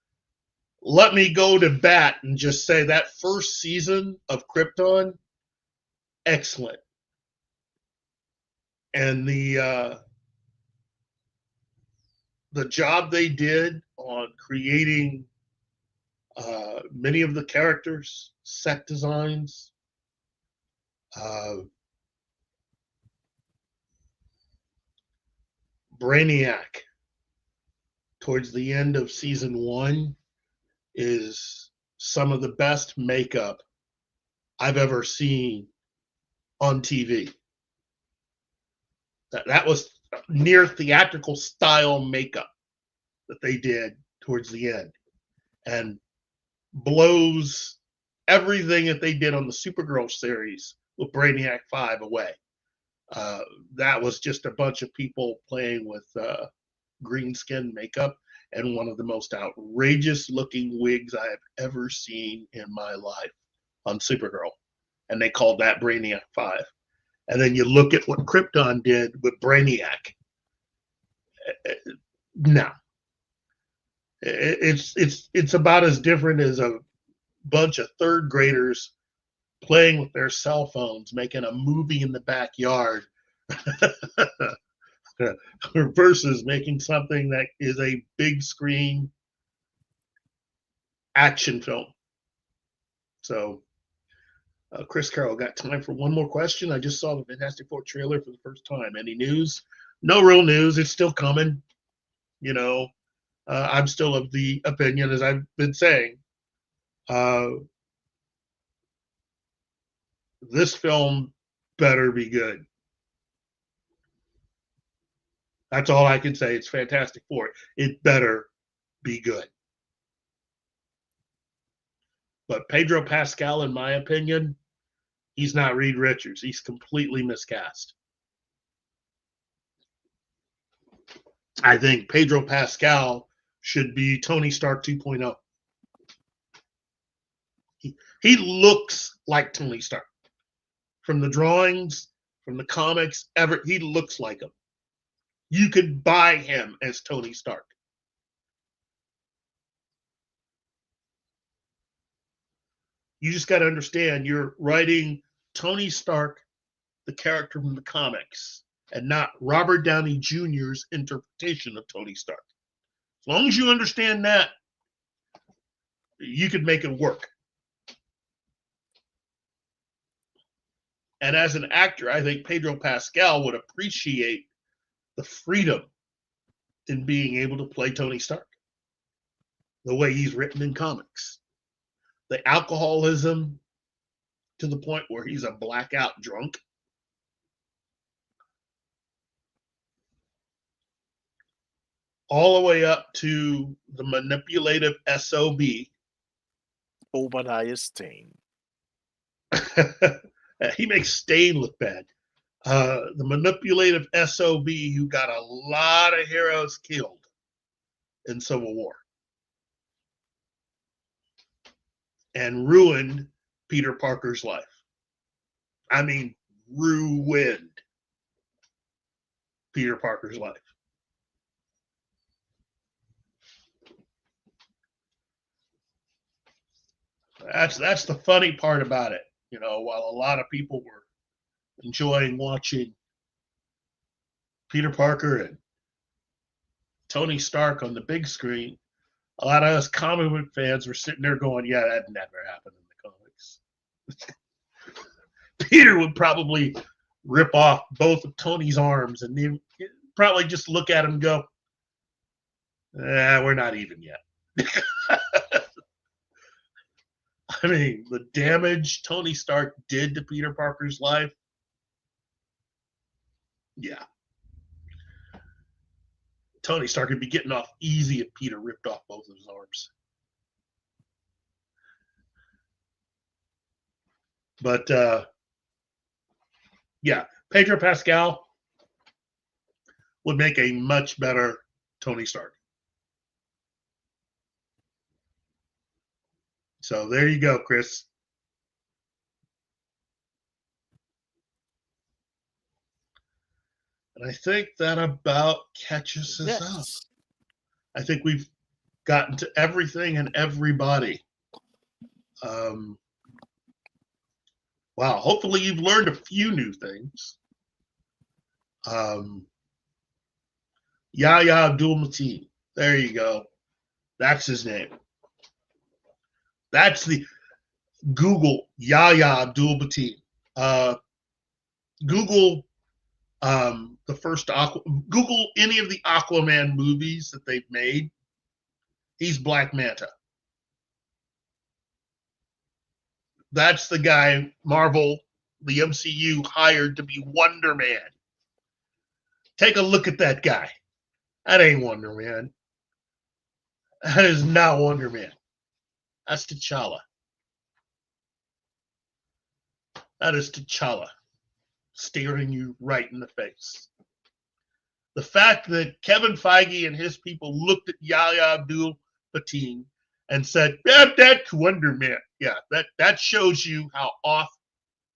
go to bat and just say that first season of Krypton, excellent. And the job they did on creating many of the characters, set designs, Brainiac towards the end of season 1 is some of the best makeup I've ever seen on TV. That was near theatrical style makeup that they did towards the end, and blows everything that they did on the Supergirl series with Brainiac 5 away. That was just a bunch of people playing with green skin makeup and one of the most outrageous looking wigs I have ever seen in my life on Supergirl. And they called that Brainiac 5. And then you look at what Krypton did with Brainiac. No. It's about as different as a bunch of third graders playing with their cell phones, making a movie in the backyard versus making something that is a big screen action film. So, Chris Carroll, got time for one more question? I just saw the Fantastic Four trailer for the first time. Any news? No real news. It's still coming. I'm still of the opinion, as I've been saying, this film better be good. That's all I can say. It's Fantastic Four. It better be good. But Pedro Pascal, in my opinion, He's not Reed Richards. He's completely miscast. I think Pedro Pascal should be Tony Stark 2.0. He looks like Tony Stark. From the drawings, from the comics, he looks like him. You could buy him as Tony Stark. You just got to understand you're writing Tony Stark, the character from the comics, and not Robert Downey Jr.'s interpretation of Tony Stark. As long as you understand that, you could make it work. And as an actor, I think Pedro Pascal would appreciate the freedom in being able to play Tony Stark the way he's written in comics. The alcoholism to the point where he's a blackout drunk. All the way up to the manipulative SOB. Obadiah Stane. He makes Stain look bad. The manipulative SOB who got a lot of heroes killed in Civil War and ruined Peter Parker's life. I mean, ruined Peter Parker's life. That's the funny part about it. You know, while a lot of people were enjoying watching Peter Parker and Tony Stark on the big screen, a lot of us comic book fans were sitting there going, yeah, that never happened in the comics. Peter would probably rip off both of Tony's arms and then probably just look at him and go, we're not even yet. I mean, the damage Tony Stark did to Peter Parker's life. Yeah. Tony Stark would be getting off easy if Peter ripped off both of his arms. But, yeah, Pedro Pascal would make a much better Tony Stark. So there you go, Chris. And I think that about catches us up. I think we've gotten to everything and everybody. Wow, hopefully you've learned a few new things. Yahya Abdul-Mateen. There you go. That's his name. That's the Google Yahya Abdul-Mateen. Google the first Google any of the Aquaman movies that they've made. He's Black Manta. That's the guy Marvel, the MCU, hired to be Wonder Man. Take a look at that guy. That ain't Wonder Man. That is not Wonder Man. That's T'Challa. That is T'Challa staring you right in the face. The fact that Kevin Feige and his people looked at Yahya Abdul-Mateen and said, yeah, that's Wonder Man. Yeah, that shows you how off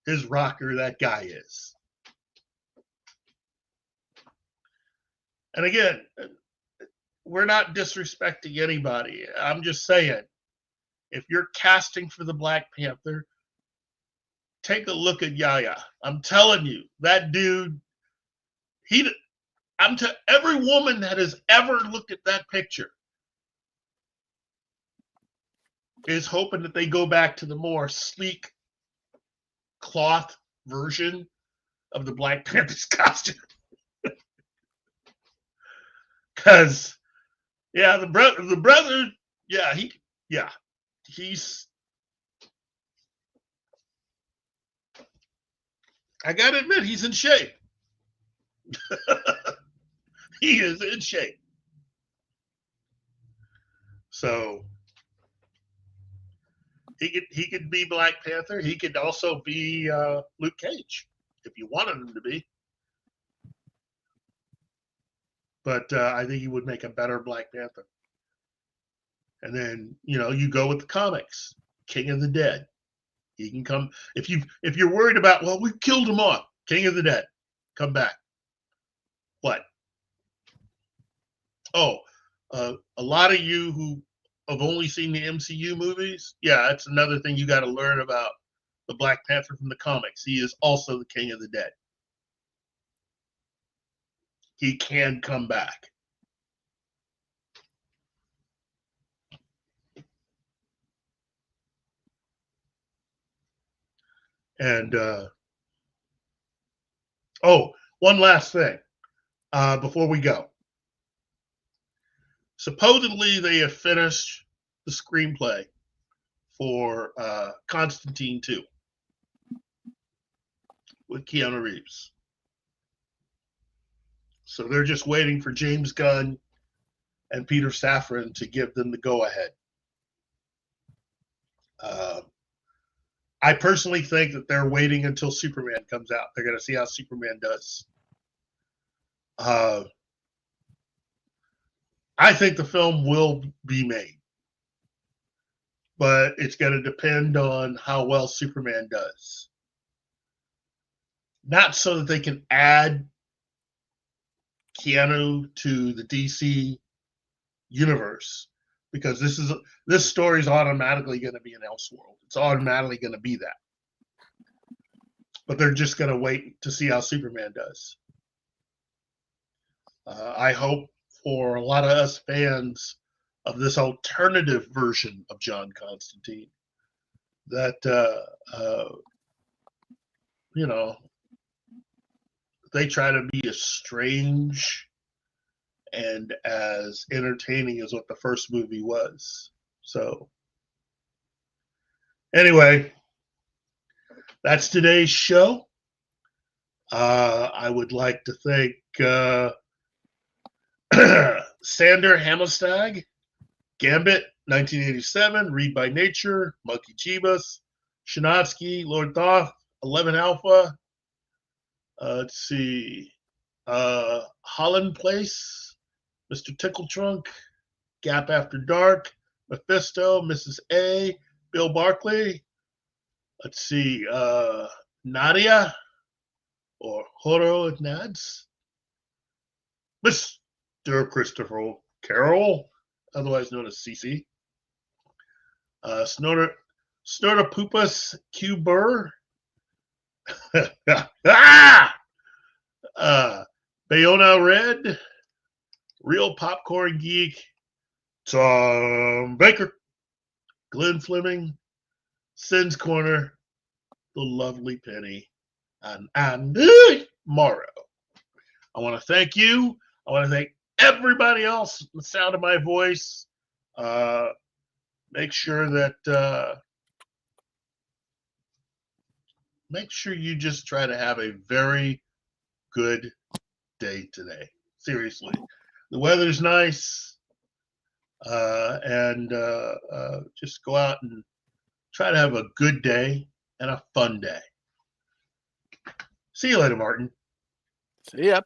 his rocker that guy is. And again, we're not disrespecting anybody. I'm just saying, if you're casting for the Black Panther, take a look at Yahya. I'm telling you, that dude, every woman that has ever looked at that picture is hoping that they go back to the more sleek cloth version of the Black Panther's costume. Because, yeah, the brother, he's, I gotta admit, he's in shape. He is in shape. He could be Black Panther. He could also be Luke Cage if you wanted him to be. But I think he would make a better Black Panther. And then you go with the comics, King of the Dead. He can come if you're worried about, well, we killed him off. King of the Dead, come back. What? Oh, a lot of you who have only seen the MCU movies, yeah, that's another thing you got to learn about the Black Panther from the comics. He is also the King of the Dead. He can come back. And one last thing before we go. Supposedly they have finished the screenplay for Constantine 2 with Keanu Reeves. So they're just waiting for James Gunn and Peter Safran to give them the go-ahead. I personally think that they're waiting until Superman comes out. They're going to see how Superman does. I think the film will be made, but it's going to depend on how well Superman does. Not so that they can add Keanu to the DC universe, because this story is automatically going to be an Elseworld. It's automatically going to be that. But they're just going to wait to see how Superman does. I hope for a lot of us fans of this alternative version of John Constantine that, they try to be as strange and as entertaining as what the first movie was. So, anyway, that's today's show. I would like to thank Sander Hammerstag, Gambit, 1987, Read by Nature, Monkey Jeebus, Shinatsky, Lord Thoth, 11 Alpha. Let's see. Holland Place, Mr. Tickle Trunk, Gap After Dark, Mephisto, Mrs. A, Bill Barkley. Let's see. Nadia, or Horo Nads. Mr. Christopher Carroll, otherwise known as CC. Snortopoopas Q Burr. Bayona Red, Real Popcorn Geek, Tom Baker, Glenn Fleming, Sin's Corner, the lovely Penny, and Morrow. I want to thank you. I want to thank everybody else, the sound of my voice. Make sure you just try to have a very good day today. Seriously. The weather's nice. And just go out and try to have a good day and a fun day. See you later, Martin. See ya.